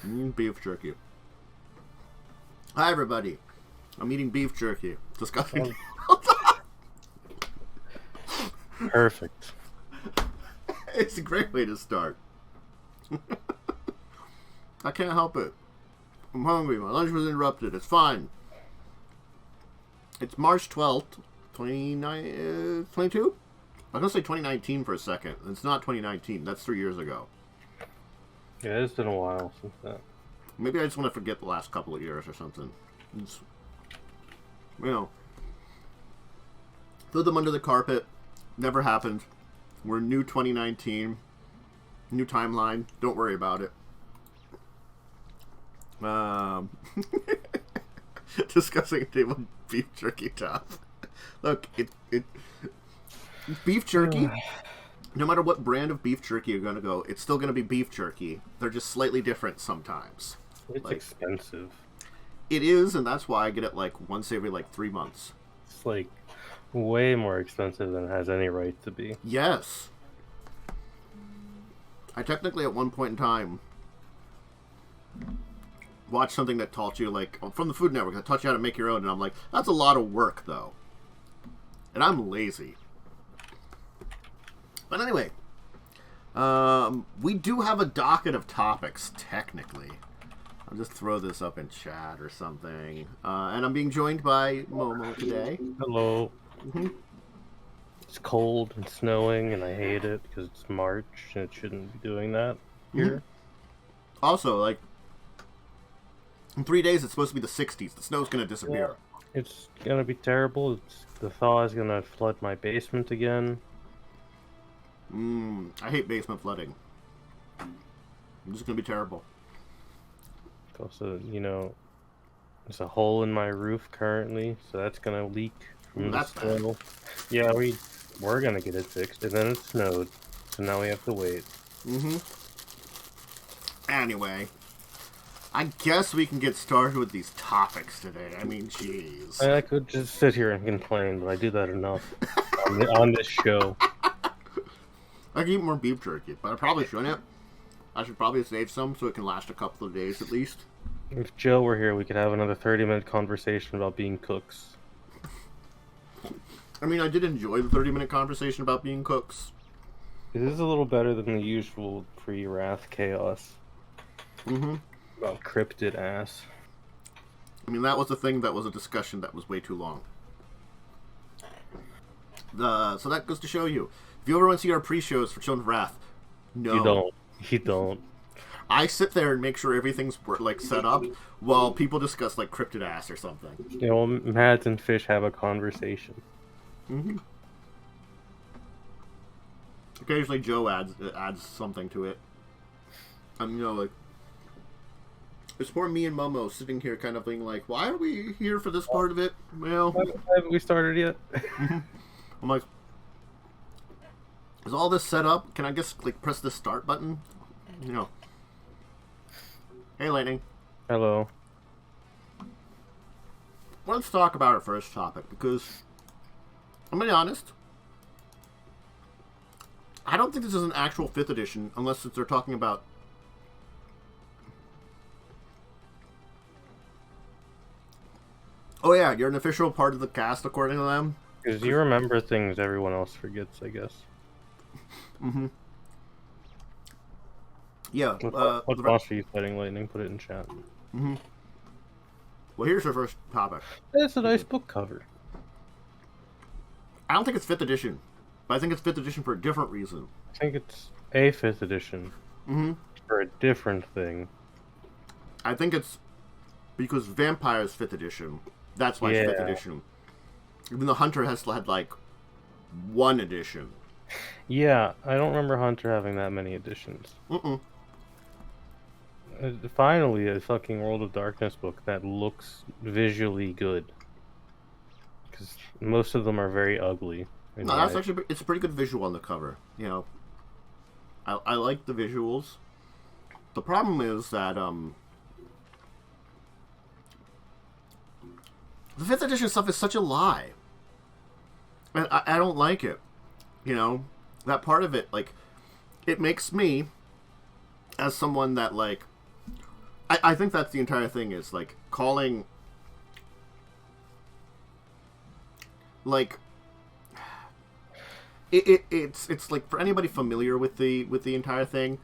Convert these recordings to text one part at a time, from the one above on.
Beef jerky. Hi, everybody. I'm eating beef jerky. Disgusting. Perfect. It's a great way to start. I can't help it. I'm hungry. My lunch was interrupted. It's fine. It's March 12th, 22? I was going to say 2019 for a second. It's not 2019. That's 3 years ago. Yeah, it's been a while since that. Maybe I just want to forget the last couple of years or something. It's, throw them under the carpet. Never happened. We're new 2019. New timeline. Don't worry about it. Discussing table beef jerky top. Look, beef jerky. No matter what brand of beef jerky you're going to go, it's still going to be beef jerky. They're just slightly different sometimes. It's expensive. It is, and that's why I get it once every 3 months. It's way more expensive than it has any right to be. Yes. I technically at one point in time watched something that taught you from the Food Network that taught you how to make your own, and I'm like, that's a lot of work though. And I'm lazy. But anyway, we do have a docket of topics, technically. I'll just throw this up in chat or something. And I'm being joined by Momo today. Hello. Mm-hmm. It's cold and snowing, and I hate it because it's March, and it shouldn't be doing that here. Mm-hmm. Also, in 3 days, it's supposed to be the 60s. The snow's going to disappear. Yeah, it's going to be terrible. The thaw is going to flood my basement again. I hate basement flooding. It's just going to be terrible. Also, there's a hole in my roof currently, so that's going to leak from the snow. Yeah, we're going to get it fixed, and then it snowed, so now we have to wait. Mm-hmm. Anyway, I guess we can get started with these topics today. I mean, jeez. I could just sit here and complain, but I do that enough on this show. I can eat more beef jerky, but I probably shouldn't. I should probably save some so it can last a couple of days at least. If Joe were here, we could have another 30-minute conversation about being cooks. I mean, I did enjoy the 30-minute conversation about being cooks. It is a little better than the usual pre-Wrath chaos. Mm-hmm. About cryptid ass. I mean, that was a thing that was a discussion that was way too long. So that goes to show you. If you ever want to see our pre-shows for Children of Wrath, no. You don't. I sit there and make sure everything's set up while people discuss cryptid ass or something. Mads and Fish have a conversation. Mm-hmm. Occasionally Joe adds something to it. It's poor me and Momo sitting here kind of being why are we here for this part of it? Well, haven't we started yet? I'm like, is all this set up? Can I just press the start button? Hey, Lightning. Hello. Let's talk about our first topic because I'm gonna be honest. I don't think this is an actual 5th edition unless they're talking about. Oh yeah, you're an official part of the cast according to them. Because you remember things everyone else forgets, I guess. Mm-hmm. Yeah. What boss are you fighting, Lightning? Put it in chat. Mm-hmm. Well, here's our first topic. It's a nice book cover. I don't think it's 5th edition, but I think it's 5th edition for a different reason. I think it's a 5th edition. Mm-hmm. For a different thing. I think it's because Vampire's 5th edition. That's why it's 5th edition. Even though Hunter has had 1 edition. Yeah, I don't remember Hunter having that many editions. Mm-mm. Finally, a fucking World of Darkness book that looks visually good. Because most of them are very ugly. No, that's actually it's a pretty good visual on the cover. I like the visuals. The problem is that the 5th edition stuff is such a lie. And I don't like it. That part of it, it makes me, as someone that I think that's the entire thing, is like calling, like, it's like, for anybody familiar with the entire thing,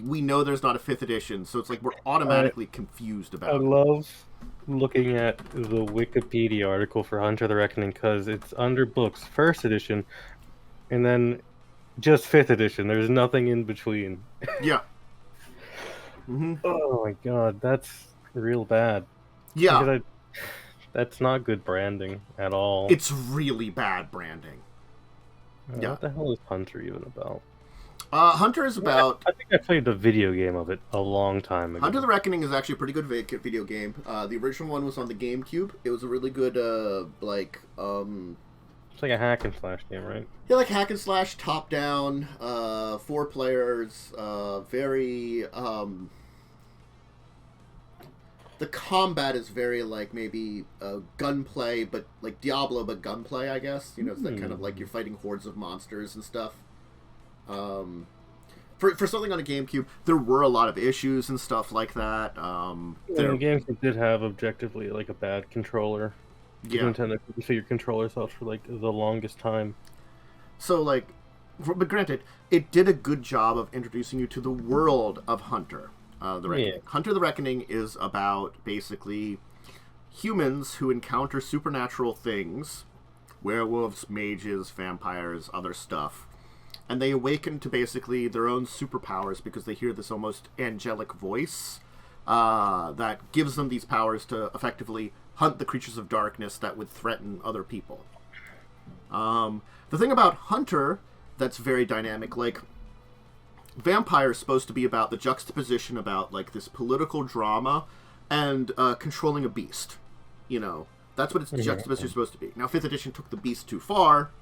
we know there's not a 5th edition, so it's like we're automatically confused about I it. love looking at the Wikipedia article for Hunter the Reckoning, because it's under books 1st edition, and then just 5th edition. There's nothing in between. Yeah. Mm-hmm. Oh my god, that's real bad. Yeah. That's not good branding at all. It's really bad branding. Yeah. What the hell is Hunter even about? Hunter is about... I think I played the video game of it a long time ago. Hunter the Reckoning is actually a pretty good video game. The original one was on the GameCube. It was a really good, It's like a hack and slash game, right? Yeah, like hack and slash, top down, 4 players, very, the combat is very, like, maybe gunplay, but, like, Diablo, but gunplay, I guess. You know, it's that kind of, like, you're fighting hordes of monsters and stuff. For something on a GameCube, there were a lot of issues and stuff like that. The GameCube did have, objectively, like, a bad controller. Yeah. Nintendo couldn't figure controllers out for, like, the longest time. So, like, but granted, it did a good job of introducing you to the world of Hunter. The Reckoning. Yeah. Hunter the Reckoning is about, basically, humans who encounter supernatural things, werewolves, mages, vampires, other stuff, and they awaken to basically their own superpowers because they hear this almost angelic voice that gives them these powers to effectively hunt the creatures of darkness that would threaten other people. The thing about Hunter that's very dynamic, like, Vampire is supposed to be about the juxtaposition about, like, this political drama and controlling a beast. You know, that's what its juxtaposition is supposed to be. Now, 5th edition took the beast too far,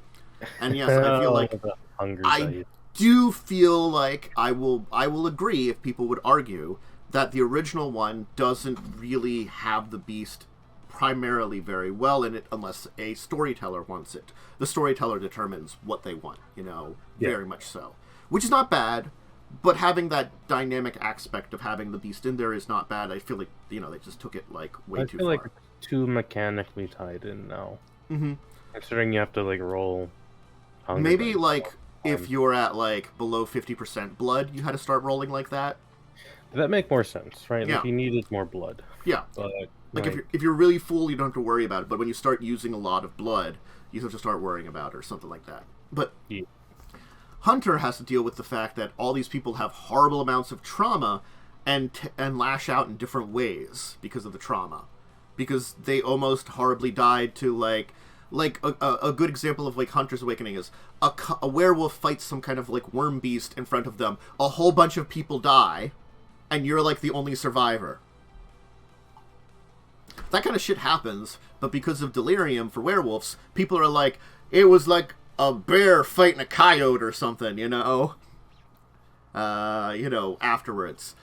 and yes, I feel like I do feel like I will agree if people would argue that the original one doesn't really have the beast primarily very well in it unless a storyteller wants it. The storyteller determines what they want, you know, very much so. Which is not bad, but having that dynamic aspect of having the beast in there is not bad. I feel like, you know, they just took it, like, way too far. I feel like it's too mechanically tied in now. Mm-hmm. Considering you have to, like, roll... Maybe, like, if you're at, like, below 50% blood, you had to start rolling like that. That make more sense, right? Yeah. Like, you needed more blood. Yeah. But, like, if you're really full, you don't have to worry about it. But when you start using a lot of blood, you have to start worrying about it or something like that. But Hunter has to deal with the fact that all these people have horrible amounts of trauma and lash out in different ways because of the trauma. Because they almost horribly died to, like a good example of, like, Hunter's Awakening is a werewolf fights some kind of, like, worm beast in front of them. A whole bunch of people die, and you're, like, the only survivor. That kind of shit happens, but because of delirium for werewolves, people are like, it was like a bear fighting a coyote or something, you know? Afterwards.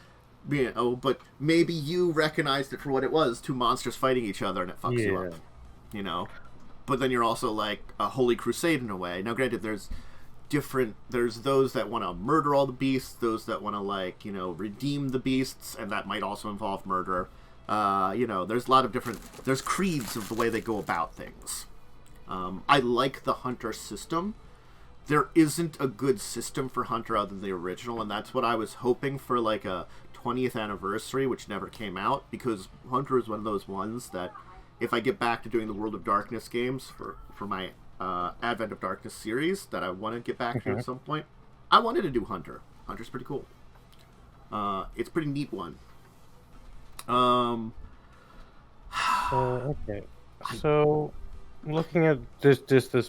You know, but maybe you recognized it for what it was, 2 monsters fighting each other, and it fucks you up. You know? But then you're also like a holy crusade in a way. Now, granted, there's those that want to murder all the beasts, those that want to, like, you know, redeem the beasts, and that might also involve murder. There's a lot of there's creeds of the way they go about things. I like the Hunter system. There isn't a good system for Hunter other than the original, and that's what I was hoping for, like, a 20th anniversary, which never came out, because Hunter is one of those ones that, if I get back to doing the World of Darkness games for my Advent of Darkness series that I want to get back to at some point, I wanted to do Hunter. Hunter's pretty cool. It's a pretty neat one. Okay. So, looking at this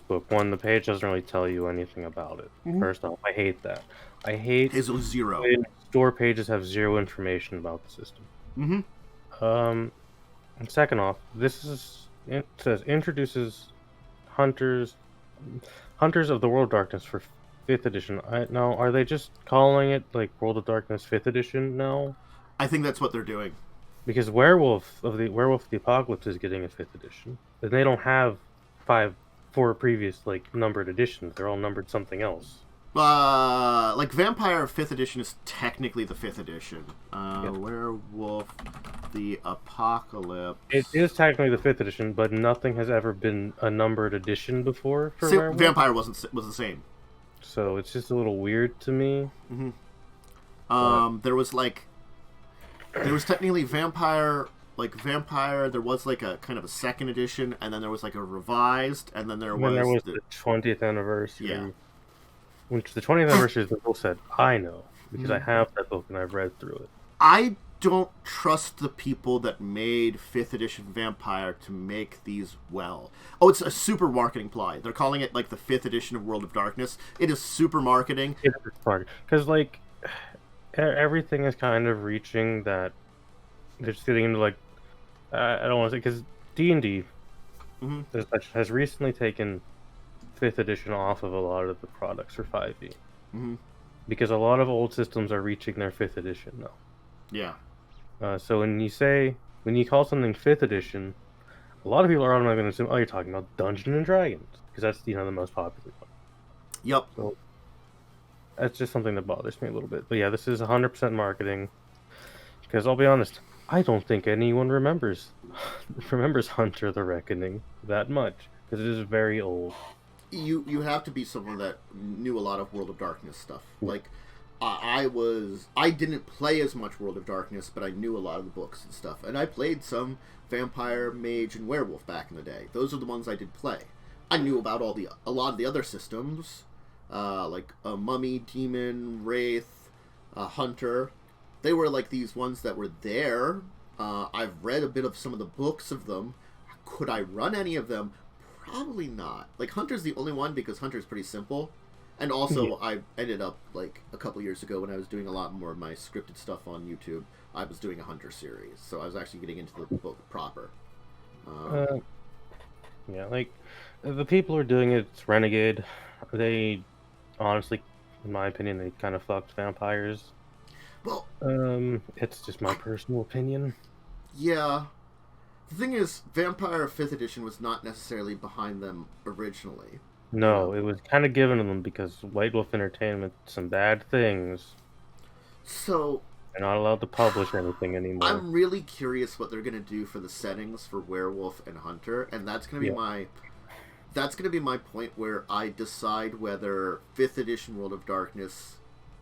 book, the page doesn't really tell you anything about it. Mm-hmm. First off, I hate that. I hate it's zero. When store pages have zero information about the system. Mm-hmm. And second off, it says introduces Hunters of the World of Darkness for 5th edition. Now, are they just calling it, like, World of Darkness 5th edition now? I think that's what they're doing. Because Werewolf of the Apocalypse is getting a 5th edition. And they don't have 4 previous, like, numbered editions. They're all numbered something else. Like Vampire 5th edition is technically the 5th edition. Werewolf, the Apocalypse. It is technically the 5th edition, but nothing has ever been a numbered edition before for Werewolf. Vampire was the same. So it's just a little weird to me. Mm-hmm. There was technically Vampire. There was like a kind of a 2nd edition, and then there was like a revised, and then there was the 20th anniversary. Yeah. Which the 20th anniversary is the book said I know because I have that book and I've read through it. I don't trust the people that made 5th edition Vampire to make these well. Oh, it's a super marketing ploy. They're calling it like the 5th edition of World of Darkness. It is super marketing. It is marketing because like everything is kind of reaching that. They're just getting into like I don't want to say because D&D has recently taken 5th edition off of a lot of the products for 5e because a lot of old systems are reaching their 5th edition now. Yeah. So when you call something 5th edition, a lot of people are automatically going to assume, oh, you're talking about Dungeons and Dragons because that's the most popular one. Yep. So that's just something that bothers me a little bit. But yeah, this is 100% marketing because I'll be honest. I don't think anyone remembers Hunter the Reckoning that much because it is very old. You have to be someone that knew a lot of World of Darkness stuff. Like I didn't play as much World of Darkness, but I knew a lot of the books and stuff. And I played some Vampire, Mage, and Werewolf back in the day. Those are the ones I did play. I knew about a lot of the other systems, like Mummy, Demon, Wraith, Hunter. They were like these ones that were there. I've read a bit of some of the books of them. Could I run any of them? Probably not. Like, Hunter's the only one because Hunter's pretty simple. And also, I ended up, like, a couple years ago when I was doing a lot more of my scripted stuff on YouTube, I was doing a Hunter series. So I was actually getting into the book proper. Yeah, like, the people who are doing it, it's Renegade. They, honestly, in my opinion, they kind of fucked vampires. Well, it's just my personal opinion. Yeah. The thing is, Vampire 5th edition was not necessarily behind them originally. No, it was kind of given to them because White Wolf Entertainment did some bad things. So they're not allowed to publish anything anymore. I'm really curious what they're going to do for the settings for Werewolf and Hunter, and that's going to be my point where I decide whether 5th edition World of Darkness,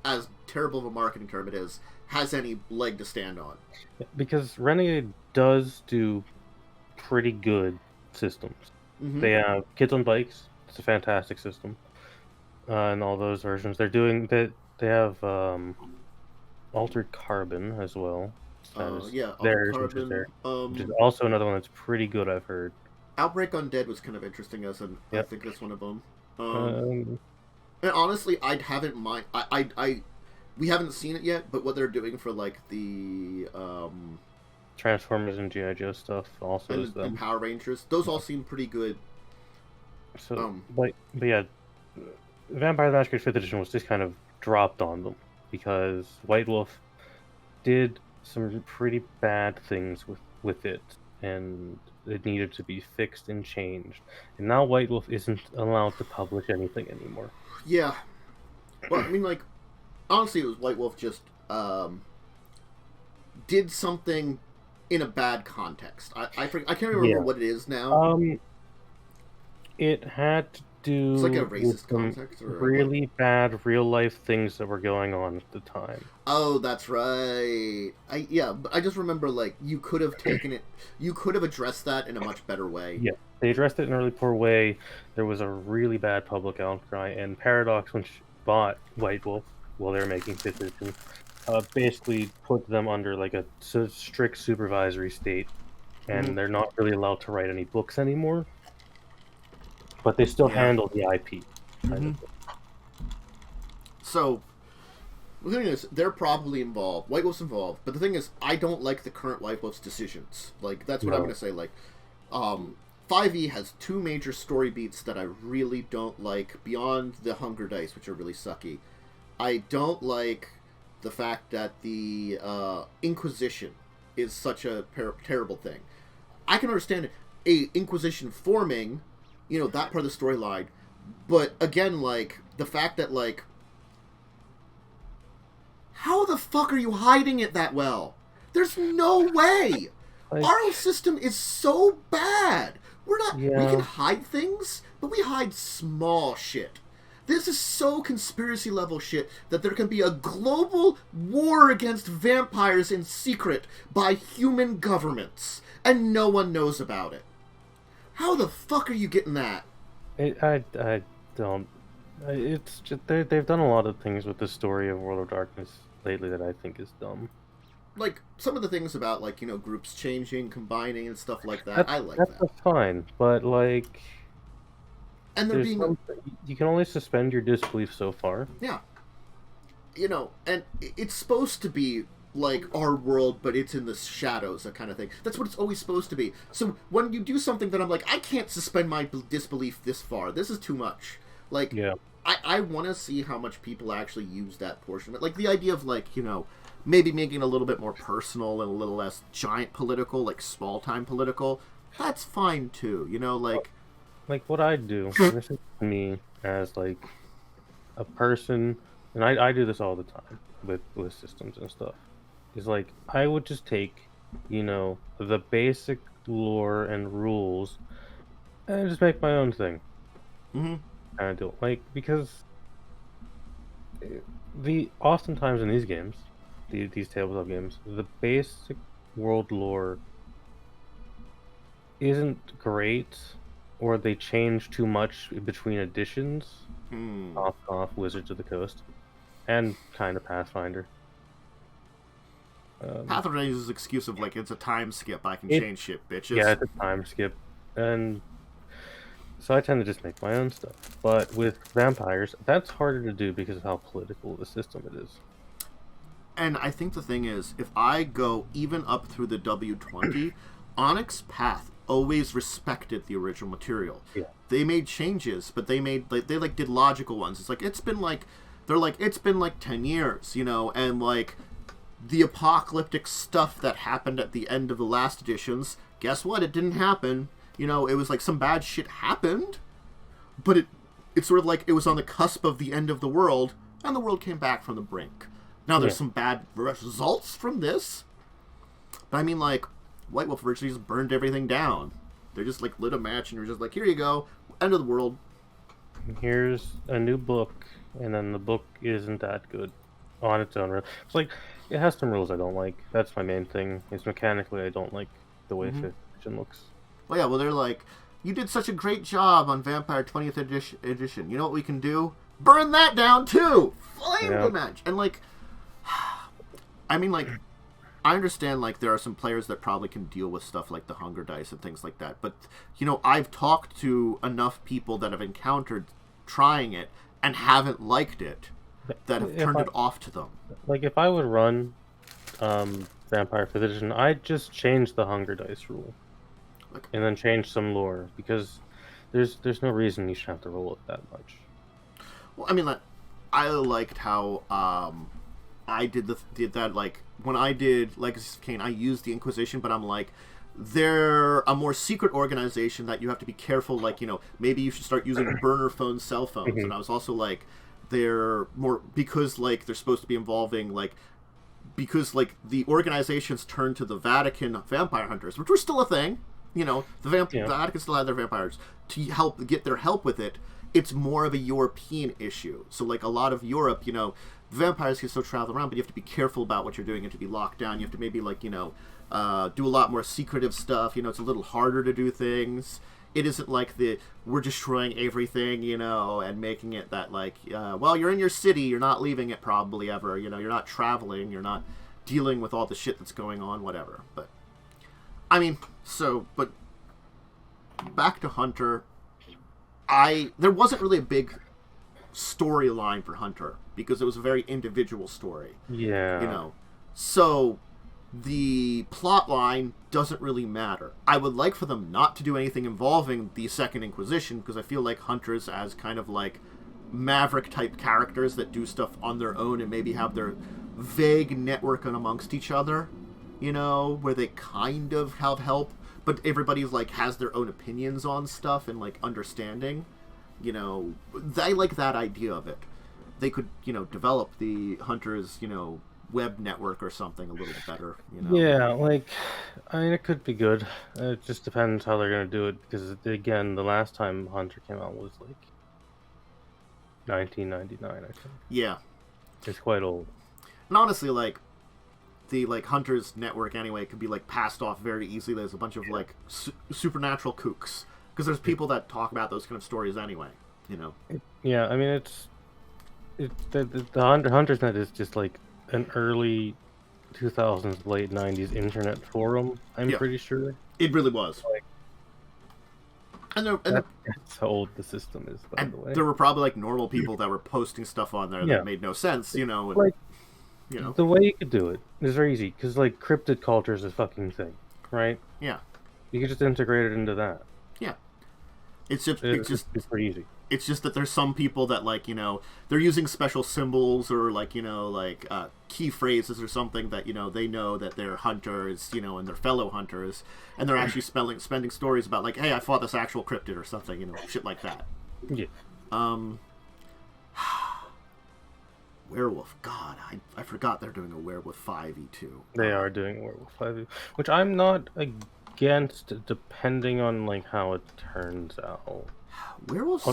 as terrible of a marketing term it is, has any leg to stand on. Because Renegade does do pretty good systems. They have Kids on Bikes. It's a fantastic system. And all those versions. They have Altered Carbon as well. Altered Carbon. Which is also another one that's pretty good, I've heard. Outbreak Undead was kind of interesting as an. Yep. I think that's one of them. And honestly, I'd have it in mind. We haven't seen it yet, but what they're doing for like the Transformers and G.I. Joe stuff also and Power Rangers, those all seem pretty good. So, but yeah, Vampire the Masquerade 5th edition was just kind of dropped on them because White Wolf did some pretty bad things with it, and it needed to be fixed and changed. And now White Wolf isn't allowed to publish anything anymore. Yeah. Well, I mean, like, honestly, it was White Wolf just did something in a bad context. I can't remember what it is now. It had to do it's like a racist context, or really bad real life things that were going on at the time. Oh, that's right. I just remember like you could have taken it. You could have addressed that in a much better way. Yeah, they addressed it in a really poor way. There was a really bad public outcry, and Paradox, when she bought White Wolf while they were making 5th edition, basically put them under like a strict supervisory state, and they're not really allowed to write any books anymore. But they still handle the IP. Kind of. So, the thing is, they're probably involved. White Wolf's involved. But the thing is, I don't like the current White Wolf's decisions. Like, that's what I'm going to say. Like, 5e has two major story beats that I really don't like, beyond the Hunger Dice, which are really sucky. I don't like the fact that the Inquisition is such a terrible thing. I can understand a Inquisition forming, you know, that part of the storyline, but again, like, the fact that, like, How the fuck are you hiding it that well? There's no way! Like, Our system is so bad! We're not... Yeah. We can hide things, but we hide small shit. This is so conspiracy level shit that there can be a global war against vampires in secret by human governments, and no one knows about it. How the fuck are you getting that? I don't. It's just they've done a lot of things with the story of World of Darkness lately that I think is dumb. Like, some of the things about, like, you know, groups changing, combining, and stuff like that, I like that. That's fine, but, like... And they're being... You can only suspend your disbelief so far. Yeah. You know, and it's supposed to be, like, our world, but it's in the shadows, that kind of thing. That's what it's always supposed to be. So, when you do something that I'm like, I can't suspend my disbelief this far, this is too much. Like, yeah. I want to see how much people actually use that portion of it. Like, the idea of, like, you know... maybe making it a little bit more personal and a little less giant political, like small-time political, that's fine too, you know, like... Like, what I do, this is me as, like, a person, and I do this all the time with systems and stuff, is, like, I would just take, you know, the basic lore and rules, and just make my own thing. Mm-hmm. And I do, like, because oftentimes in these games, these tabletop games, the basic world lore isn't great, or they change too much between editions. Off Wizards of the Coast, and kind of Pathfinder. Pathfinder uses excuse of, like, it's a time skip, I can change shit, bitches. Yeah, it's a time skip, and so I tend to just make my own stuff. But with vampires, that's harder to do because of how political the system it is. And I think the thing is, if I go even up through the W20, Onyx Path always respected the original material. Yeah. They made changes, but they did logical ones. It's like, it's been like 10 years, you know, and like the apocalyptic stuff that happened at the end of the last editions, guess what? It didn't happen. You know, it was like some bad shit happened, but it's sort of like it was on the cusp of the end of the world, and the world came back from the brink. Now, there's some bad results from this, but I mean, like, White Wolf virtually just burned everything down. They just, like, lit a match, and you're just like, here you go, end of the world. Here's a new book, and then the book isn't that good on its own. It's like, it has some rules I don't like. That's my main thing, is mechanically I don't like the way 5th edition looks. Well, yeah, well, they're like, you did such a great job on Vampire 20th edition. You know what we can do? Burn that down, too! Flame the match! And, like... I mean, like, I understand, like, there are some players that probably can deal with stuff like the Hunger Dice and things like that, but, you know, I've talked to enough people that have encountered trying it and haven't liked it, that have turned it off to them. Like, if I would run Vampire 5th Edition, I'd just change the Hunger Dice rule. Like, and then change some lore, because there's no reason you should have to roll it that much. Well, I mean, like, I liked how, I did that, like, when I did Legacies of Kain, I used the Inquisition, but I'm like, they're a more secret organization that you have to be careful, like, you know, maybe you should start using burner phones, cell phones, and I was also like, they're more, because, like, they're supposed to be involving, like, because, like, the organizations turned to the Vatican vampire hunters, which were still a thing, you know, the Vatican still had their vampires, to get their help with it. It's more of a European issue, so, like, a lot of Europe, you know, vampires can still travel around, but you have to be careful about what you're doing. You have to be locked down. You have to maybe, like, you know, do a lot more secretive stuff. You know, it's a little harder to do things. It isn't like we're destroying everything, you know, and making it that, like, well, you're in your city. You're not leaving it probably ever. You know, you're not traveling. You're not dealing with all the shit that's going on, whatever. But, I mean, but back to Hunter. There wasn't really a big storyline for Hunter, because it was a very individual story. Yeah. You know, so the plot line doesn't really matter. I would like for them not to do anything involving the Second Inquisition, because I feel like Hunters as kind of like Maverick-type characters that do stuff on their own and maybe have their vague network amongst each other, you know, where they kind of have help, but everybody's like has their own opinions on stuff and like understanding. You know, I like that idea of it. They could, you know, develop the Hunters, you know, web network or something a little better, you know? Yeah, like, I mean, it could be good. It just depends how they're gonna do it, because, again, the last time Hunter came out was, like, 1999, I think. Yeah. It's quite old. And honestly, like, the, like, Hunter's network, anyway, could be, like, passed off very easily. There's a bunch of, like, supernatural kooks. Because there's people that talk about those kind of stories anyway, you know? Yeah, I mean, the Hunter's Net is just, like, an early 2000s, late 90s internet forum, I'm pretty sure. It really was. Like, that's how old the system is, by the way. There were probably, like, normal people that were posting stuff on there that made no sense, you know? And, like, you know? The way you could do it is very easy, because, like, cryptid culture is a fucking thing, right? Yeah. You could just integrate it into that. Yeah. It's pretty easy. It's just that there's some people that, like, you know, they're using special symbols or, like, you know, like, key phrases or something that, you know, they know that they're hunters, you know, and they're fellow hunters, and they're actually spending stories about, like, hey, I fought this actual cryptid or something, you know, shit like that. Yeah. Werewolf, God, I forgot they're doing a Werewolf 5e2. They are doing Werewolf 5e, which I'm not against, depending on, like, how it turns out. Werewolf?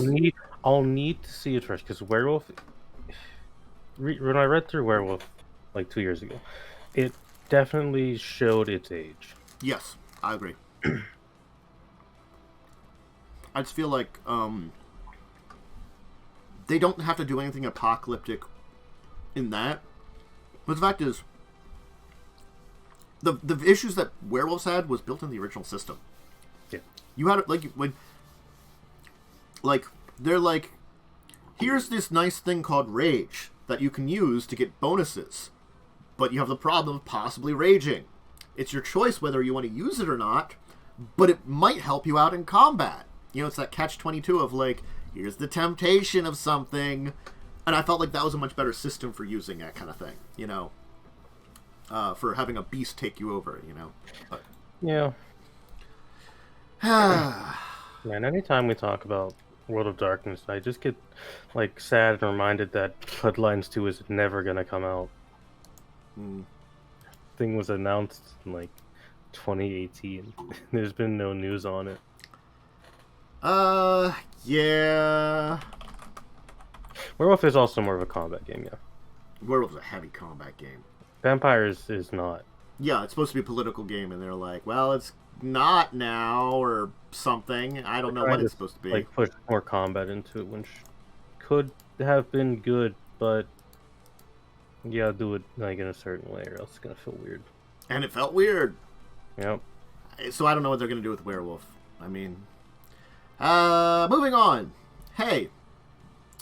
I'll need to see it first, because Werewolf. When I read through Werewolf like 2 years ago, it definitely showed its age. Yes, I agree. I just feel like they don't have to do anything apocalyptic in that. But the fact is, the issues that Werewolves had was built in the original system. Yeah, you had it like when. Like, they're like, here's this nice thing called Rage that you can use to get bonuses. But you have the problem of possibly raging. It's your choice whether you want to use it or not, but it might help you out in combat. You know, it's that catch-22 of, like, here's the temptation of something. And I felt like that was a much better system for using that kind of thing, you know? For having a beast take you over, you know? But... Yeah. Man, anytime we talk about World of Darkness, I just get, like, sad and reminded that Bloodlines 2 is never gonna come out. Thing was announced in, like, 2018. There's been no news on it. Yeah. Werewolf is also more of a combat game, yeah. Werewolf is a heavy combat game. Vampires is not. Yeah, it's supposed to be a political game, and they're like, well, it's not now, or something. I don't know what it's supposed to be. Like, push more combat into it, which could have been good, but you gotta do it, like, in a certain way, or else it's gonna feel weird. And it felt weird. Yep. So I don't know what they're gonna do with Werewolf. I mean, moving on. Hey,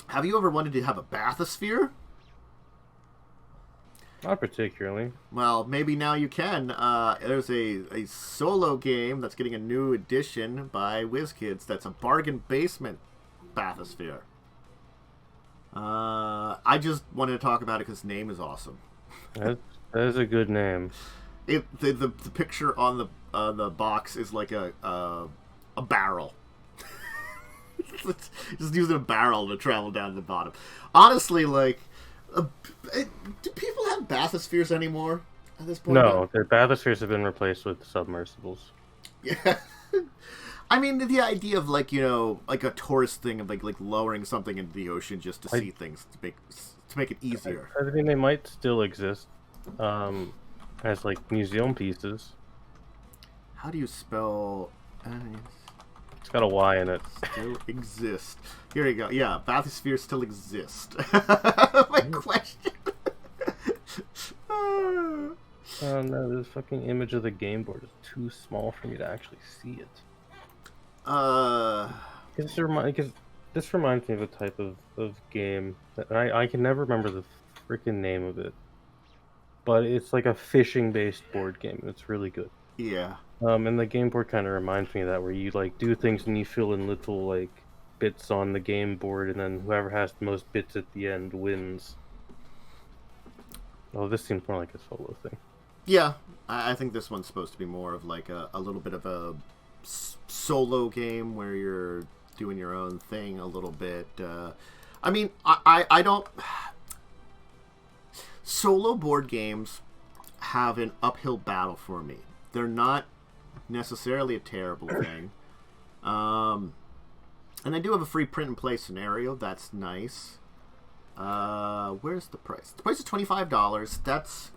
have you ever wanted to have a Bathysphere? Not particularly. Well, maybe now you can. There's a solo game that's getting a new edition by WizKids that's a bargain basement Bathysphere. I just wanted to talk about it because the name is awesome. That is a good name. The picture on the box is like a barrel. Just using a barrel to travel down to the bottom. Honestly, like... do people have bathyspheres anymore at this point? No, the bathyspheres have been replaced with submersibles. Yeah. I mean, the idea of, like, you know, like a tourist thing of like lowering something into the ocean just to see things to make it easier. I mean, they might still exist as, like, museum pieces. How do you spell? It's got a Y in it. Still exist. Here you go. Yeah, bathyspheres still exist. My question. Oh no, this fucking image of the game board is too small for me to actually see it. Because this reminds me of a type of game that I can never remember the freaking name of it. But it's like a fishing-based board game. It's really good. Yeah. And the game board kind of reminds me of that, where you, like, do things and you fill in little, like, bits on the game board, and then whoever has the most bits at the end wins. Oh, this seems more like a solo thing. Yeah, I think this one's supposed to be more of, like, a little bit of a solo game where you're doing your own thing a little bit. I mean, I don't... solo board games have an uphill battle for me. They're not necessarily a terrible thing. And I do have a free print and play scenario. That's nice. Where's the price? The price is $25. That's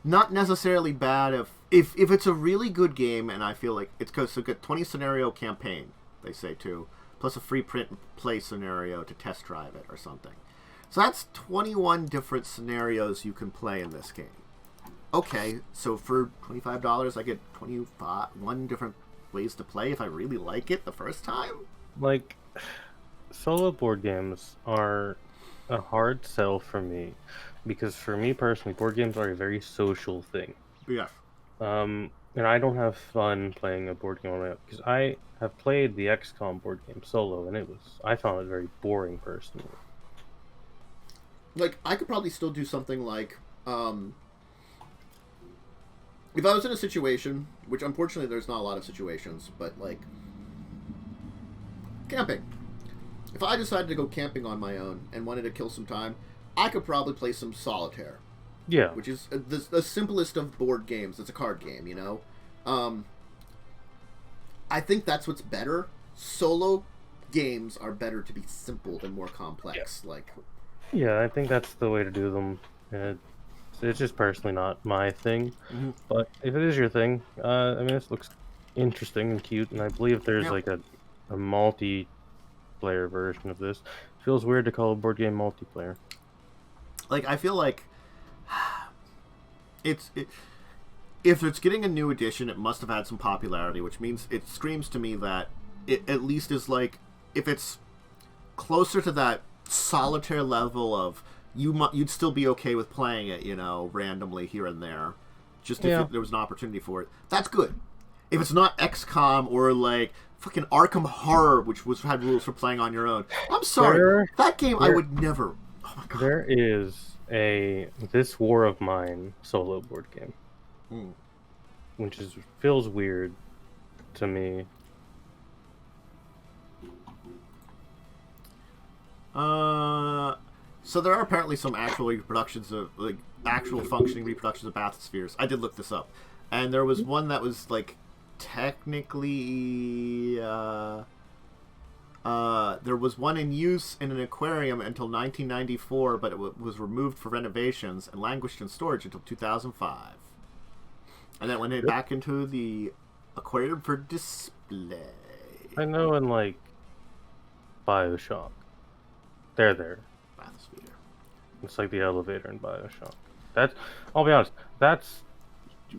not necessarily bad if it's a really good game, and I feel like it's good. So get 20 scenario campaign, they say too, plus a free print and play scenario to test drive it or something. So that's 21 different scenarios you can play in this game. Okay, so for $25, I get 21 different ways to play if I really like it the first time? Like, solo board games are a hard sell for me, because for me personally, board games are a very social thing. Yeah. And I don't have fun playing a board game on my own, because I have played the XCOM board game solo, and I found it very boring personally. Like, I could probably still do something like, if I was in a situation, which unfortunately there's not a lot of situations, but like, camping. If I decided to go camping on my own and wanted to kill some time, I could probably play some solitaire. Yeah. Which is the simplest of board games. It's a card game, you know? I think that's what's better. Solo games are better to be simple than more complex. Yeah. Yeah, I think that's the way to do them. It's just personally not my thing. Mm-hmm. But if it is your thing, I mean, this looks interesting and cute, and I believe there's like a multiplayer version of this. Feels weird to call a board game multiplayer. Like, I feel like if it's getting a new edition, it must have had some popularity, which means it screams to me that it at least is like, if it's closer to that solitaire level of you'd still be okay with playing it, you know, randomly here and there, just if there was an opportunity for it. That's good. If it's not XCOM or like fucking Arkham Horror, which had rules for playing on your own, I'm sorry, that game I would never. Oh my god. There is a This War of Mine solo board game, which feels weird to me. So there are apparently some actual reproductions of, like, actual functioning reproductions of Bathyspheres. I did look this up. And there was one that was, like, technically, there was one in use in an aquarium until 1994, but it was removed for renovations and languished in storage until 2005. And then went back into the aquarium for display. I know in, like, BioShock. They're there. Bathysphere. It's like the elevator in BioShock. I'll be honest, that's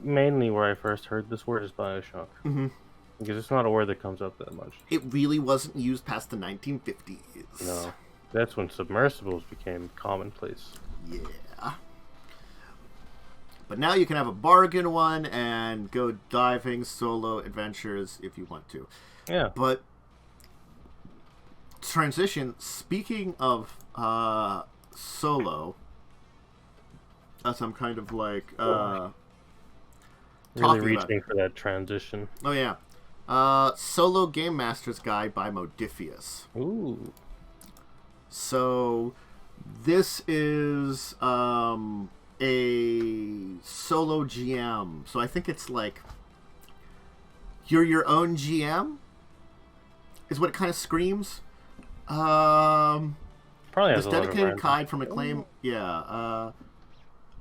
mainly where I first heard this word is BioShock. Mm-hmm. Because it's not a word that comes up that much. It really wasn't used past the 1950s. No. That's when submersibles became commonplace. Yeah. But now you can have a bargain one and go diving solo adventures if you want to. Yeah. But transition, speaking of solo, as I'm kind of like really reaching for that transition. Oh yeah. Solo Game Master's Guide by Modiphius. Ooh. So this is a solo GM. So I think it's like you're your own GM is what it kind of screams. Probably has this dedicated guide from Acclaim. Yeah.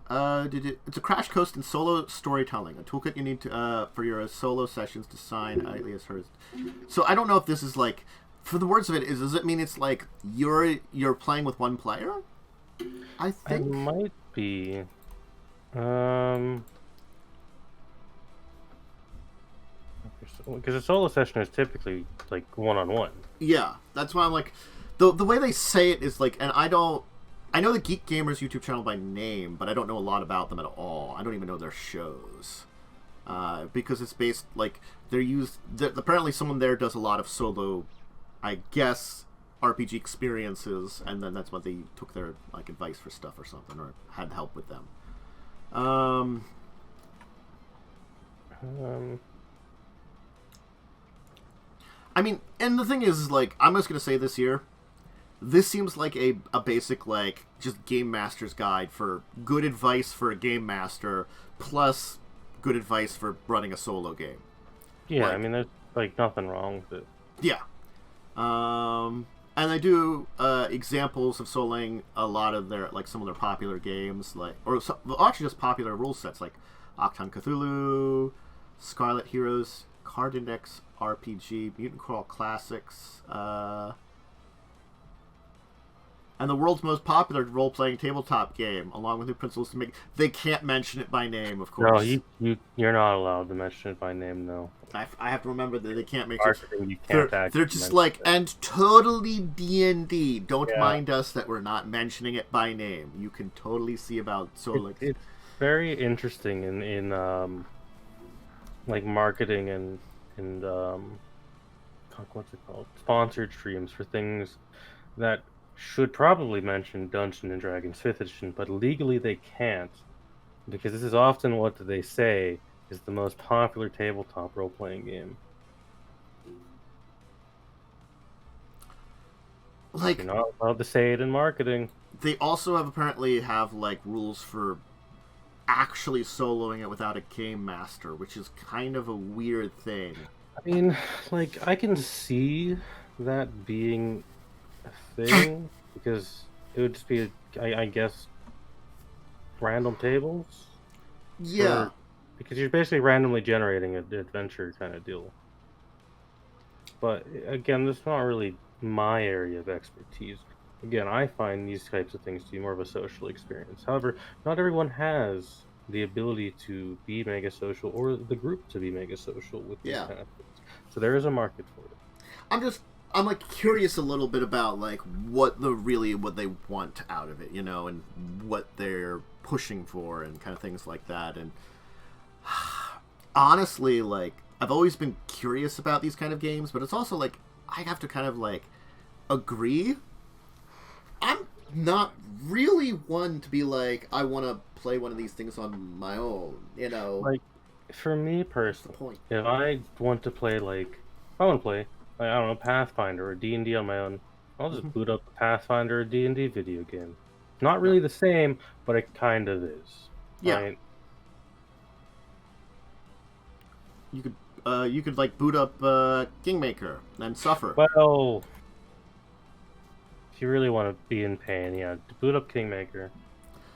It's a crash course in solo storytelling. A toolkit you need to for your solo sessions to sign alias hers. So I don't know if this is like, for the words of it, does it mean it's like you're playing with one player? I think it might be. Because a solo session is typically like one-on-one. Yeah, that's why I'm like, the way they say it is like, and I know the Geek Gamers YouTube channel by name, but I don't know a lot about them at all. I don't even know their shows. Because it's based, like, apparently someone there does a lot of solo, I guess, RPG experiences, and then that's what they took their, like, advice for stuff or something, or had help with them. I mean, and the thing is, like, I'm just going to say this here. this seems like a basic, like, just game master's guide for good advice for a game master, plus good advice for running a solo game. Yeah, I mean, there's, like, nothing wrong with it. Yeah. And they do examples of soloing a lot of their, like, some of their popular games, like, or actually just popular rule sets, like Octon Cthulhu, Scarlet Heroes, Card Index RPG, Mutant Crawl Classics, and the world's most popular role-playing tabletop game, along with new principles to make. They can't mention it by name, of course. No, you're not allowed to mention it by name, no. I have to remember that they can't make it. They're just like, and totally D&D. Don't mind us that we're not mentioning it by name. You can totally see about it's very interesting in like marketing and what's it called? Sponsored streams for things that should probably mention Dungeons & Dragons 5th edition, but legally they can't, because this is often what they say is the most popular tabletop role-playing game. Like, you're not allowed to say it in marketing. They also apparently have, like, rules for actually soloing it without a game master, which is kind of a weird thing. I mean, like, I can see that being a thing, because it would just be, I guess, random tables? Yeah. Because you're basically randomly generating an adventure kind of deal. But, again, this is not really my area of expertise. Again, I find these types of things to be more of a social experience. However, not everyone has the ability to be mega social, or the group to be mega social with these kind of things. So there is a market for it. I'm like curious a little bit about like what they want out of it, you know, and what they're pushing for and kind of things like that. And honestly, like, I've always been curious about these kind of games, but it's also like I have to kind of like agree. I'm not really one to be like, I want to play one of these things on my own, you know. Like, for me personally, if I want to play, like, I don't know, Pathfinder or D&D on my own, I'll just boot up Pathfinder or D&D video game. Not really the same, but it kind of is. Yeah. Right? You could like boot up Kingmaker and suffer. Well, if you really want to be in pain, yeah, boot up Kingmaker,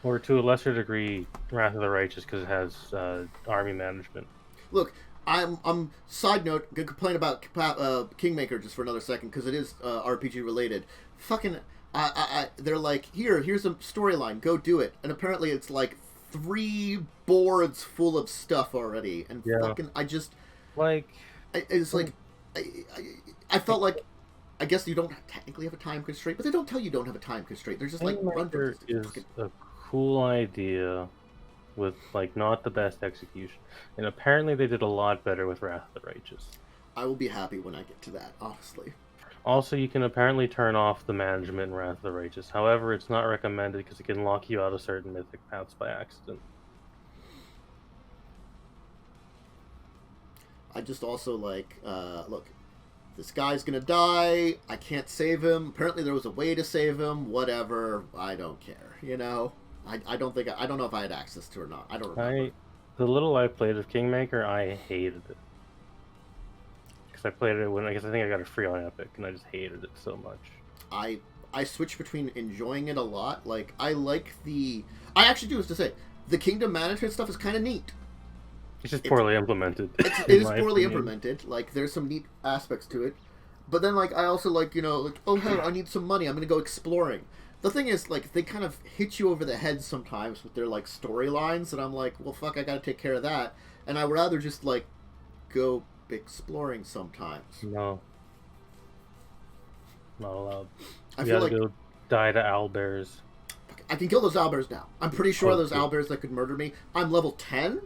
or to a lesser degree, Wrath of the Righteous, because it has army management. Look, I'm side note, gonna complain about Kingmaker just for another second, because it is RPG related. Fucking, they're like, here's a storyline, go do it, and apparently it's like 3 boards full of stuff already, and fucking, I just like, it's like, I felt like, I guess you don't technically have a time constraint, but they don't tell you don't have a time constraint. They're just like, run through is a cool idea with, like, not the best execution. And apparently they did a lot better with Wrath of the Righteous. I will be happy when I get to that, honestly. Also, you can apparently turn off the management in Wrath of the Righteous. However, it's not recommended because it can lock you out of certain mythic paths by accident. I just also like, look, this guy's gonna die, I can't save him, apparently there was a way to save him, whatever, I don't care, you know? I don't know if I had access to it or not, I don't remember. The little I played of Kingmaker, I hated it. Because I played it when, I think I got it free on Epic, and I just hated it so much. I switch between enjoying it a lot, like, I actually do, as to say, the kingdom management stuff is kind of neat. It's just poorly implemented. It is poorly implemented. Like, there's some neat aspects to it. But then, like, I also, like, you know, like, oh, hey, I need some money. I'm going to go exploring. The thing is, like, they kind of hit you over the head sometimes with their, like, storylines. And I'm like, well, fuck, I got to take care of that. And I would rather just, like, go exploring sometimes. No. Not allowed. I feel like go die to owlbears. I can kill those owlbears now. I'm pretty sure those owlbears that could murder me. I'm level 10.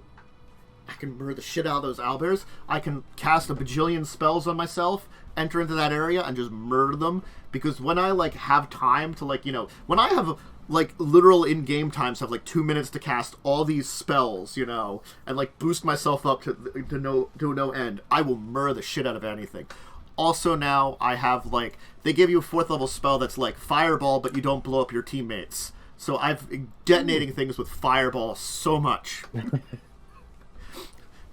I can murder the shit out of those owlbears. I can cast a bajillion spells on myself, enter into that area, and just murder them. Because when I, like, have time to, like, you know, when I have, like, literal in-game times, have, like, 2 minutes to cast all these spells, you know, and, like, boost myself up to no end, I will murder the shit out of anything. Also now I have, like, they give you a 4th level spell that's like Fireball, but you don't blow up your teammates. So I've detonating things with Fireball so much.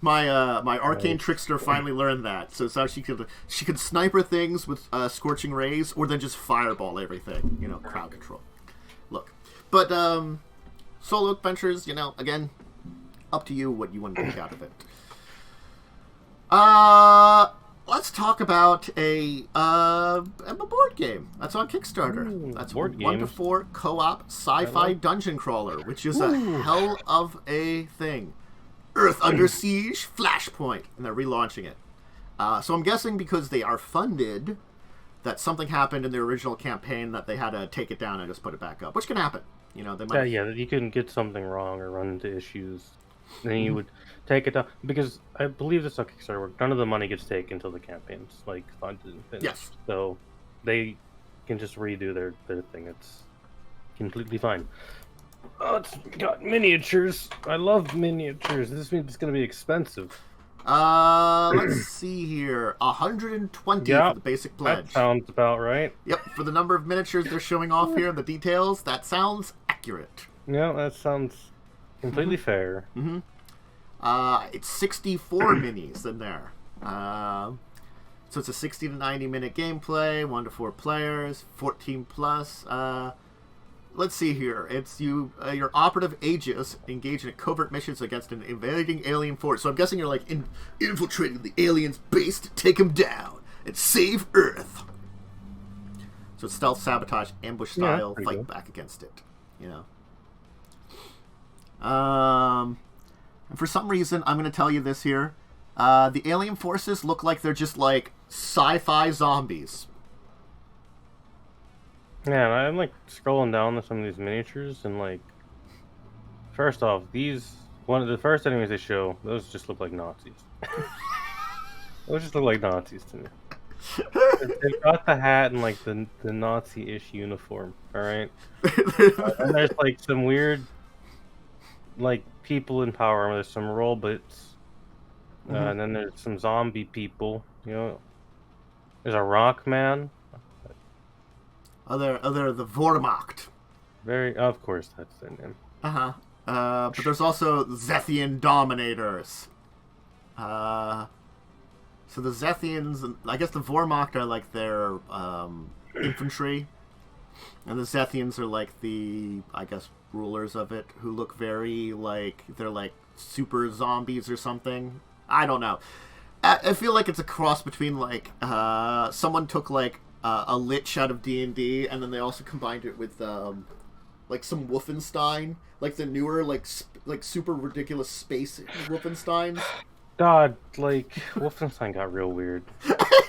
My Arcane Trickster finally learned that. So now she could sniper things with Scorching Rays, or then just Fireball everything. You know, crowd control. Look. But, solo adventures, you know, again, up to you what you want to take out of it. Let's talk about a board game that's on Kickstarter. Ooh, that's board 1 to 4 co-op sci-fi dungeon crawler, which is a hell of a thing. Earth Under Siege Flashpoint, and they're relaunching it. So I'm guessing because they are funded, that something happened in the original campaign that they had to take it down and just put it back up, which can happen. You know, they might. Yeah, you can get something wrong or run into issues, then you would take it down, because I believe this on Kickstarter work. None of the money gets taken until the campaign's like funded and finished. Yes. So they can just redo their thing. It's completely fine. Oh, it's got miniatures. I love miniatures. This means it's going to be expensive. Let's see here. 120 for the basic pledge. That sounds about right. Yep, for the number of miniatures they're showing off here, the details, that sounds accurate. Yeah, that sounds completely fair. Mm-hmm. It's 64 minis in there. So it's a 60 to 90 minute gameplay, 1 to 4 players, 14 plus. Let's see here. It's your operative Aegis engage in covert missions against an invading alien force. So I'm guessing you're like infiltrating the aliens' base to take them down and save Earth. So it's stealth, sabotage, ambush style, fight good. Back against it. You know. And for some reason, I'm going to tell you this here. The alien forces look like they're just like sci-fi zombies. Yeah, and I'm like scrolling down to some of these miniatures, and like, first off, one of the first enemies they show, those just look like Nazis. Those just look like Nazis to me. They've got the hat and like the Nazi-ish uniform. All right, and there's like some weird, like people in power. There's some robots, and then there's some zombie people. You know, there's a rock man. Other the Vormacht. Of course, that's their name. But there's also Zethian Dominators. So the Zethians, I guess the Vormacht are like their infantry, and the Zethians are like the, I guess, rulers of it, who look very like they're like super zombies or something. I don't know. I feel like it's a cross between like someone took like a lich out of D&D, and then they also combined it with like some Wolfenstein, like the newer like super ridiculous space Wolfensteins. God, like Wolfenstein got real weird.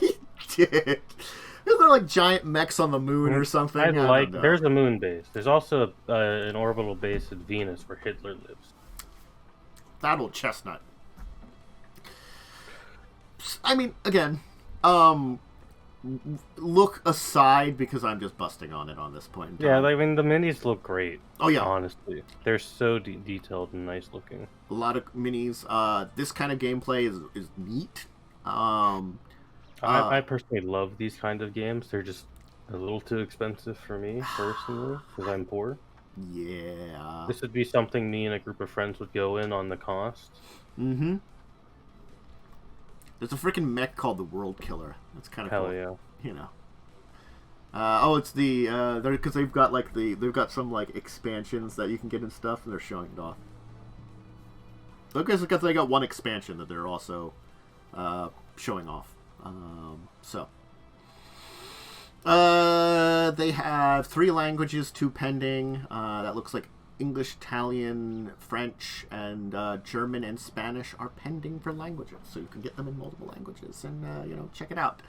He did. Isn't there like giant mechs on the moon or something? There's a moon base. There's also an orbital base at Venus where Hitler lives. That old chestnut. I mean, again, look aside, because I'm just busting on it on this point in time. Yeah, I mean, the minis look great. Oh, yeah. Honestly. They're so detailed and nice looking. A lot of minis. This kind of gameplay is neat. I personally love these kind of games. They're just a little too expensive for me, personally, because I'm poor. Yeah. This would be something me and a group of friends would go in on the cost. Mm-hmm. There's a freaking mech called the World Killer. That's kind of cool. Hell yeah. You know. It's the because they've got some like expansions that you can get and stuff, and they're showing it off. Because they got one expansion that they're also showing off. They have 3 languages, 2 pending. That looks like English, Italian, French, and German and Spanish are pending for languages, so you can get them in multiple languages and check it out.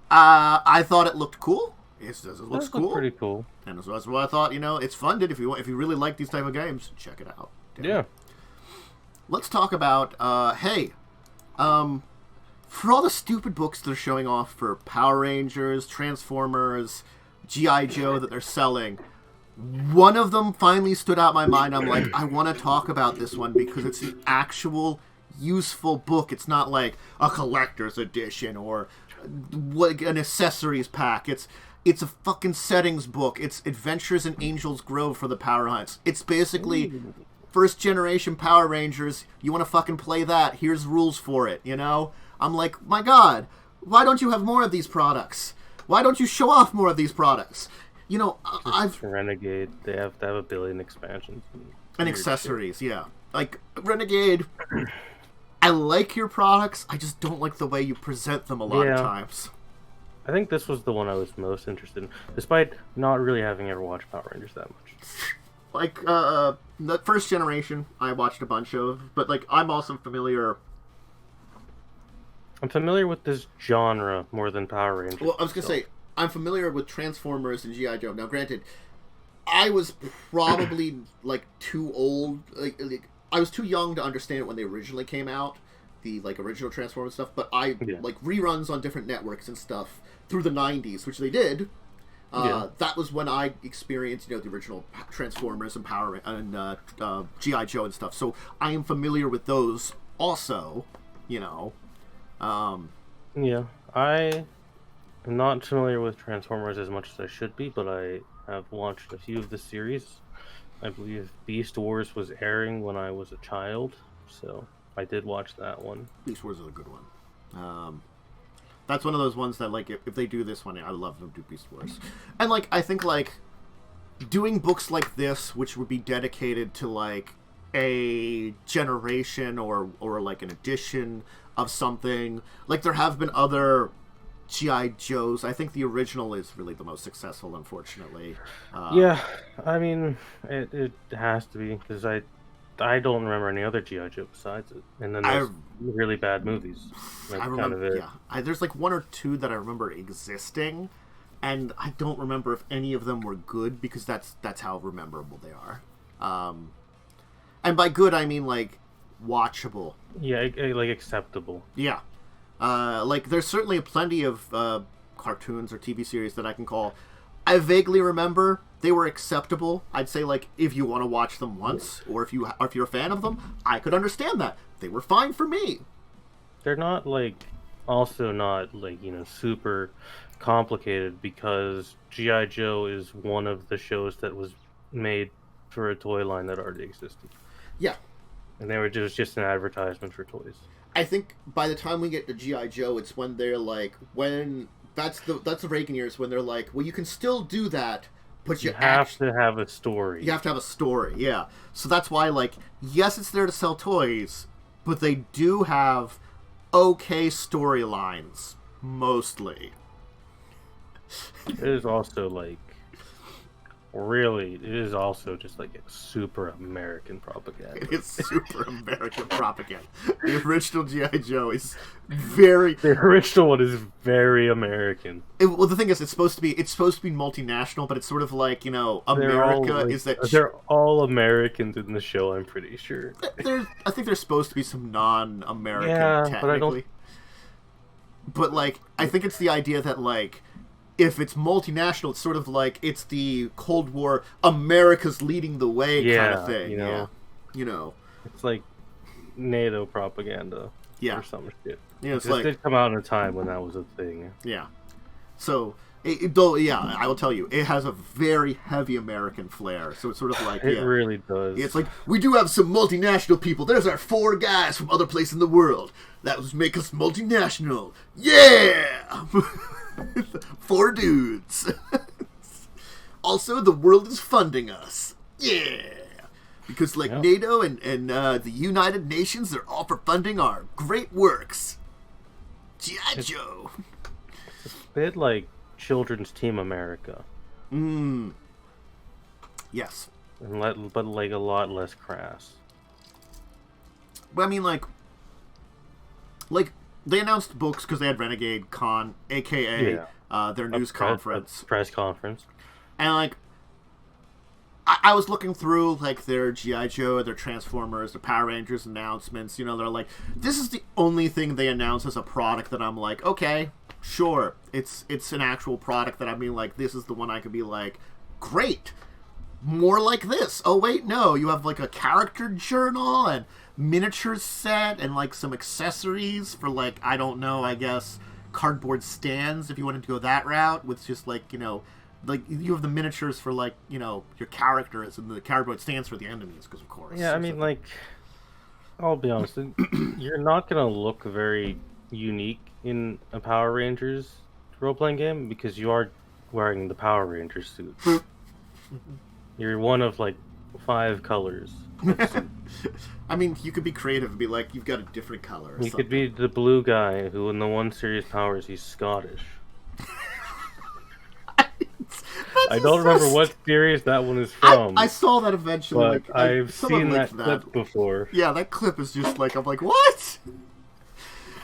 I thought it looked cool. It looks cool. Pretty cool. And that's why I thought it's funded. If you really like these type of games, check it out. Yeah. Let's talk about for all the stupid books they're showing off for Power Rangers, Transformers, G.I. Joe that they're selling. One of them finally stood out in my mind. I'm like, I want to talk about this one because it's an actual useful book. It's not like a collector's edition or an accessories pack. It's a fucking settings book. It's Adventures in Angel's Grove for the Power Hunts. It's basically first generation Power Rangers. You want to fucking play that? Here's rules for it, you know? I'm like, my God, why don't you have more of these products? Why don't you show off more of these products? You know, I've... Renegade, they have to have 1 billion expansions. And accessories, yeah. Like, Renegade, I like your products, I just don't like the way you present them a lot of times. I think this was the one I was most interested in, despite not really having ever watched Power Rangers that much. Like, the first generation, I watched a bunch of, but, like, I'm also familiar... I'm familiar with this genre more than Power Rangers. Well, I was going to say, I'm familiar with Transformers and G.I. Joe. Now, granted, I was probably, like, too old. Like, I was too young to understand it when they originally came out, the, like, original Transformers stuff, but like, reruns on different networks and stuff through the 90s, which they did. That was when I experienced, the original Transformers and Power and G.I. Joe and stuff. So I am familiar with those also, I am not familiar with Transformers as much as I should be, but I have watched a few of the series. I believe Beast Wars was airing when I was a child, so I did watch that one. Beast Wars is a good one. That's one of those ones that, like, if they do this one, I love them do Beast Wars. And, like, I think, like, doing books like this, which would be dedicated to, like, a generation or like, an edition of something. Like, there have been other G.I. Joes. I think the original is really the most successful, unfortunately. I mean, it has to be, because I don't remember any other G.I. Joe besides it. And then there's really bad movies. That's I remember, there's like one or two that I remember existing, and I don't remember if any of them were good, because that's how memorable they are. And by good, I mean, like, watchable. Yeah, like, acceptable. Yeah. Like, there's certainly plenty of cartoons or TV series that I can call... I vaguely remember they were acceptable. I'd say, like, if you want to watch them once, or if you're a fan of them, I could understand that. They were fine for me. They're not, like, also not, like, super complicated, because G.I. Joe is one of the shows that was made for a toy line that already existed. Yeah. And it was just an advertisement for toys. I think by the time we get to G.I. Joe, it's when they're like, that's the Reagan years, when they're like, well, you can still do that, but you have to have a story. You have to have a story, yeah. So that's why, like, yes, it's there to sell toys, but they do have okay storylines, mostly. It is also, like, it is also just, like, a super American propaganda. It is super American propaganda. The original G.I. Joe is very... The original one is very American. Well, the thing is, it's supposed to be multinational, but it's sort of like, They're all Americans in the show, I'm pretty sure. I think there's supposed to be some non-American, technically. But I don't... But, like, I think it's the idea that, like, if it's multinational, it's sort of like it's the Cold War, America's leading the way kind of thing. It's like NATO propaganda. Yeah. Or some shit. Yeah, it's it did come out in a time when that was a thing. Yeah. So, I will tell you, it has a very heavy American flair. So it's sort of like, It really does. It's like, we do have some multinational people. There's our 4 guys from other places in the world. That would make us multinational. Yeah! 4 dudes. Also, the world is funding us. Yeah! Because, like, NATO and the United Nations, they're all for funding our great works. G.I. Joe. It's a bit like Children's Team America. Yes. But, like, a lot less crass. But, I mean, like, they announced books because they had Renegade Con, a.k.a. Their news conference. Press conference. And, like, I was looking through, like, their G.I. Joe, their Transformers, their Power Rangers announcements. They're like, this is the only thing they announce as a product that I'm like, okay, sure. It's an actual product that I mean, like, this is the one I could be like, great. More like this. Oh, wait, no. You have, like, a character journal and miniatures set and, like, some accessories for, like, I don't know, I guess, cardboard stands if you wanted to go that route with just like, you know, like you have the miniatures for like, you know, your characters and the cardboard stands for the enemies, because of course. Yeah, I mean, like, I'll be honest, you're not gonna look very unique in a Power Rangers role-playing game because you are wearing the Power Rangers suit. You're one of like 5 colors. I mean, you could be creative and be like, you've got a different color. You could be the blue guy who, in the one series Powers, he's Scottish. I don't remember what series that one is from. I saw that eventually. But I've seen that clip before. Yeah, that clip is just like, I'm like, what?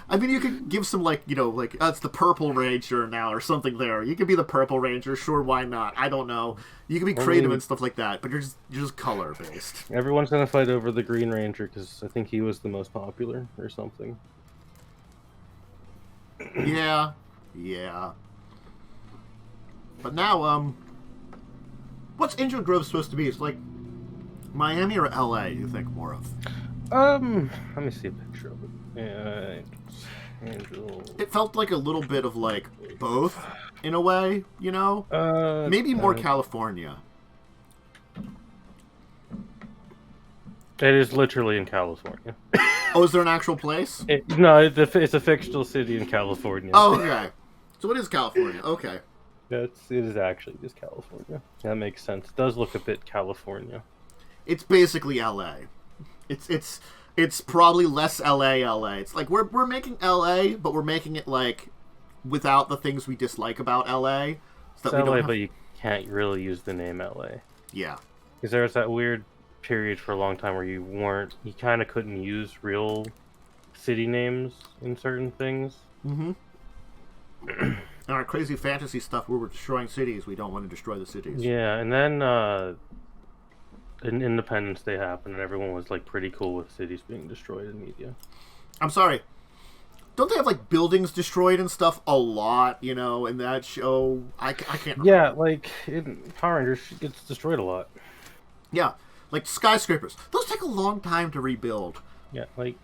I mean, you could give some, like, you know, like, it's the Purple Ranger now or something there. You could be the Purple Ranger, sure, why not? I don't know. You can be creative and stuff like that, but you're just color-based. Everyone's gonna fight over the Green Ranger because I think he was the most popular or something. Yeah. But now, what's Angel Grove supposed to be? It's like Miami or LA, you think more of? Let me see a picture of it. Yeah, Angel. It felt like a little bit of like both, in a way, you know? Maybe more California. It is literally in California. Oh, is there an actual place? No, it's a fictional city in California. Oh, okay. So it is California. Okay. It is actually just California. That makes sense. It does look a bit California. It's basically LA. It's probably less LA. It's like we're making LA, but we're making it like without the things we dislike about LA. So that it's LA, but you can't really use the name LA. Yeah. Because there was that weird period for a long time where you kind of couldn't use real city names in certain things. Mm-hmm. In our crazy fantasy stuff where we're destroying cities, we don't want to destroy the cities. Yeah, and then Independence Day happened, and everyone was like pretty cool with cities being destroyed in media. I'm sorry. Don't they have like buildings destroyed and stuff a lot, you know, in that show? I can't remember. Yeah, like in Power Rangers gets destroyed a lot. Yeah, like skyscrapers. Those take a long time to rebuild. Yeah, like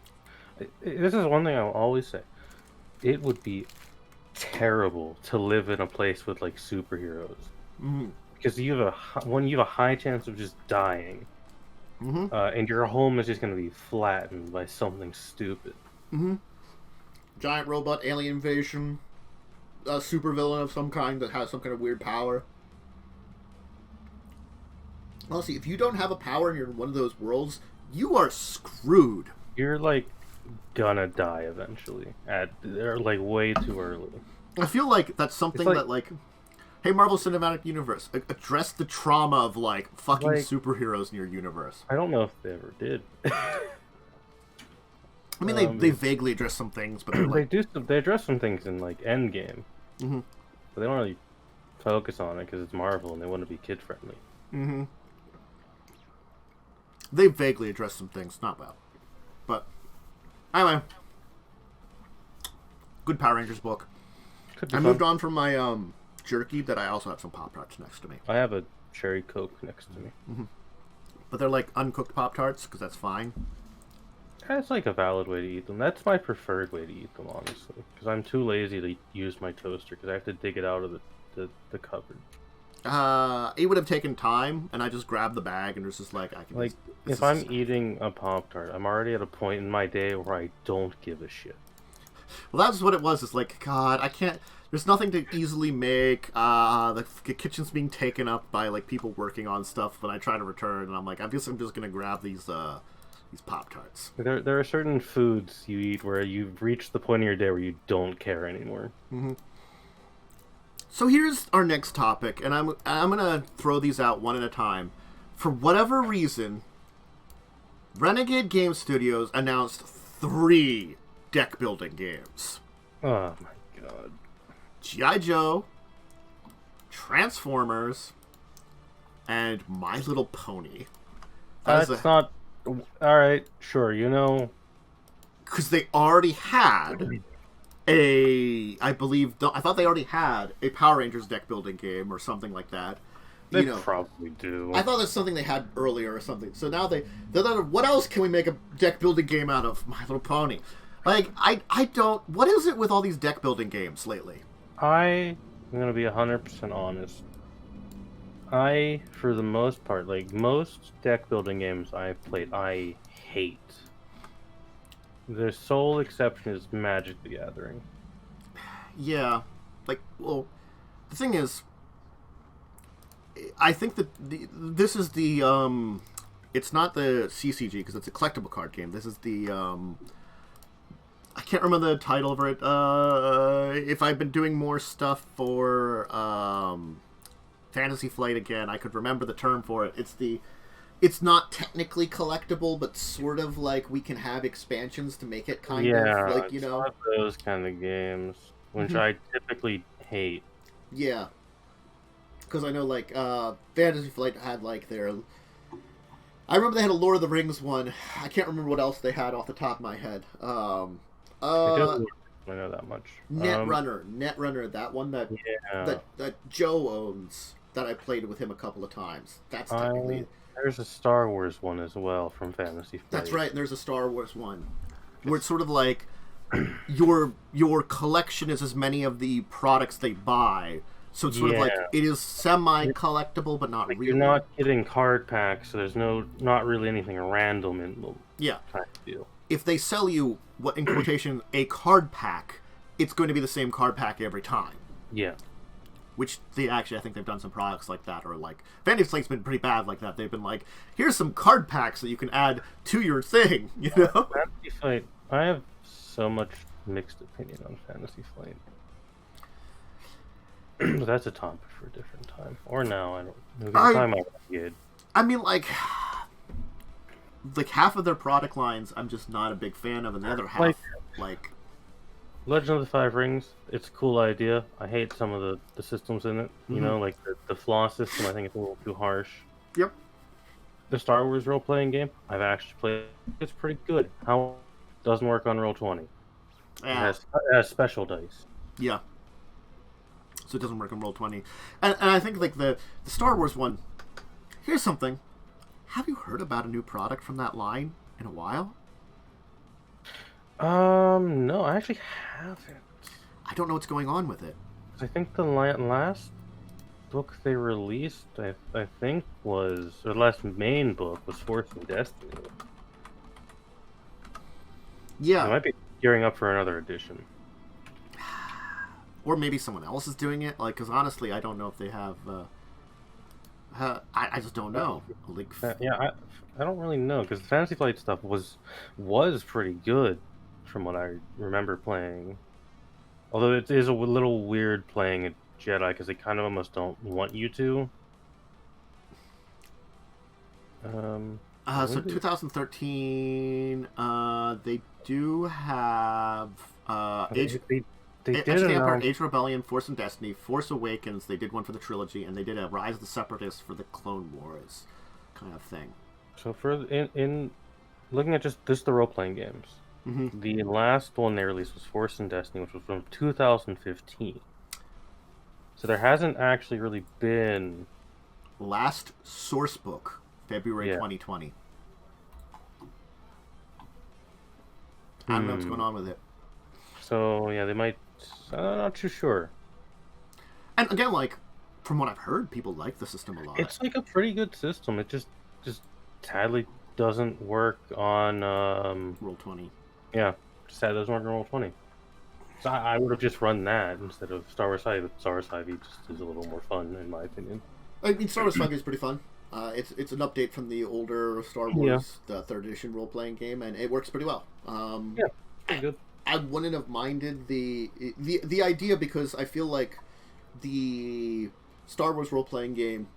this is one thing I'll always say. It would be terrible to live in a place with like superheroes. Mm-hmm. Because you have a high chance of just dying, and your home is just going to be flattened by something stupid. Mm-hmm. Giant robot alien invasion, a supervillain of some kind that has some kind of weird power. Honestly, if you don't have a power and you're in one of those worlds, you are screwed. You're like gonna die eventually, or like way too early. I feel like that's something that like. Hey, Marvel Cinematic Universe, address the trauma of, like, fucking superheroes in your universe. I don't know if they ever did. I mean, they vaguely address some things, but they're like... They address some things in, like, Endgame. Mm-hmm. But they don't really focus on it because it's Marvel and they want to be kid-friendly. Mm-hmm. They vaguely address some things, not well. But, anyway. Good Power Rangers book. I moved on from my, jerky, that I also have some Pop-Tarts next to me. I have a Cherry Coke next to me. Mm-hmm. But they're like uncooked Pop-Tarts, because that's fine. That's like a valid way to eat them. That's my preferred way to eat them, honestly. Because I'm too lazy to use my toaster, because I have to dig it out of the cupboard. It would have taken time, and I just grabbed the bag, and it's just like, I can like, if I'm eating a Pop-Tart, I'm already at a point in my day where I don't give a shit. Well, that's what it was. It's like, God, I can't... There's nothing to easily make. The kitchen's being taken up by like people working on stuff when I try to return, and I'm like, I guess I'm just gonna grab these Pop-Tarts. There are certain foods you eat where you've reached the point in your day where you don't care anymore. Mm-hmm. So here's our next topic, and I'm gonna throw these out one at a time. For whatever reason, Renegade Game Studios announced 3 deck building games. Oh my god. G.I. Joe, Transformers, and My Little Pony. That's not... Alright, sure, you know... Because they already had I thought they already had a Power Rangers deck building game or something like that. They probably do. I thought that's something they had earlier or something. So now they're like, what else can we make a deck building game out of? My Little Pony. Like, I don't... What is it with all these deck building games lately? I'm gonna be 100% honest. For the most part, like, most deck building games I've played, I hate. The sole exception is Magic the Gathering. Yeah. Like, well, the thing is, I think that this is the, it's not the CCG, because it's a collectible card game. This is the, I can't remember the title of it. If I've been doing more stuff for, Fantasy Flight again, I could remember the term for it. It's not technically collectible, but sort of like we can have expansions to make it kind of like, you know, those kind of games, which I typically hate. Yeah, because I know like Fantasy Flight had like their. I remember they had a Lord of the Rings one. I can't remember what else they had off the top of my head. I know that much. Netrunner, that one that Joe owns. That I played with him a couple of times. That's technically. There's a Star Wars one as well from Fantasy Flight. That's right, and there's a Star Wars one. Where it's sort of like your collection is as many of the products they buy. So it's sort of like it is semi-collectible, but not really. You're not getting card packs, so there's not really anything random in them. Yeah. Kind of deal. If they sell you, what in quotation, a card pack, it's going to be the same card pack every time. Yeah. Which I think they've done some products like that, or like Fantasy Flight's been pretty bad like that. They've been like, here's some card packs that you can add to your thing, you know. Fantasy Flight, I have so much mixed opinion on Fantasy Flight. But that's a topic for a different time, or now I don't. I mean, like half of their product lines, I'm just not a big fan of, and the other half, like. Legend of the Five Rings, it's a cool idea. I hate some of the systems in it. You know, like the flaw system, I think it's a little too harsh. Yep. The Star Wars role-playing game, I've actually played. It's pretty good. How doesn't work on Roll20. Yeah. It has special dice. Yeah. So it doesn't work on Roll20. And I think, like, the Star Wars one, here's something. Have you heard about a new product from that line in a while? No, I actually haven't. I don't know what's going on with it. I think the last book they released, I think was, or the last main book was Force and Destiny. Yeah. They might be gearing up for another edition. Or maybe someone else is doing it. Like, because honestly, I don't know if they have. I just don't know. Like, I don't really know, because the Fantasy Flight stuff was pretty good from what I remember playing. Although it is a little weird playing a Jedi, because they kind of almost don't want you to. So 2013, they do have Age of Rebellion, Force and Destiny, Force Awakens. They did one for the trilogy, and they did a Rise of the Separatists for the Clone Wars kind of thing. So for in looking at just the role-playing games, the last one they released was Force and Destiny, which was from 2015. So there hasn't actually really been... Last source book, February 2020. I don't know what's going on with it. So, yeah, they might... I'm not too sure. And again, like, from what I've heard, people like the system a lot. It's like a pretty good system. It just sadly doesn't work on... Roll20. Yeah, sadly doesn't work on Roll20. So I would have just run that instead of Star Wars 5, but Star Wars 5 just is a little more fun, in my opinion. I mean, Star Wars 5 is pretty fun. It's an update from the older Star Wars, the 3rd edition role-playing game, and it works pretty well. Pretty good. I wouldn't have minded the idea, because I feel like the Star Wars role-playing game,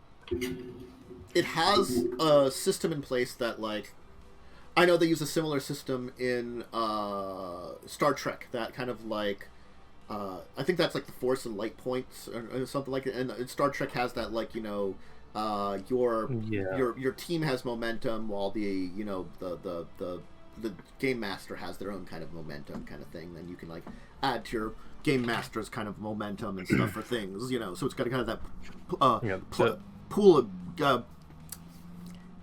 it has a system in place that, like, I know they use a similar system in Star Trek, that kind of like, I think that's like the Force and Light Points or something like it. And Star Trek has that, like, you know, your team has momentum, while the game master has their own kind of momentum kind of thing. Then you can like add to your game master's kind of momentum and stuff for things, you know. So it's got kind of that pool of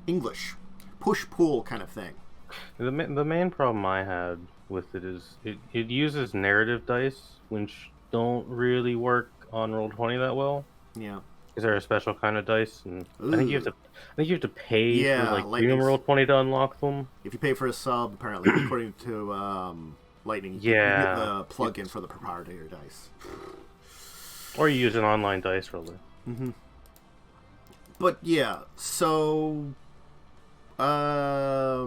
English push-pull kind of thing. The main problem I had with it is it uses narrative dice, which don't really work on Roll20 that well. Yeah. Because they're a special kind of dice, and Ooh. I think you have to pay for Yeah, like premium Roll20 to unlock them. If you pay for a sub, apparently, according to Lightning, you get Yeah, the plug-in for the proprietary dice. or you use an online dice roller. Mm-hmm. But yeah, so I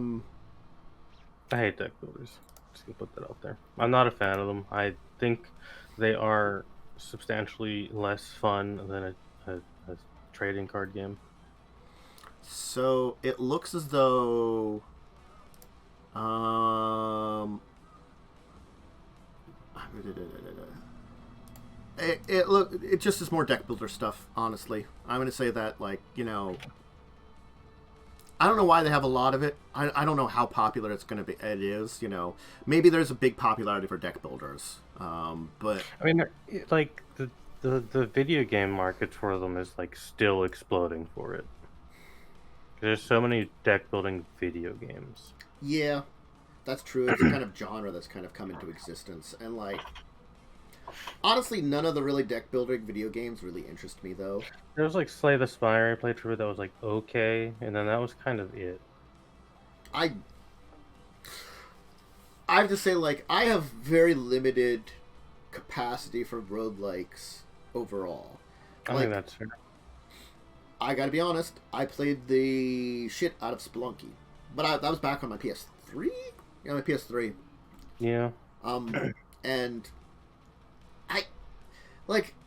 hate deck builders. Just gonna put that out there. I'm not a fan of them. I think they are substantially less fun than a trading card game. so it looks as though it just is more deck builder stuff, honestly. I'm gonna say that, like, I don't know why they have a lot of it. I don't know how popular it's going to be. It is, maybe there's a big popularity for deck builders. But I mean, like the video game market for them is like still exploding for it. There's so many deck building video games. Yeah, that's true. It's a kind of genre that's kind of come into existence, and like, honestly, none of the really deck building video games really interest me, though. There was like Slay the Spire I played through that was like okay, and then that was kind of it. I have to say, like, I have very limited capacity for roguelikes overall. I think that's fair. I gotta be honest, I played the shit out of Spelunky. But that was back on my PS3? Yeah, my PS3. Yeah. And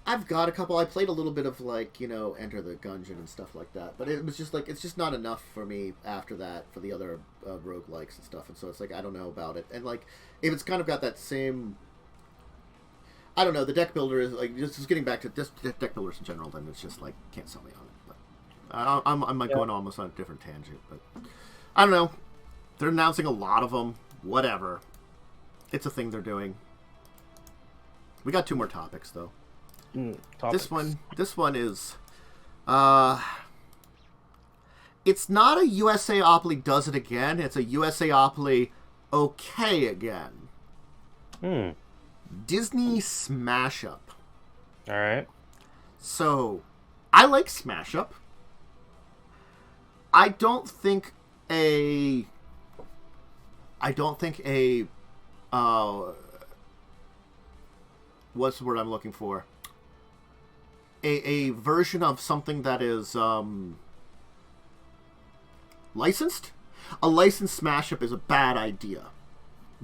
I've got a couple. I played a little bit of, like, Enter the Gungeon and stuff like that. But it was just, like, it's just not enough for me after that for the other roguelikes and stuff. And so it's like, I don't know about it. And, like, if it's kind of got that same... I don't know, the deck builder is, like, just getting back to just deck builders in general, then it's just, like, can't sell me on it. But I'm like, going almost on a different tangent. But I don't know. They're announcing a lot of them. Whatever. It's a thing they're doing. We got 2 more topics, though. This one is, it's not a USAopoly does it again. It's a USAopoly okay again. Disney Smash Up. All right. So, I like Smash Up. I don't think a what's the word I'm looking for? A version of something that is licensed. A licensed Smash Up is a bad idea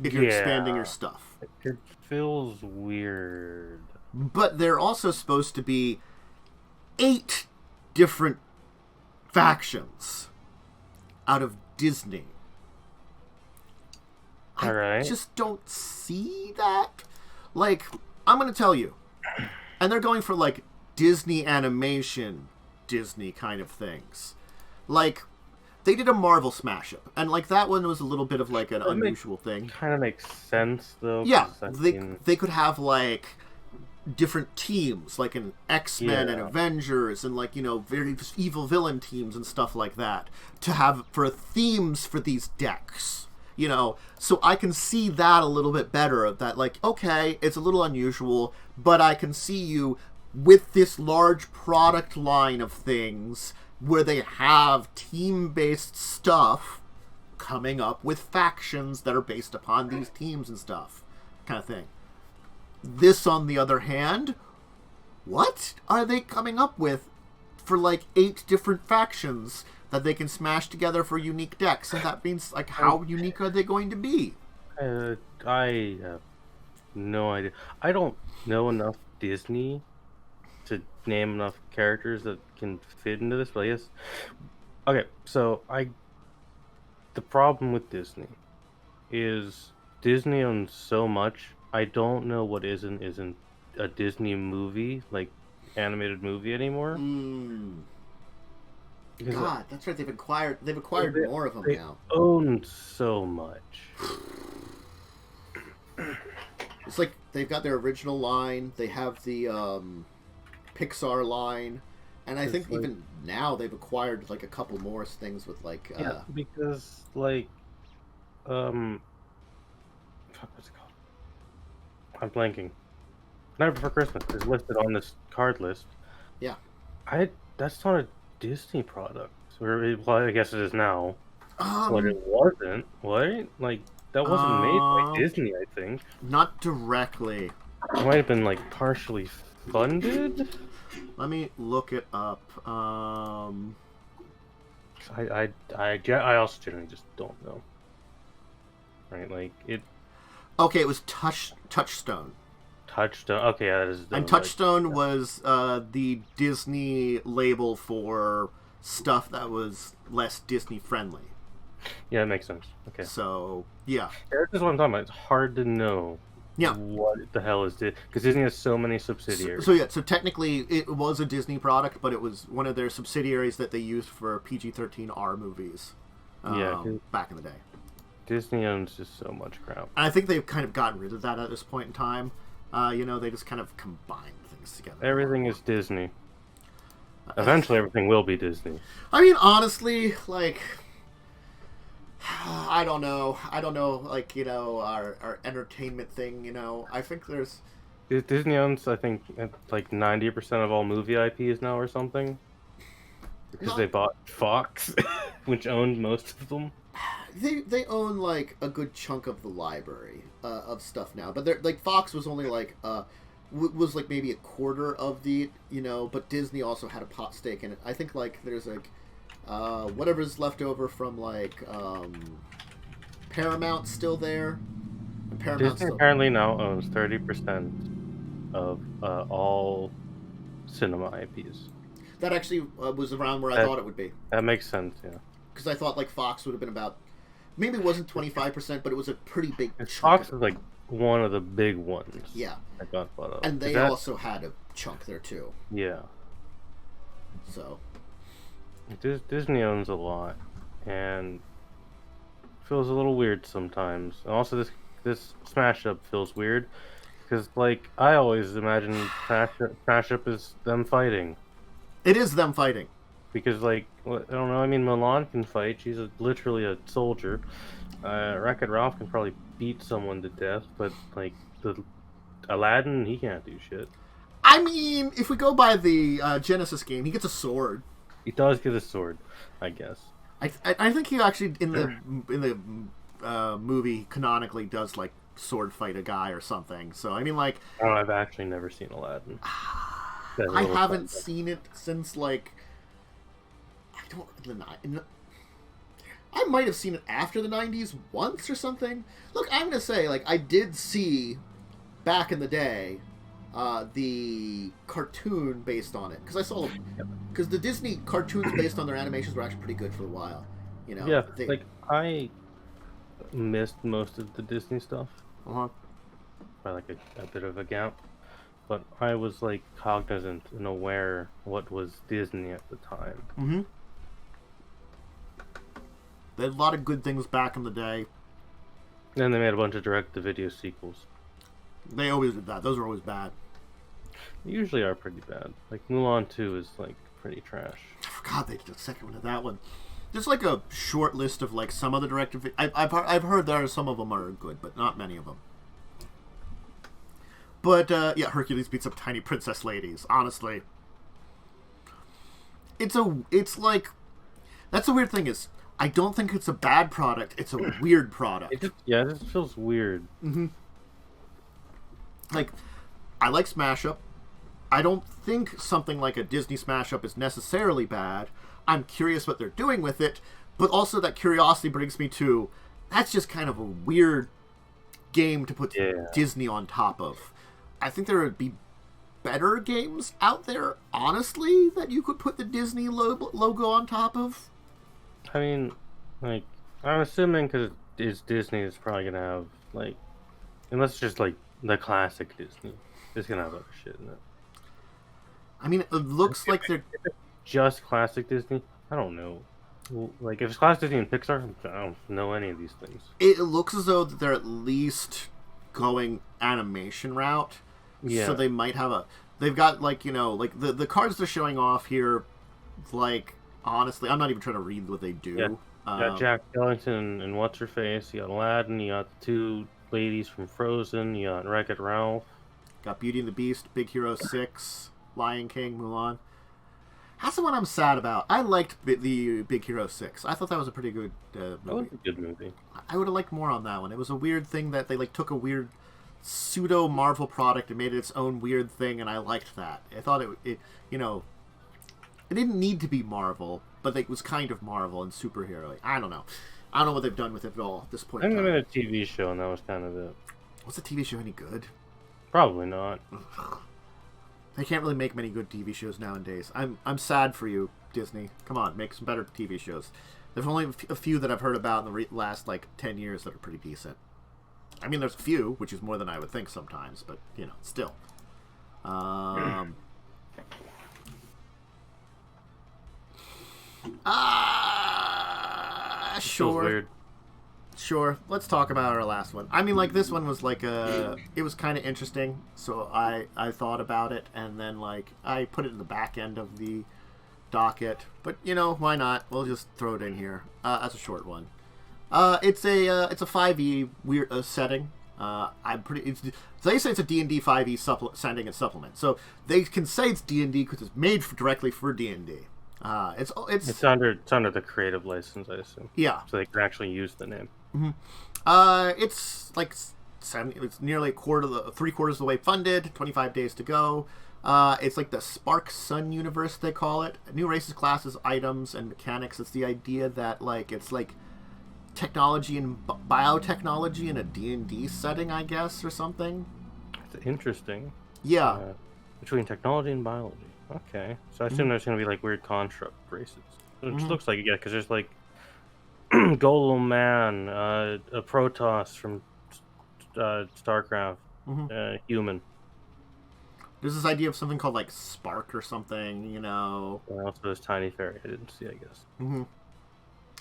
if you're expanding your stuff. It feels weird. But they're also supposed to be 8 different factions out of Disney. All right. I just don't see that. Like, I'm going to tell you. And they're going for, like, Disney animation, Disney kind of things. Like, they did a Marvel Smash Up, and, like, that one was a little bit of, like, an unusual thing. Kind of makes sense, though. Yeah, they could have, like, different teams, like an X-Men and Avengers, and, like, very evil villain teams and stuff like that, to have for themes for these decks. So I can see that a little bit better, of that, like, okay, it's a little unusual, but I can see you with this large product line of things where they have team-based stuff coming up with factions that are based upon these teams and stuff, kind of thing. This, on the other hand, what are they coming up with for, like, 8 different factions that they can smash together for unique decks? And that means, like, how unique are they going to be? I have no idea. I don't know enough Disney to name enough characters that can fit into this, but yes. Okay, so the problem with Disney is Disney owns so much. I don't know what isn't a Disney movie, like animated movie anymore. God, that's right. They've acquired more of them now. Own so much. It's like they've got their original line. They have the Pixar line, and I think even now they've acquired like a couple more things with like. Yeah, because like fuck, what's it called? I'm blanking. Night Before Christmas is listed on this card list. Yeah. That's not a Disney product. Well, I guess it is now. But it Um, wasn't, right? Like, that wasn't made by Disney, I think. Not directly. It might have been, like, partially funded? Let me look it up. I also generally just don't know. Right, like, it... Okay, it was Touchstone. Touchstone. Okay, yeah, that is. And Touchstone was the Disney label for stuff that was less Disney friendly. Yeah, that makes sense. Okay. So, yeah. That's just what I'm talking about. It's hard to know. Yeah. What the hell is Disney? Because Disney has so many subsidiaries. So technically it was a Disney product, but it was one of their subsidiaries that they used for PG-13R movies. Back in the day. Disney owns just so much crap. And I think they've kind of gotten rid of that at this point in time. They just kind of combine things together. Everything is Disney. Eventually, everything will be Disney. I mean, honestly, like, I don't know. Like, our entertainment thing. I think there's Disney owns, I think, like 90% of all movie IPs now, or something. Because they bought Fox, which owned most of them. They own like a good chunk of the library of stuff now, but they're like Fox was only like was like maybe a quarter of the but Disney also had a pot stake in it. I think like there's like whatever's left over from like Paramount still there. And Disney apparently now owns 30% of all cinema IPs. That actually was around where I thought it would be. That makes sense, yeah. Because I thought like Fox would have been about. Maybe it wasn't 25%, but it was a pretty big chunk. Fox is like one of the big ones. Yeah. That got bought up. And they also had a chunk there too. Yeah. So. Disney owns a lot, and feels a little weird sometimes. And also, this Smash Up feels weird, because like I always imagine Smash Up is them fighting. It is them fighting. Because, like, I don't know, I mean, Milan can fight. She's literally a soldier. Wreck-It Ralph can probably beat someone to death, but, like, Aladdin, he can't do shit. I mean, if we go by the Genesis game, he gets a sword. He does get a sword, I guess. I think he actually, in the movie, canonically does, like, sword fight a guy or something. So, I mean, like... Oh, I've actually never seen Aladdin. I haven't seen it since, like... I might have seen it after the 90s once or something. Look, I'm going to say, like, I did see, back in the day, the cartoon based on it. Because I saw... Because the Disney cartoons based on their animations were actually pretty good for a while. Yeah, like, I missed most of the Disney stuff. Uh-huh. By, like, a bit of a gap. But I was, like, cognizant and aware what was Disney at the time. Mm-hmm. They had a lot of good things back in the day. And they made a bunch of direct-to-video sequels. They always did that. Those were always bad. They usually are pretty bad. Like, Mulan 2 is, like, pretty trash. I forgot they did a second one of that one. Just, like, a short list of, like, some of the direct-to-video... I've heard there are some of them are good, but not many of them. But, yeah, Hercules beats up tiny princess ladies. Honestly. It's like... That's the weird thing is... I don't think it's a bad product. It's a weird product. It just feels weird. Mm-hmm. Like, I like Smash Up. I don't think something like a Disney Smash Up is necessarily bad. I'm curious what they're doing with it, but also that curiosity brings me to, that's just kind of a weird game to put Disney on top of. I think there would be better games out there, honestly, that you could put the Disney logo on top of. I mean, like, I'm assuming because it's Disney, it's probably going to have, like, unless it's just, like, the classic Disney, it's going to have other shit in it. I mean, it looks like they're... Just classic Disney? I don't know. Like, if it's classic Disney and Pixar, I don't know any of these things. It looks as though they're at least going animation route. Yeah. So they might have a... They've got, like, like, the cards they're showing off here, like... Honestly, I'm not even trying to read what they do. Yeah. You got Jack Skellington and what's her face. You got Aladdin. You got the two ladies from Frozen. You got Wreck-It Ralph. Got Beauty and the Beast, Big Hero 6, Lion King, Mulan. That's the one I'm sad about. I liked the Big Hero 6. I thought that was a pretty good movie. That was a good movie. I would have liked more on that one. It was a weird thing that they like took a weird pseudo Marvel product and made it its own weird thing, and I liked that. I thought it you know, it didn't need to be Marvel, but it was kind of Marvel and superhero. I don't know. I don't know what they've done with it at all at this point. I think they made a TV show, and that was kind of it. Was the TV show any good? Probably not. They can't really make many good TV shows nowadays. I'm sad for you, Disney. Come on, make some better TV shows. There's only a few that I've heard about in the last, 10 years that are pretty decent. I mean, there's a few, which is more than I would think sometimes, but, still. Sure. Weird. Sure, let's talk about our last one. I mean, this one was it was kind of interesting, so I thought about it, and then I put it in the back end of the docket. But why not? We'll just throw it in here as a short one. It's a 5e weird setting. They say it's a D&D 5e setting and supplement, so they can say it's D&D because it's made directly for D&D. It's under the creative license, I assume. Yeah, so they can actually use the name. Mm-hmm. It's it's nearly three-quarters of the way funded. 25 days to go. It's like the Spark Sun universe, they call it. New races, classes, items, and mechanics. It's the idea that it's technology and biotechnology in a D&D setting, I guess, or something. It's interesting. Yeah. Between technology and biology. Okay. So I assume there's going to be weird construct races. It just looks like it, yeah, because there's Golem Man, a Protoss from StarCraft, human. There's this idea of something called Spark or something, And also this tiny fairy I didn't see, I guess. Mm-hmm.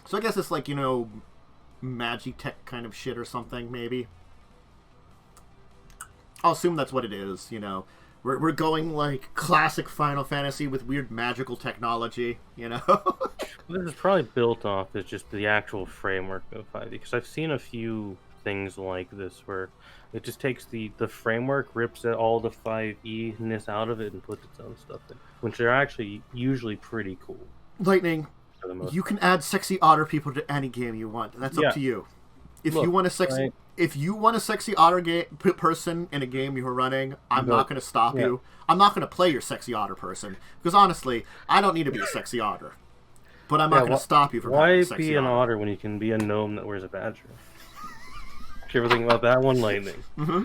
So I guess it's Magitech kind of shit or something, maybe. I'll assume that's what it is, We're going classic Final Fantasy with weird magical technology, This is probably built off as just the actual framework of 5e, because I've seen a few things like this where it just takes the framework, rips all the 5e-ness out of it, and puts its own stuff in, which are actually usually pretty cool. Lightning, you can add sexy otter people to any game you want. That's up to you. If you want a sexy otter person in a game you're running, I'm not going to stop you. I'm not going to play your sexy otter person because honestly, I don't need to be a sexy otter. But I'm not going to stop you from having a sexy otter. Why be an otter when you can be a gnome that wears a badger? Did you ever think about that one, Lightning? Mm-hmm.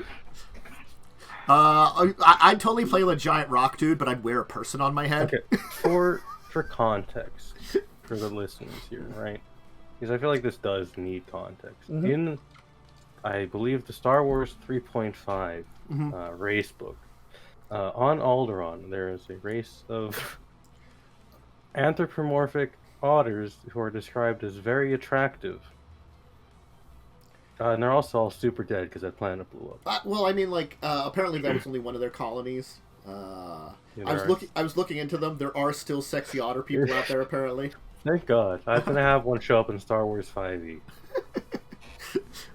I'd totally play a giant rock dude, but I'd wear a person on my head. Okay. For context, for the listeners here, right? Because I feel like this does need context. Mm-hmm. In, I believe, the Star Wars 3.5 race book, on Alderaan, there is a race of anthropomorphic otters who are described as very attractive. And they're also all super dead because that planet blew up. Well, I mean, apparently that was only one of their colonies. I was looking into them. There are still sexy otter people out there, apparently. Thank God. I'm going to have one show up in Star Wars 5e.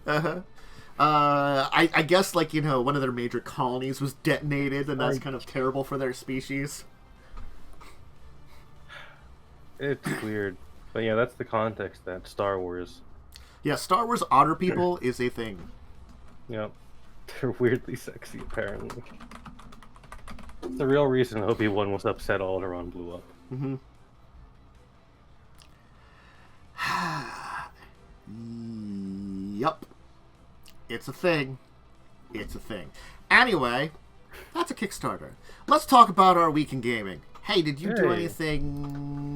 Uh-huh. I guess, one of their major colonies was detonated, and that's kind of terrible for their species. It's weird. But yeah, that's the context that Star Wars... Yeah, Star Wars otter people is a thing. Yep. They're weirdly sexy, apparently. It's the real reason Obi-Wan was upset Alderaan blew up. Mm-hmm. Yup. It's a thing. It's a thing. Anyway, that's a Kickstarter. Let's talk about our week in gaming. Hey, did you do anything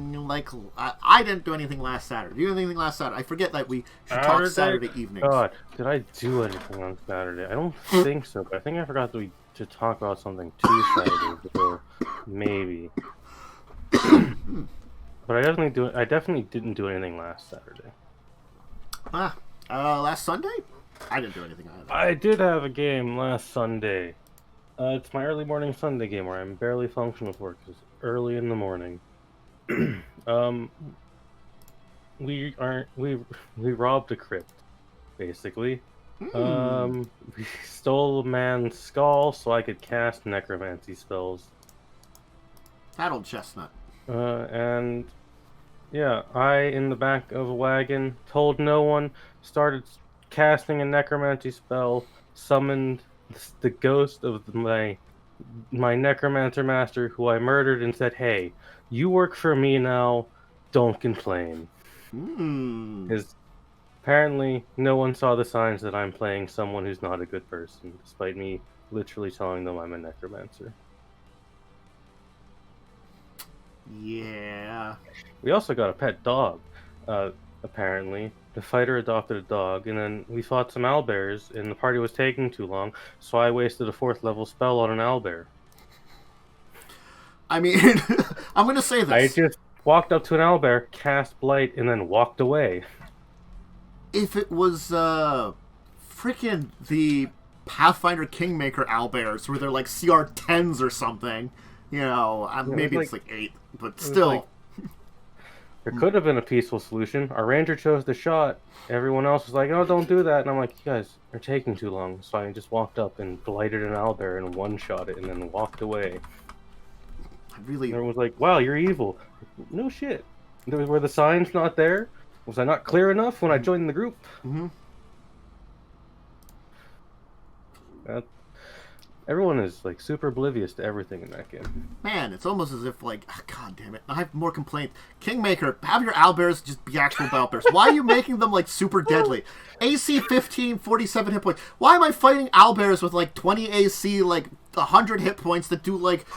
I didn't do anything last Saturday. Did you do anything last Saturday? I forget that we should talk Saturday evenings. God, did I do anything on Saturday? I don't think so, but I think I forgot to talk about something 2 Saturdays ago. Maybe. But I definitely didn't do anything last Saturday. Last Sunday? I didn't do anything either. I did have a game last Sunday. It's my early morning Sunday game where I'm barely functional for because it's early in the morning. we robbed a crypt, basically. Hmm. We stole a man's skull so I could cast necromancy spells. That old chestnut. And yeah, I, in the back of a wagon, told no one, started casting a necromancy spell, summoned the ghost of my necromancer master, who I murdered, and said, "Hey, you work for me now. Don't complain." Hmm. Because apparently, no one saw the signs that I'm playing someone who's not a good person, despite me literally telling them I'm a necromancer. Yeah. We also got a pet dog, apparently. The fighter adopted a dog, and then we fought some owlbears, and the party was taking too long, so I wasted a 4th level spell on an owlbear. I mean, I'm going to say I this. just walked up to an owlbear, cast Blight, and then walked away. If it was, freaking the Pathfinder Kingmaker owlbears, where they're like CR10s or something, you know, maybe it's like 8, but still. Like, there could have been a peaceful solution. Our ranger chose the shot. Everyone else was like, "Oh, don't do that." And I'm like, "You guys are taking too long." So I just walked up and blighted an owlbear and one-shot it and then walked away. I really. And everyone was like, "Wow, you're evil." No shit. Were the signs not there? Was I not clear enough when I joined the group? Mm-hmm. Everyone is like super oblivious to everything in that game. Man, it's almost as if, like, god damn it, I have more complaints. Kingmaker, have your owlbears just be actual owlbears. Why are you making them, like, super deadly? AC 15, 47 hit points. Why am I fighting owlbears with, like, 20 AC, like, 100 hit points that do, like,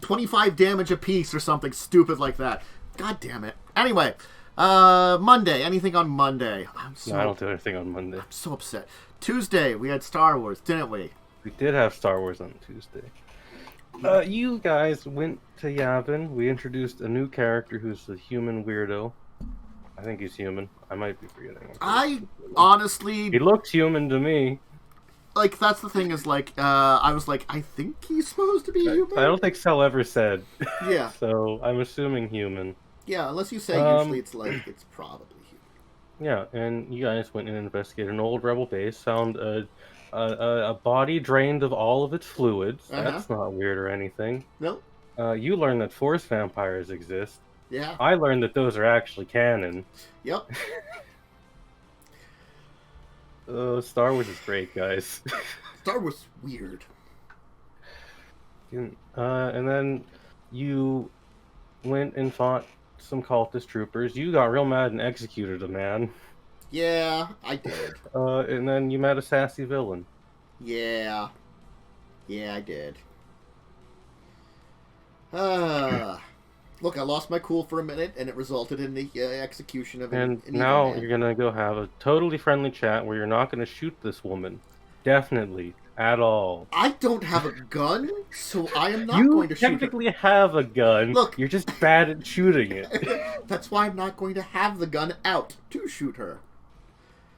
25 damage apiece or something stupid like that? God damn it. Anyway, Monday. Anything on Monday? No, I don't do anything on Monday. I'm so upset. Tuesday, we had Star Wars, didn't we? We did have Star Wars on Tuesday. You guys went to Yavin. We introduced a new character who's a human weirdo. I think he's human. I might be forgetting. I honestly... He looks human to me. Like, that's the thing is, like, I was like, I think he's supposed to be human? I don't think Cell ever said. Yeah. So, I'm assuming human. Yeah, unless you say usually it's like, it's probably human. Yeah, and you guys went and investigated an old rebel base, found a body drained of all of its fluids. That's not weird or anything. Nope. You learned that force vampires exist. Yeah. I learned that those are actually canon. Yep. Star Wars is great, guys. Star Wars is weird. And then you went and fought some cultist troopers. You got real mad and executed a man. Yeah, I did. And then you met a sassy villain. Yeah. Yeah, I did. Look, I lost my cool for a minute, and it resulted in the execution of an now you're gonna go have a totally friendly chat where you're not gonna shoot this woman. Definitely. At all. I don't have a gun, so I am not going to shoot her. You technically have a gun. Look. You're just bad at shooting it. That's why I'm not going to have the gun out to shoot her.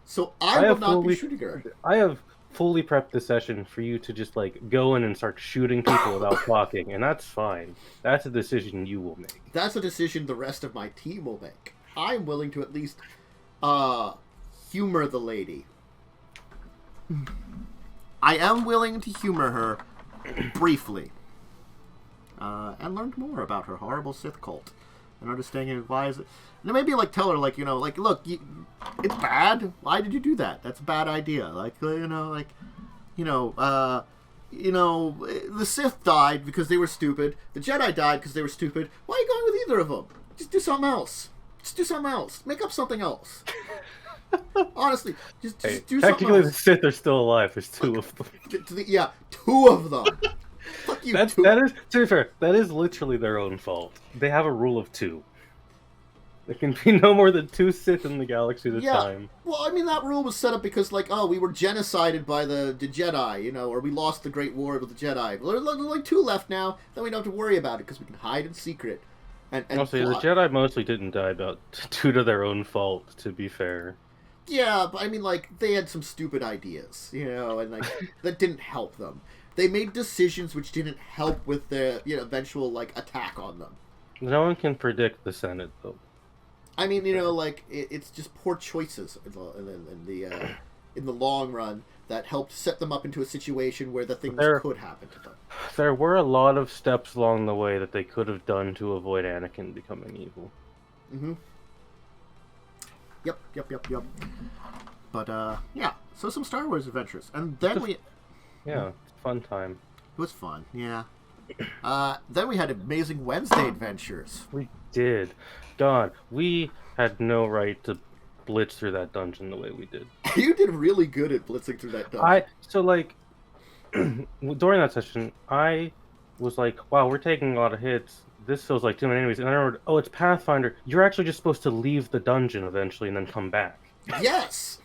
So I will not be shooting her. I have fully prepped the session for you to just, like, go in and start shooting people without talking, and that's fine. That's a decision you will make. That's a decision the rest of my team will make. I'm willing to at least, humor the lady. I am willing to humor her briefly. And learn more about her horrible Sith cult. And understanding why is it... And maybe, like, tell her, like, you know, like, look, it's bad. Why did you do that? That's a bad idea. Like, the Sith died because they were stupid. The Jedi died because they were stupid. Why are you going with either of them? Just do something else. Just do something else. Make up something else. Honestly, just do something else. Technically, the Sith are still alive. There's 2 of them. Yeah, 2 of them. Fuck you, that is, to be fair, that is literally their own fault. They have a rule of 2. There can be no more than 2 Sith in the galaxy at a time. Well, I mean, that rule was set up because, like, we were genocided by the Jedi, you know, or we lost the Great War with the Jedi. Well, there's like 2 left now, then we don't have to worry about it because we can hide in secret. And also, the Jedi mostly didn't die about due to their own fault, to be fair. Yeah, but I mean, like, they had some stupid ideas, you know, and, like, that didn't help them. They made decisions which didn't help with the, eventual, like, attack on them. No one can predict the Senate, though. I mean, like it's just poor choices in the long run that helped set them up into a situation where the things could happen to them. There were a lot of steps along the way that they could have done to avoid Anakin becoming evil. Mm-hmm. Yep. But yeah. So some Star Wars adventures, and then fun time. It was fun. Yeah. Then we had Amazing Wednesday adventures. We did. God, we had no right to blitz through that dungeon the way we did. You did really good at blitzing through that dungeon. During that session, I was like, wow, we're taking a lot of hits. This feels like too many enemies. And I remembered, oh, it's Pathfinder. You're actually just supposed to leave the dungeon eventually and then come back. Yes!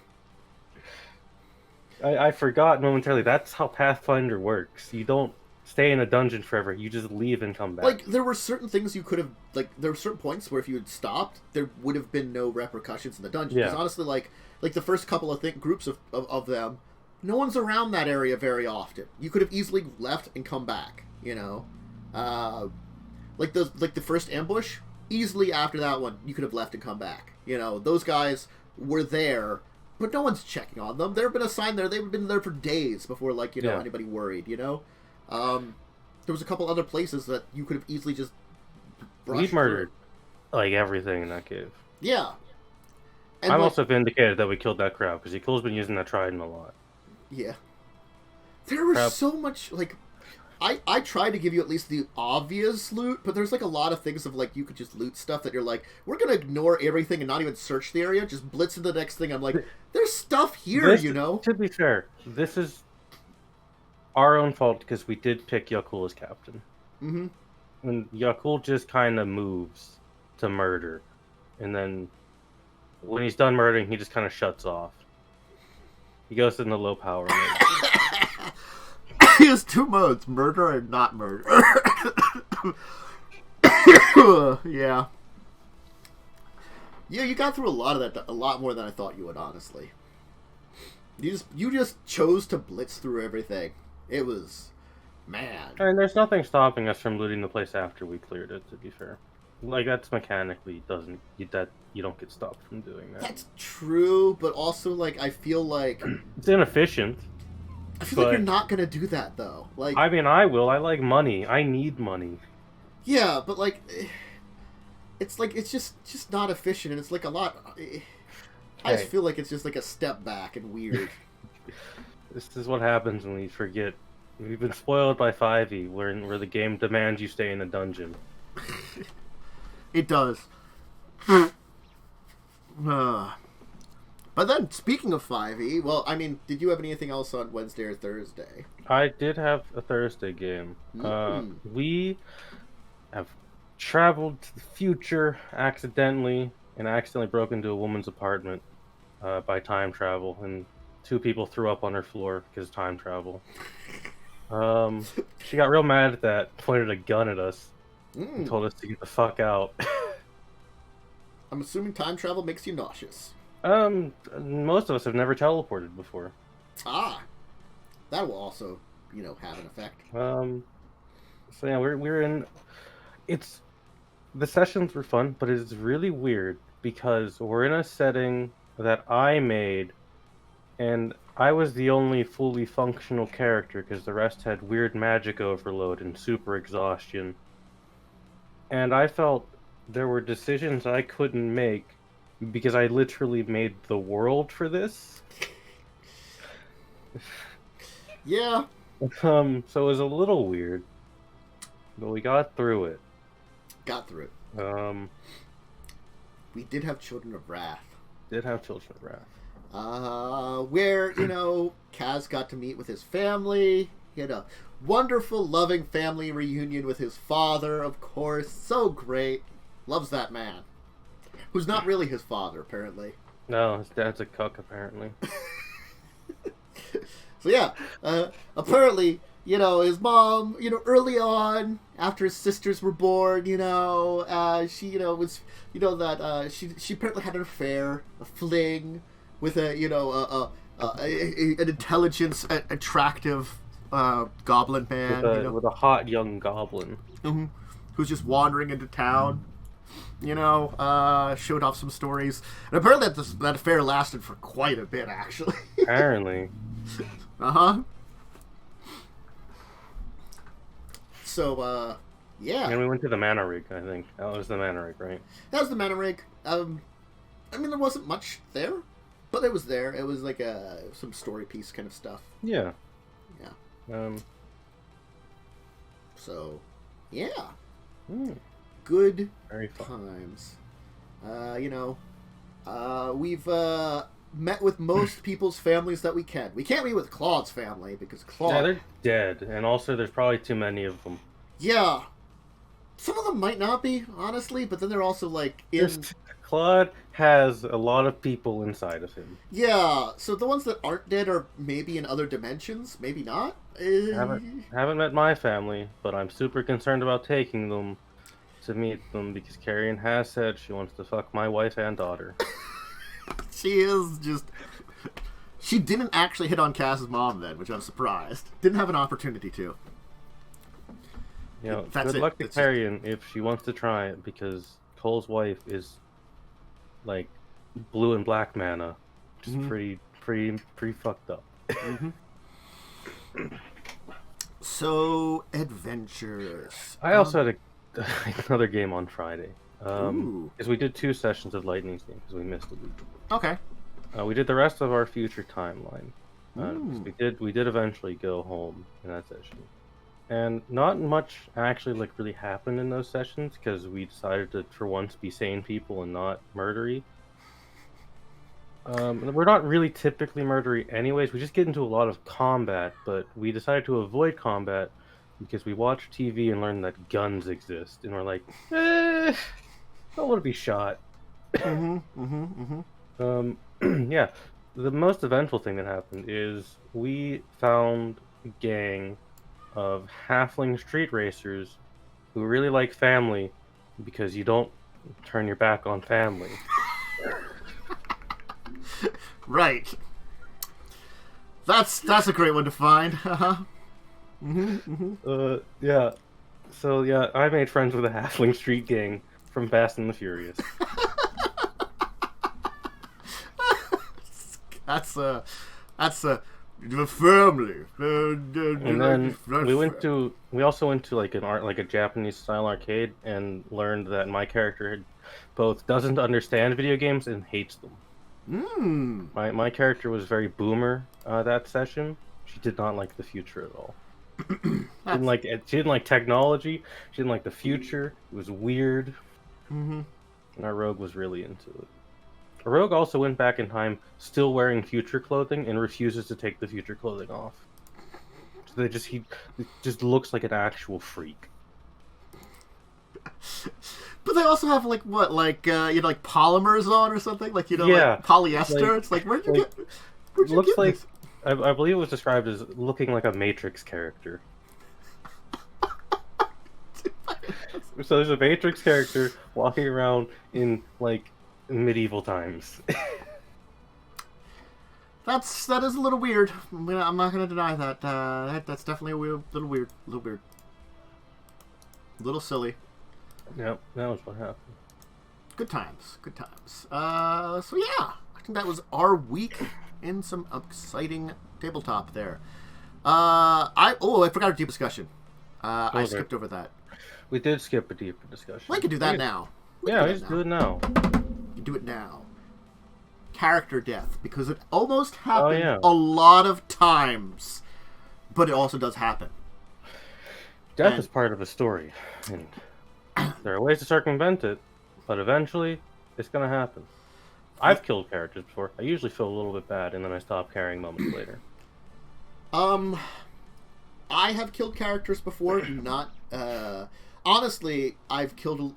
I forgot momentarily. That's how Pathfinder works. You don't stay in a dungeon forever. You just leave and come back. Like, there were certain things you could have... Like, there were certain points where if you had stopped, there would have been no repercussions in the dungeon. Because honestly, like the first couple of groups of them, no one's around that area very often. You could have easily left and come back, Like the first ambush, easily after that one, you could have left and come back. Those guys were there, but no one's checking on them. They've been assigned there. They've been there for days before, anybody worried, There was a couple other places that you could have easily just brushed. We murdered, everything in that cave. Yeah. And I'm also vindicated that we killed that crab, because Equal's been using that trident a lot. Yeah. There was so much, I tried to give you at least the obvious loot, but there's a lot of things of you could just loot stuff that you're like, we're gonna ignore everything and not even search the area, just blitz to the next thing. I'm like, there's stuff here, To be fair, this is our own fault because we did pick Yakul as captain. Mm-hmm. And Yakul just kind of moves to murder, and then when he's done murdering, he just kind of shuts off. He goes in the low power mode. He has two modes, murder and not murder. Yeah. Yeah, you got through a lot of that, a lot more than I thought you would, honestly. You just chose to blitz through everything. It was... Man. And there's nothing stopping us from looting the place after we cleared it, to be fair. That's mechanically you don't get stopped from doing that. That's true, but also, I feel like... It's inefficient. I feel like you're not going to do that, though. I mean, I will. I like money. I need money. Yeah, but, it's just not efficient, and it's, a lot... I just feel like it's just, a step back and weird. This is what happens when we forget. We've been spoiled by 5e, where the game demands you stay in a dungeon. It does. But then, speaking of 5e, well, I mean, did you have anything else on Wednesday or Thursday? I did have a Thursday game. We have traveled to the future accidentally and accidentally broke into a woman's apartment by time travel, and 2 people threw up on her floor because of time travel. She got real mad at that, pointed a gun at us, and told us to get the fuck out. I'm assuming time travel makes you nauseous. Most of us have never teleported before. Ah, that will also, have an effect. So yeah, we're in. The sessions were fun, but it's really weird because we're in a setting that I made, and I was the only fully functional character because the rest had weird magic overload and super exhaustion. And I felt there were decisions I couldn't make because I literally made the world for this. Yeah. So it was a little weird, but we got through it. We did have Children of Wrath. Where, Kaz got to meet with his family. He had a wonderful, loving family reunion with his father, of course. So great. Loves that man. Who's not really his father, apparently. No, his dad's a cuck, apparently. So yeah, apparently, his mom, early on, after his sisters were born, she, was, she apparently had an affair, a fling, with an intelligent, attractive goblin man. With a hot young goblin. Mm-hmm. Who's just wandering into town. showed off some stories. And apparently that affair lasted for quite a bit, actually. Apparently. Uh-huh. So, yeah. And we went to the Mana Rig, I think. That was the Mana Rig, right? That was the Mana Rig. I mean, there wasn't much there, but it was there. It was like some story piece kind of stuff. Yeah. Yeah. So, yeah. Good Very fun. times. We've met with most people's families that we can. We can't meet with Claude's family because Claude... Yeah, they're dead, and also there's probably too many of them. Yeah. Some of them might not be, honestly, but then they're also, like, Claude has a lot of people inside of him. Yeah, so the ones that aren't dead are maybe in other dimensions, maybe not. Haven't met my family, but I'm super concerned about taking them to meet them because Carrion has said she wants to fuck my wife and daughter. She is just... She didn't actually hit on Cass's mom then, which I'm surprised. Didn't have an opportunity to. Good luck to Carrion if she wants to try it, because Cole's wife is like blue and black mana. Which is pretty fucked up. So, adventures. I also had another game on Friday. Because we did 2 sessions of Lightning's game because we missed a week. Okay. We did the rest of our future timeline. We did eventually go home in that session. And not much actually really happened in those sessions because we decided to, for once, be sane people and not murdery. We're not really typically murdery anyways. We just get into a lot of combat, but we decided to avoid combat because we watched TV and learned that guns exist, and we're like, I don't want to be shot. Yeah, the most eventful thing that happened is we found a gang of halfling street racers who really like family because you don't turn your back on family. Right. That's a great one to find. Yeah. So yeah, I made friends with a halfling street gang from Fast and the Furious. That's the family. And then we also went to like a Japanese style arcade and learned that my character both doesn't understand video games and hates them. My character was very boomer that session. She did not like the future at all. She didn't like technology. She didn't like the future. It was weird. And our rogue was really into it. Our rogue also went back in time, still wearing future clothing, and refuses to take the future clothing off. So he just looks like an actual freak. But they also have like polymers on or something, like polyester. It's like where'd you get this? I believe it was described as looking like a Matrix character. So there's a Matrix character walking around in medieval times. That is a little weird. I'm not gonna deny that. That's definitely a little weird, a little silly. Yep, that was what happened. Good times. So yeah, I think that was our week in some exciting tabletop there. I forgot a deep discussion. I skipped over that. We did skip a deeper discussion. We can do that now. Let's do it now. You do it now. Character death, because it almost happened a lot of times, but it also does happen. Death is part of a story, and there are ways to circumvent it, but eventually it's going to happen. I've killed characters before. I usually feel a little bit bad, and then I stop caring moments later. I have killed characters before. Not honestly, I've killed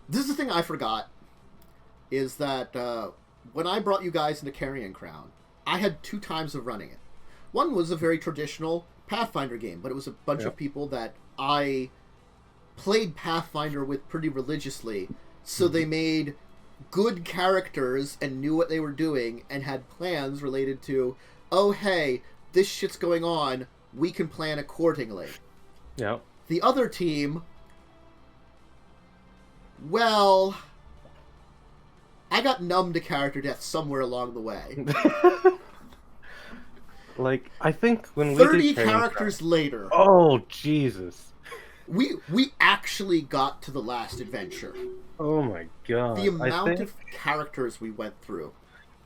this is the thing I forgot, is that when I brought you guys into Carrion Crown, I had 2 times of running it. One was a very traditional Pathfinder game, but it was a bunch of people that I played Pathfinder with pretty religiously, so they made good characters and knew what they were doing and had plans related to, oh hey, this shit's going on, we can plan accordingly. Yeah. The other team Well, I got numb to character death somewhere along the way. Like, I think when we 30 characters later. Oh, Jesus. We actually got to the last adventure. Oh my god. The amount of characters we went through.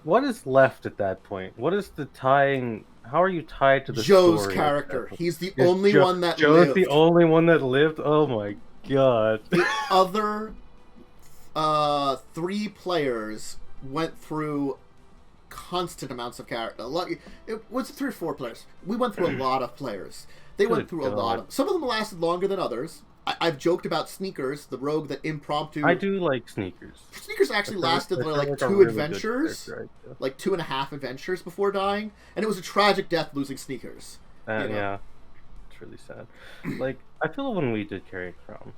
What is left at that point? What is the tying... How are you tied to the Joe's story character. He's the only one that Joe's lived. the only one that lived? Oh my god. The other 3 players went through constant amounts of character. It was 3 or 4 players. We went through a lot of players. They went through a lot of... Some of them lasted longer than others. I've joked about Sneakers, the rogue that impromptu... I do like Sneakers. Sneakers actually lasted like 2 adventures. Like 2.5 adventures before dying. And it was a tragic death losing Sneakers. Yeah. It's really sad. Like, I feel when we did Carrying Crown,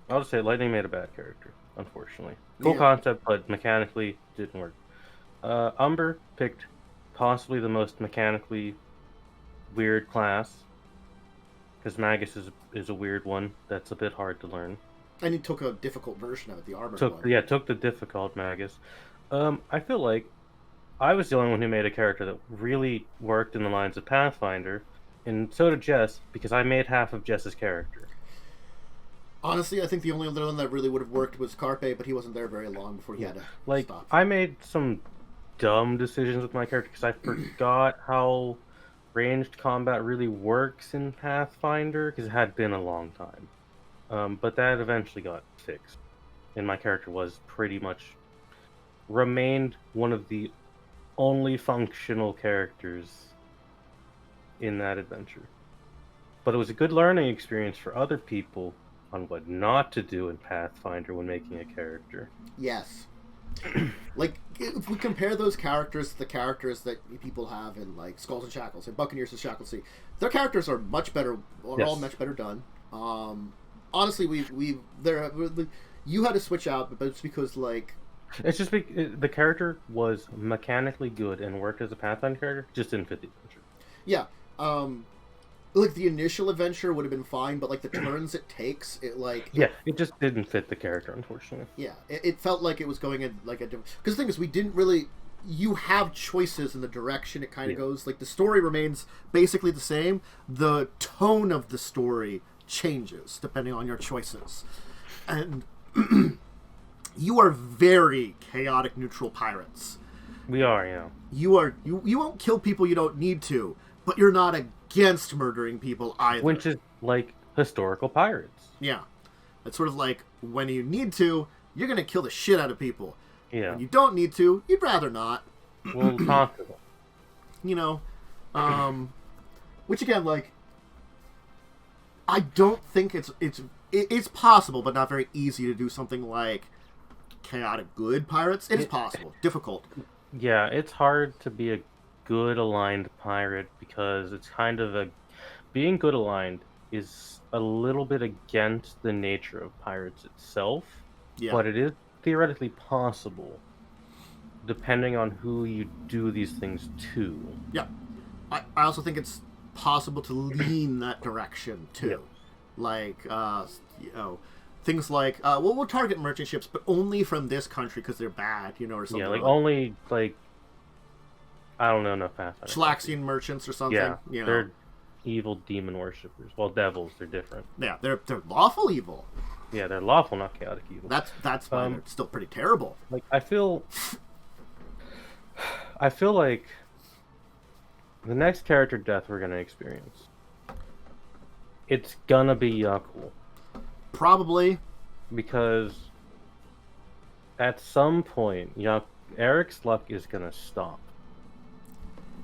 I'll just say Lightning made a bad character, unfortunately. Cool concept, but mechanically didn't work. Umber picked possibly the most mechanically weird class, because Magus is a weird one that's a bit hard to learn. And he took a difficult version of it, the armored one. Yeah, took the difficult Magus. I feel like I was the only one who made a character that really worked in the lines of Pathfinder, and so did Jess, because I made half of Jess's character. Honestly, I think the only other one that really would have worked was Carpe, but he wasn't there very long before he had to stop. I made some dumb decisions with my character because I forgot how ranged combat really works in Pathfinder, because it had been a long time. But that eventually got fixed, and my character was pretty much remained one of the only functional characters in that adventure. But it was a good learning experience for other people on what not to do in Pathfinder when making a character. Yes. Like, if we compare those characters to the characters that people have in, like, Skulls and Shackles and Buccaneers of Shacklesea, their characters are much better, all much better done. Honestly, you had to switch out, but it's because, like... It's just the character was mechanically good and worked as a Pathfinder character, just didn't fit the adventure. Yeah. Like, the initial adventure would have been fine, but, like, the turns it takes, it just didn't fit the character, unfortunately. Yeah, it felt like it was going in, like, a different... Because the thing is, we didn't really... You have choices in the direction it kind of goes. Like, the story remains basically the same. The tone of the story changes, depending on your choices. And you are very chaotic neutral pirates. We are, yeah. You won't kill people you don't need to, but you're not against murdering people either. Which is like historical pirates. Yeah. It's sort of like, when you need to, you're going to kill the shit out of people. Yeah. When you don't need to, you'd rather not. We'll talk to them. You know, which again, like, I don't think it's possible, but not very easy to do something like chaotic good pirates. It is possible. Difficult. Yeah, it's hard to be a good aligned pirate because it's kind of being good aligned is a little bit against the nature of pirates itself. Yeah. But it is theoretically possible, depending on who you do these things to. Yeah. I also think it's possible to lean that direction too. Yeah. Like, things like, we'll target merchant ships, but only from this country because they're bad, or something. Yeah, like only, like, I don't know enough Pathfinder. Schlaxian merchants or something. Yeah, they're evil demon worshippers. Well, devils, they're different. Yeah, they're lawful evil. Yeah, they're lawful, not chaotic evil. That's fine. They're still pretty terrible. Like, I feel like the next character death we're gonna experience, it's gonna be Yakul. Probably. Because at some point, Eric's luck is gonna stop.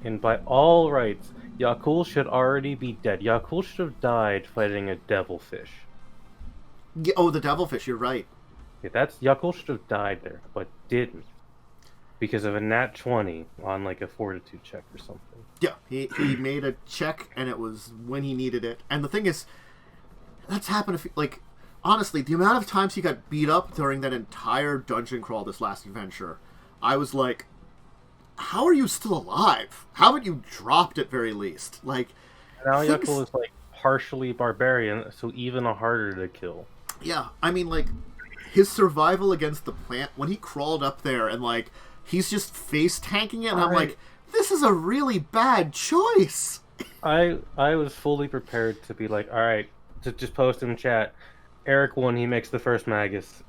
And by all rights, Yakul should already be dead. Yakul should have died fighting a devilfish. Yeah, oh, the devilfish, you're right. Yeah, Yakul should have died there, but didn't. Because of a nat 20 on like a fortitude check or something. Yeah, he made a check and it was when he needed it. And the thing is, that's happened like, honestly, the amount of times he got beat up during that entire dungeon crawl this last adventure, I was like, how are you still alive? How about you dropped at very least? Like, now Yakul is like partially barbarian, so even harder to kill. Yeah, I mean, like, his survival against the plant, when he crawled up there and, like, he's just face tanking it, and I'm like, this is a really bad choice. I was fully prepared to be like, all right, to just post in chat, Eric won, he makes the first Magus.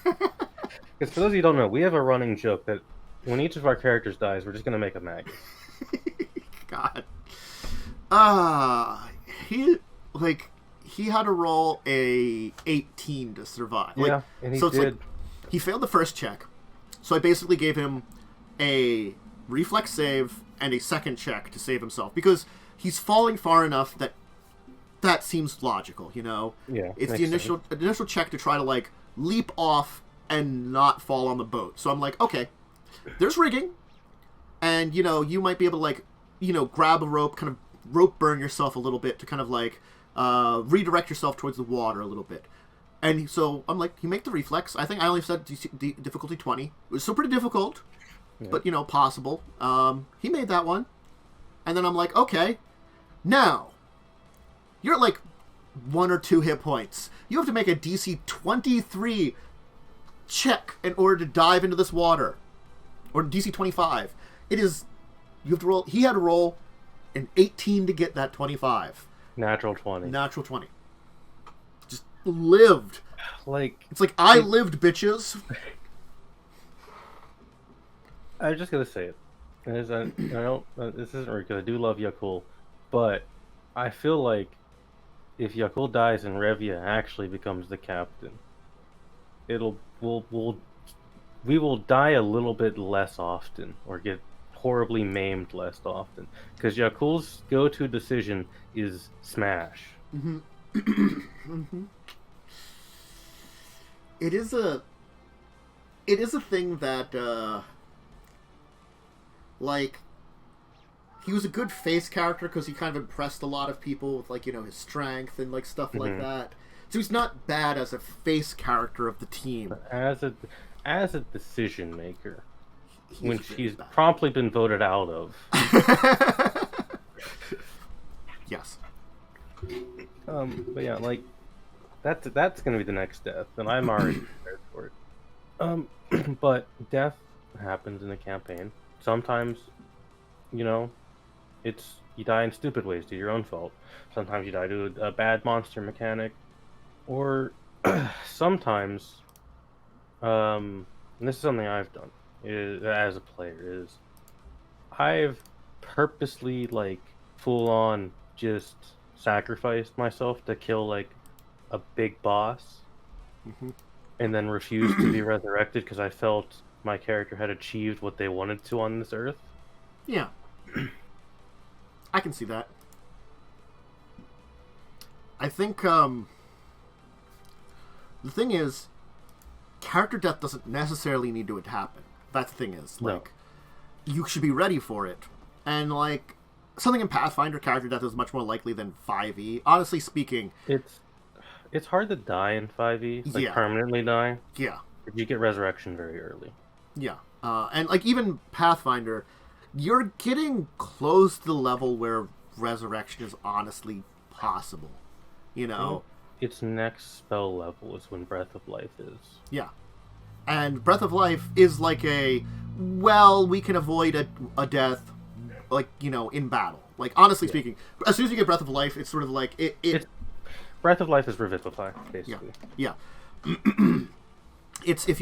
Because for those of you who don't know, we have a running joke that when each of our characters dies, we're just going to make a Magus. God. He had to roll a 18 to survive. Like, yeah, and he so it's did. Like, he failed the first check, so I basically gave him a reflex save and a second check to save himself, because he's falling far enough that seems logical, you know? Yeah, it's the initial check to try to, like, leap off and not fall on the boat. So I'm like, okay, there's rigging, and, you know, you might be able to, like, you know, grab a rope, kind of rope burn yourself a little bit to kind of, like, redirect yourself towards the water a little bit. And so I'm like, you make the reflex. I think I only said difficulty 20. It was still pretty difficult, but, you know, possible. He made that one. And then I'm like, okay, now, you're at, like, 1 or 2 hit points. You have to make a DC 23 check in order to dive into this water. Or DC 25. It is, you have to roll, he had to roll an 18 to get that 25. Natural 20. Natural 20. Just lived. Like, it's like, I lived, bitches. I was just gonna say it. I don't. This isn't really because I do love Yakul, but I feel like if Yakul dies and Revia actually becomes the captain, we will die a little bit less often, or get horribly maimed less often, because Yakul's go-to decision is smash. Mm-hmm. Mm-hmm. It is a thing that like, he was a good face character because he kind of impressed a lot of people with, like, you know, his strength and, like, stuff like that. So he's not bad as a face character of the team. As a decision maker, which he's promptly been voted out of. Yes. But yeah, like, that's gonna be the next death, and I'm already prepared for it. But death happens in a campaign. Sometimes, you know, you die in stupid ways due to your own fault. Sometimes you die due to a bad monster mechanic, or sometimes, and this is something I've done as a player, is I've purposely, like, full on just sacrificed myself to kill, like, a big boss, and then refused to be resurrected because I felt my character had achieved what they wanted to on this earth. Yeah. I can see that. I think, the thing is, character death doesn't necessarily need to happen. That's the thing is, like, you should be ready for it. And, like, something in Pathfinder, character death is much more likely than 5e. Honestly speaking, it's hard to die in 5e, like, permanently die. Yeah. If you get resurrection very early. Yeah. And, like, even Pathfinder, you're getting close to the level where resurrection is honestly possible. You know? Its next spell level is when Breath of Life is. Yeah. And Breath of Life is like we can avoid a death, like, you know, in battle. Like, honestly speaking, as soon as you get Breath of Life, it's sort of like, Breath of Life is Revivify, basically. Yeah. It's, I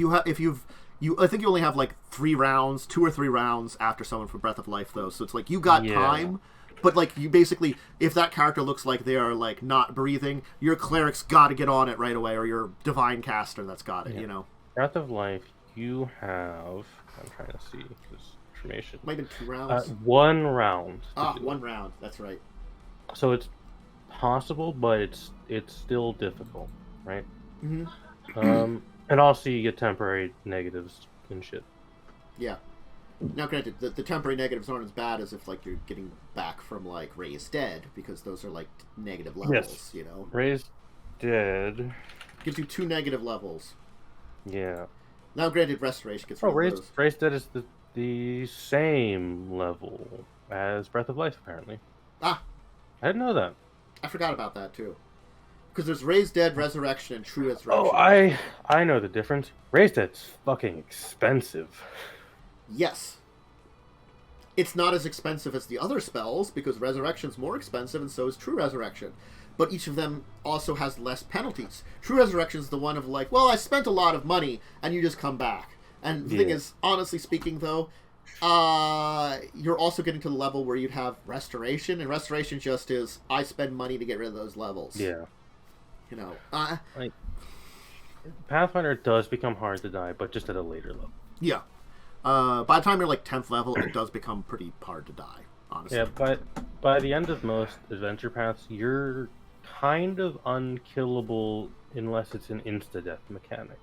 think you only have, like, 2 or 3 rounds after someone for Breath of Life, though. So it's like, you got time, but, like, you basically, if that character looks like they are, like, not breathing, your cleric's got to get on it right away, or your divine caster that's got it, you know? Breath of Life, you have, I'm trying to see this information. Might have been 2 rounds? 1 round. 1 round, that's right. So it's possible, but it's still difficult, right? Mm-hmm. And also you get temporary negatives and shit. Yeah. Now, granted, the temporary negatives aren't as bad as if, like, you're getting back from, like, Raised Dead, because those are, like, negative levels, you know? Raised Dead gives you 2 negative levels. Yeah. Now, granted, Restoration gets rid of those. Raised Dead is the same level as Breath of Life, apparently. Ah! I didn't know that. I forgot about that, too. Because there's Raised Dead, Resurrection, and True Resurrection. Oh, I know the difference. Raised Dead's fucking expensive. Yes. It's not as expensive as the other spells, because Resurrection's more expensive, and so is True Resurrection. But each of them also has less penalties. True Resurrection's the one of like, well, I spent a lot of money, and you just come back. And the thing is, honestly speaking, though, you're also getting to the level where you'd have Restoration, and Restoration just is, I spend money to get rid of those levels. Yeah. You know, like, Pathfinder does become hard to die, but just at a later level. Yeah. By the time you're like 10th level, it does become pretty hard to die, honestly. Yeah, but by the end of most adventure paths, you're kind of unkillable unless it's an insta-death mechanic.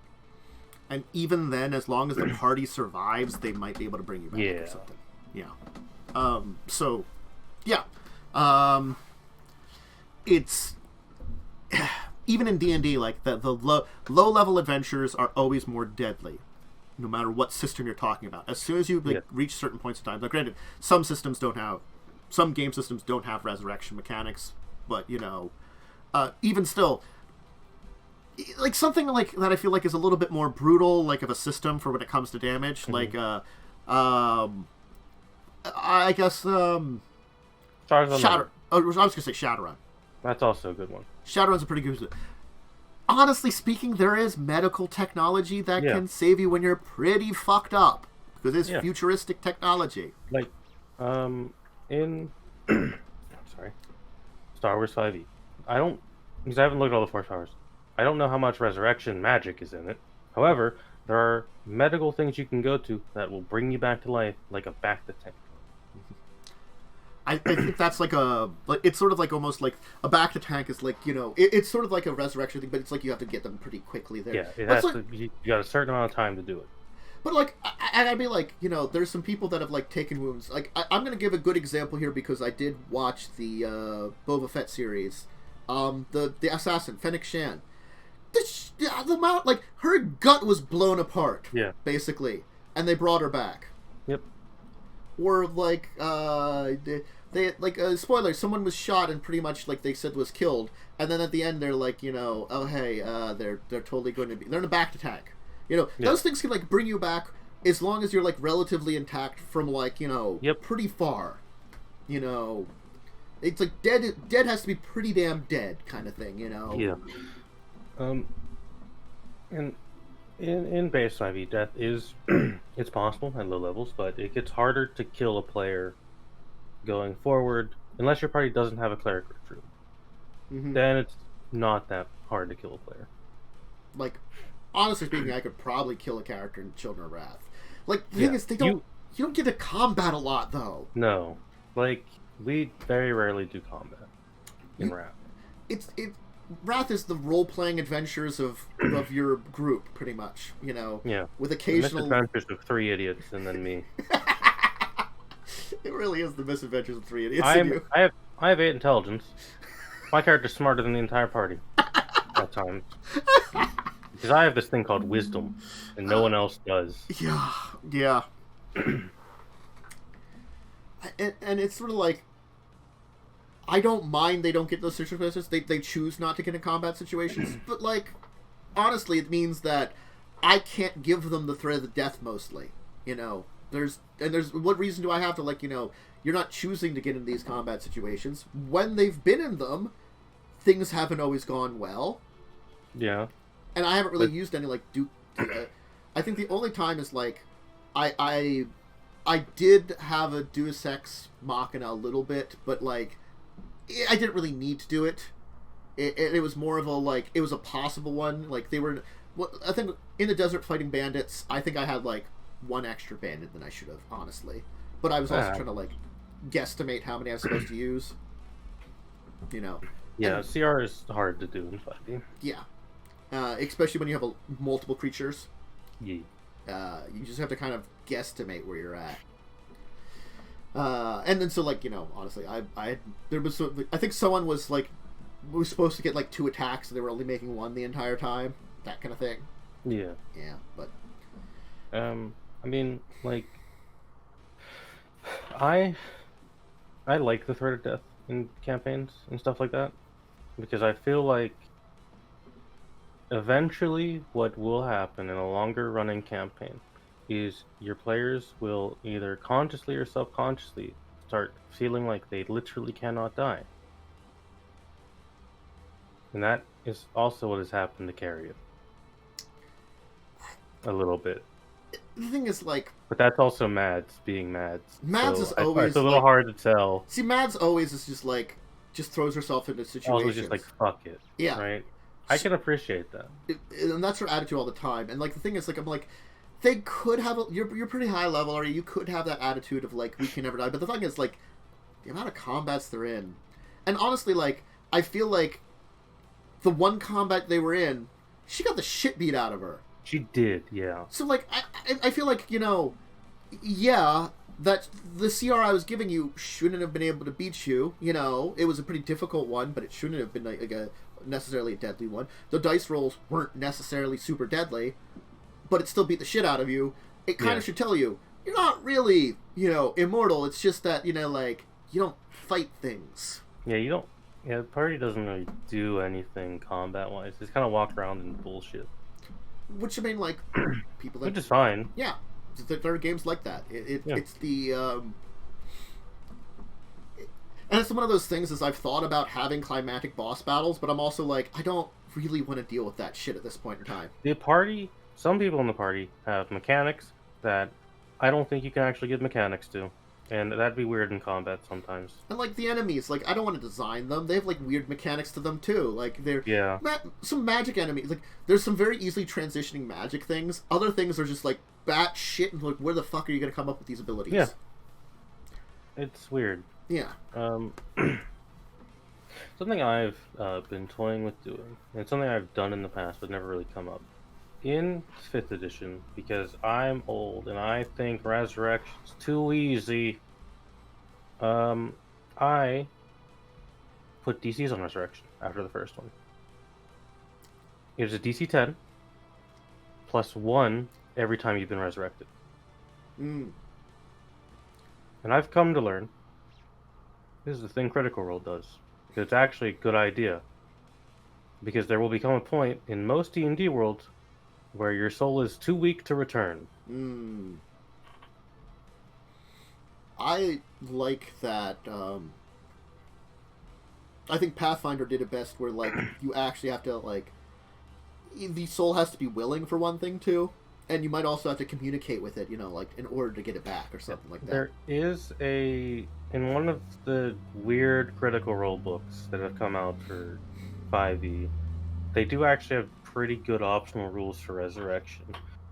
And even then, as long as the party survives, they might be able to bring you back or something. Yeah. So, yeah. It's... Even in D&D, like, the low-level adventures are always more deadly, no matter what system you're talking about. As soon as you reach certain points in time... Now, granted, some game systems don't have resurrection mechanics, but, you know... even still... Like, something like that I feel like is a little bit more brutal, like, of a system for when it comes to damage. Mm-hmm. Like, I guess, Shadow... I was going to say Shadowrun. That's also a good one. Shadowrun's a pretty good... Honestly speaking, there is medical technology that can save you when you're pretty fucked up. Because it's futuristic technology. Like, in... sorry. Star Wars 5e. Because I haven't looked at all the Force powers. I don't know how much resurrection magic is in it. However, there are medical things you can go to that will bring you back to life, like a back-to-tank. I think that's like it's sort of like almost like a back-to-tank is like, you know, it's sort of like a resurrection thing, but it's like you have to get them pretty quickly there. Yeah, it has to, you got a certain amount of time to do it. But like, I'd be like, you know, there's some people that have like taken wounds. Like, I'm going to give a good example here because I did watch the Boba Fett series. The assassin, Fennec Shan. The amount, like, her gut was blown apart, basically, and they brought her back. Yep. Or like, they like spoiler, someone was shot and pretty much like they said was killed, and then at the end they're like, you know, oh hey, they're totally going to be, they're in a back attack. You know, those things can like bring you back as long as you're like relatively intact from like, you know, pretty far. You know, it's like dead has to be pretty damn dead kind of thing. You know. Yeah. And in base 5e, death is it's possible at low levels, but it gets harder to kill a player going forward unless your party doesn't have a cleric recruit. Mm-hmm. Then it's not that hard to kill a player. Like, honestly speaking, I could probably kill a character in Children of Wrath. Like, the thing is, you don't get to combat a lot though. No, like we very rarely do combat in Wrath. Wrath is the role-playing adventures of your group, pretty much. You know, with occasional misadventures of 3 idiots and then me. It really is the misadventures of 3 idiots. I have 8 intelligence. My character's smarter than the entire party at times. Because I have this thing called wisdom, and no one else does. Yeah. And it's sort of like, I don't mind they don't get those situations. They choose not to get in combat situations. But, like, honestly, it means that I can't give them the threat of death mostly. You know, there's what reason do I have to, like, you know, you're not choosing to get in these combat situations. When they've been in them, things haven't always gone well. Yeah. And I haven't really used any, like, I think the only time is, like, I did have a Deus Ex Machina a little bit, but, like, I didn't really need to do it. It was more of a, like, it was a possible one. Like, they were... Well, I think in the desert fighting bandits, I think I had, like, 1 extra bandit than I should have, honestly. But I was also trying to, like, guesstimate how many I was supposed to use. You know. Yeah, and CR is hard to do in 5e. Yeah. Especially when you have multiple creatures. Yeah. You just have to kind of guesstimate where you're at. And then so, like, you know, honestly, I think someone was supposed to get like 2 attacks, and they were only making 1 the entire time. That kind of thing. Yeah. Yeah, but I mean, like, I like the threat of death in campaigns and stuff like that, because I feel like eventually what will happen in a longer running campaign is your players will either consciously or subconsciously start feeling like they literally cannot die. And that is also what has happened to Carrion. A little bit. The thing is, like... But that's also Mads being Mads. Mads is always... It's a little hard to tell. See, Mads always is just, like... Just throws herself into situations. Also just like, fuck it. Yeah. Right? I can appreciate that. And that's her attitude all the time. And, like, the thing is, like, I'm like... They could have... You're pretty high level, or you could have that attitude of, like, we can never die. But the thing is, like... The amount of combats they're in... And honestly, like... I feel like... The one combat they were in... She got the shit beat out of her. She did, yeah. So, like, I feel like, you know, yeah, that the CR I was giving you shouldn't have been able to beat you, you know. It was a pretty difficult one, but it shouldn't have been, like necessarily a deadly one. The dice rolls weren't necessarily super deadly, but it still beat the shit out of you. It kind of should tell you, you're not really, you know, immortal. It's just that, you know, like, you don't fight things. Yeah, you don't... Yeah, the party doesn't really do anything combat-wise. Just kind of walk around and bullshit. Which, I mean, like, people that... Which is fine. Yeah. There are games like that. It's the... And it's one of those things is I've thought about having climactic boss battles, but I'm also like, I don't really want to deal with that shit at this point in time. The party... Some people in the party have mechanics that I don't think you can actually give mechanics to. And that'd be weird in combat sometimes. And, like, the enemies, like, I don't want to design them. They have, like, weird mechanics to them, too. Like, they're... Yeah. Some magic enemies. Like, there's some very easily transitioning magic things. Other things are just, like, bat shit, and, like, where the fuck are you going to come up with these abilities? Yeah. It's weird. Yeah. Something I've been toying with doing, and something I've done in the past but never really come up. In 5th edition, because I'm old and I think Resurrection's too easy, I put DCs on Resurrection after the first one. It is a DC 10 plus 1 every time you've been resurrected. Mm. And I've come to learn this is the thing Critical Role does. It's actually a good idea. Because there will become a point in most D&D worlds where your soul is too weak to return. Mm. I like that. I think Pathfinder did it best where, like, you actually have to, like... The soul has to be willing, for one thing, too. And you might also have to communicate with it, you know, like, in order to get it back or something like that. There is a... In one of the weird Critical Role books that have come out for 5e, they do actually have pretty good optional rules for Resurrection,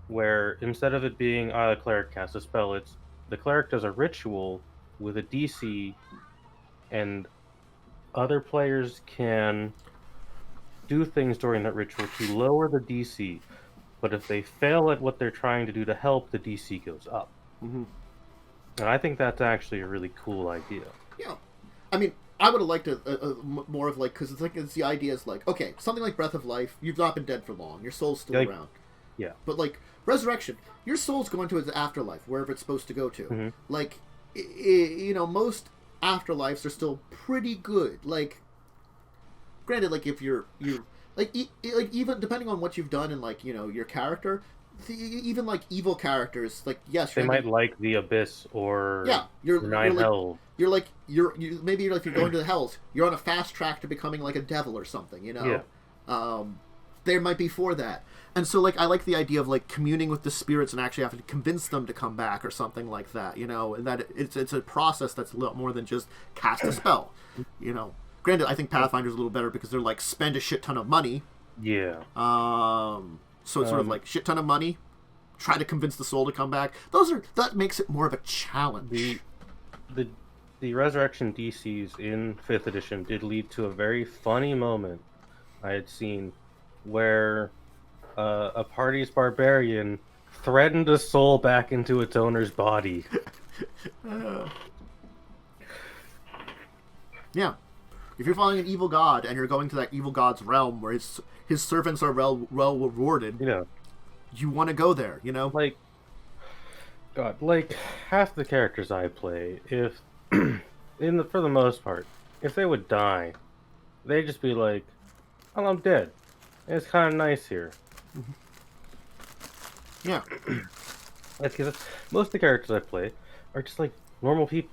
where instead of it being the cleric casts a spell, it's the cleric does a ritual with a DC, and other players can do things during that ritual to lower the DC, but if they fail at what they're trying to do to help, the DC goes up. Mm-hmm. And I think that's actually a really cool idea. Yeah. I mean, I would have liked more of, like, because it's the idea is, like, okay, something like Breath of Life, you've not been dead for long, your soul's still around. Yeah. But, like, Resurrection, your soul's going to its afterlife, wherever it's supposed to go to. Mm-hmm. Like, you know, most afterlives are still pretty good. Like, granted, like, if you're like, even depending on what you've done and, like, you know, your character, even, like, evil characters, like, yes, they might like the Abyss or Nine Hells. You're like, maybe you're like, you're going to the Hells. You're on a fast track to becoming like a devil or something, you know? Yeah. There might be for that. And so, like, I like the idea of, like, communing with the spirits and actually having to convince them to come back or something like that, you know? And that it's a process that's a lot more than just cast a spell, you know? Granted, I think Pathfinder's a little better because they're like, spend a shit ton of money. Yeah. So it's sort of like, shit ton of money, try to convince the soul to come back. That makes it more of a challenge. The Resurrection DCs in 5th edition did lead to a very funny moment I had seen where a party's barbarian threatened a soul back into its owner's body. Yeah. If you're following an evil god and you're going to that evil god's realm where his servants are well rewarded, you know, you want to go there, you know? Like, God, like, half the characters I play, if, for the most part, if they would die, they'd just be like, well, I'm dead. It's kind of nice here. Yeah. That's because most of the characters I play are just like normal people.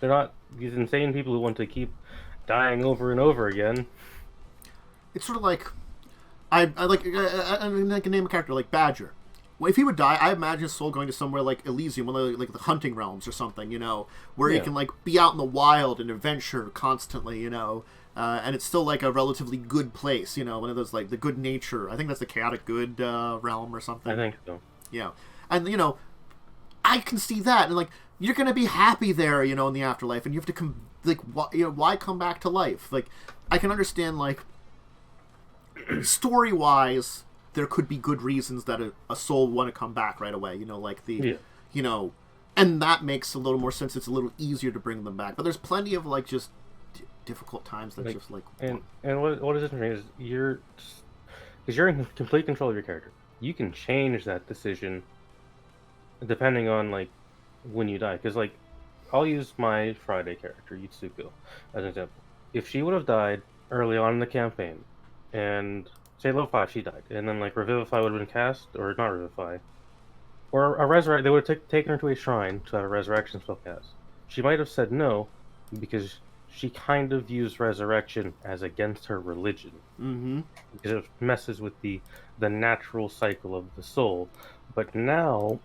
They're not these insane people who want to keep dying over and over again. It's sort of like I can name a character like Badger. Well, if he would die, I imagine his soul going to somewhere like Elysium, one of the hunting realms or something, where he can like be out in the wild and adventure constantly, and it's still like a relatively good place, one of those like the good nature. I think that's the chaotic good realm or something. I think so. Yeah, and I can see that, and like you're gonna be happy there, in the afterlife, and you have to come why come back to life? Like I can understand like story wise. There could be good reasons that a soul would want to come back right away, and that makes a little more sense. It's a little easier to bring them back. But there's plenty of, like, just difficult times that just, like... And what is interesting is because you're in complete control of your character. You can change that decision depending on, like, when you die. Because, like, I'll use my Friday character, Yutsuko, as an example. If she would have died early on in the campaign, and... say level 5, she died, and then like Revivify would have been cast, or not Revivify, or a Resurrect. They would have taken her to a shrine to have a Resurrection spell cast. She might have said no, because she kind of views Resurrection as against her religion, because it messes with the natural cycle of the soul. But now,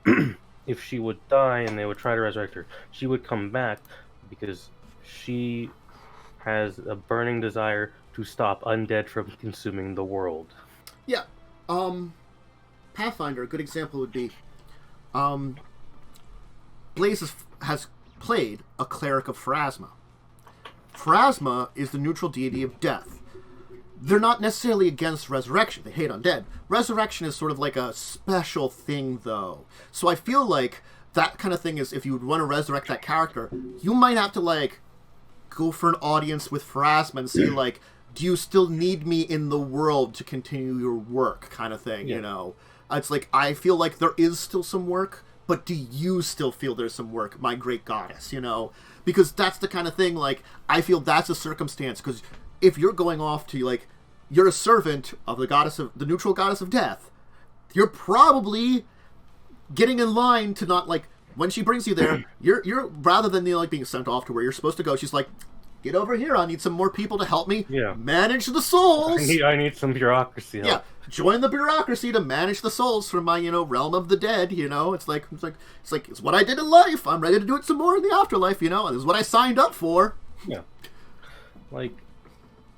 if she would die and they would try to resurrect her, she would come back because she has a burning desire to stop undead from consuming the world. Yeah. Pathfinder, a good example would be Blaze has played a cleric of Pharasma. Pharasma is the neutral deity of death. They're not necessarily against resurrection. They hate undead. Resurrection is sort of like a special thing, though. So I feel like that kind of thing is, if you would want to resurrect that character, you might have to, like, go for an audience with Pharasma and say, like, do you still need me in the world to continue your work, kind of thing, It's like, I feel like there is still some work, but do you still feel there's some work, my great goddess, Because that's the kind of thing, like, I feel that's a circumstance, because if you're going off to, like, you're a servant of the neutral goddess of death, you're probably getting in line to not, like, when she brings you there, you're rather than, like, being sent off to where you're supposed to go, she's like, get over here, I need some more people to help me manage the souls. I need some bureaucracy help. Yeah, join the bureaucracy to manage the souls from my, realm of the dead, It's what I did in life. I'm ready to do it some more in the afterlife, This is what I signed up for. Yeah. Like,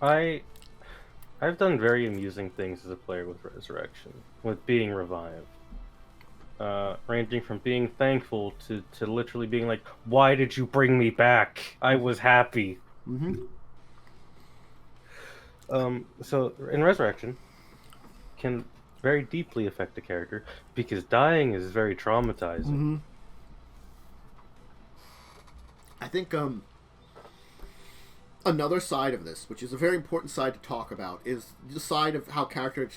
I've done very amusing things as a player with Resurrection, with being revived. Ranging from being thankful to literally being like, why did you bring me back? I was happy. So in Resurrection can very deeply affect the character because dying is very traumatizing. I think another side of this, which is a very important side to talk about, is the side of how character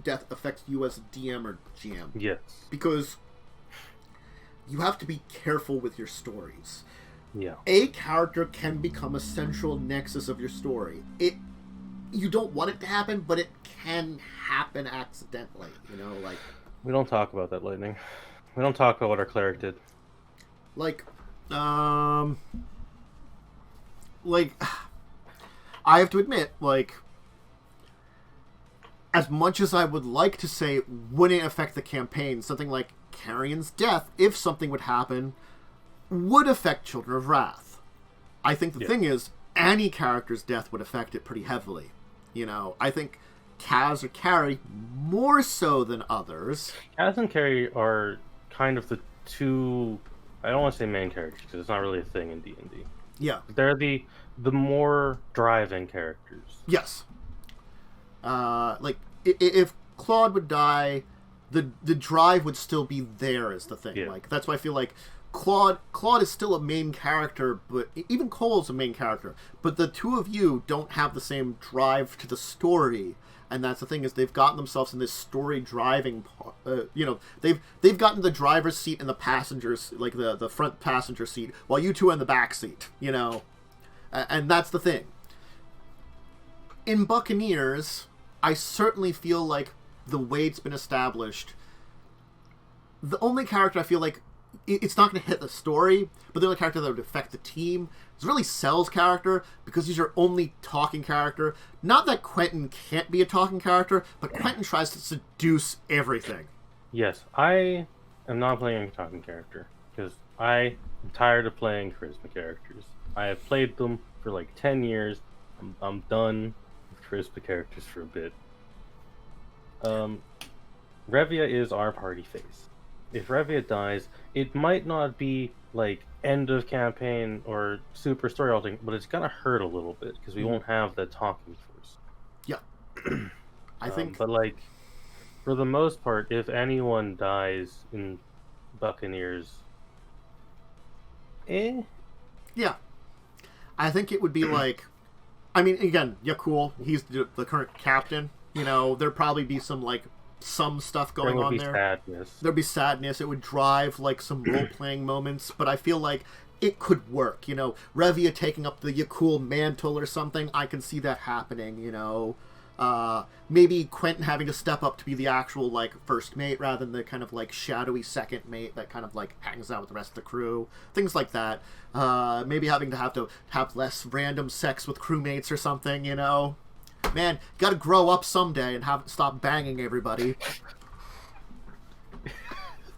death affects you as a DM or GM. Yes. Because you have to be careful with your stories. Yeah. A character can become a central nexus of your story. You don't want it to happen, but it can happen accidentally, like... We don't talk about that, Lightning. We don't talk about what our cleric did. Like, I have to admit, like, as much as I would like to say wouldn't affect the campaign, something like Carrion's death, if something would happen, would affect Children of Wrath. I think the thing is, any character's death would affect it pretty heavily. I think Kaz or Carrie more so than others. Kaz and Carrie are kind of the two, I don't want to say main characters, because it's not really a thing in D&D. Yeah. They're the more driving characters. Yes. Like, if Claude would die, the drive would still be there is the thing. Yeah. Like, that's why I feel like Claude is still a main character, but even Cole's a main character. But the two of you don't have the same drive to the story, and that's the thing, is they've gotten themselves in this story driving. They've gotten the driver's seat and the passengers, like the front passenger seat, while you two are in the back seat. And that's the thing. in Buccaneers, I certainly feel like the way it's been established, the only character I feel like it's not going to hit the story, but the only character that would affect the team is really Cell's character, because he's your only talking character. Not that Quentin can't be a talking character, but Quentin tries to seduce everything. Yes, I am not playing a talking character, because I am tired of playing charisma characters. I have played them for like 10 years. I'm done with charisma characters for a bit. Revia is our party face. If Revia dies, it might not be like end of campaign or super story altering, but it's gonna hurt a little bit because we won't have the talking force. Yeah, I think. But like, for the most part, if anyone dies in Buccaneers, yeah, I think it would be like. I mean, again, Yakul, he's the current captain. You know, there'd probably be some stuff going on there. Sadness. There'd be sadness. It would drive like some role-playing moments, but I feel like it could work. You know, Revia taking up the Yakul mantle or something. I can see that happening. You know, maybe Quentin having to step up to be the actual like first mate rather than the kind of like shadowy second mate that kind of like hangs out with the rest of the crew. Things like that. Maybe having to have less random sex with crewmates or something. You know. Man, you gotta grow up someday and stop banging everybody.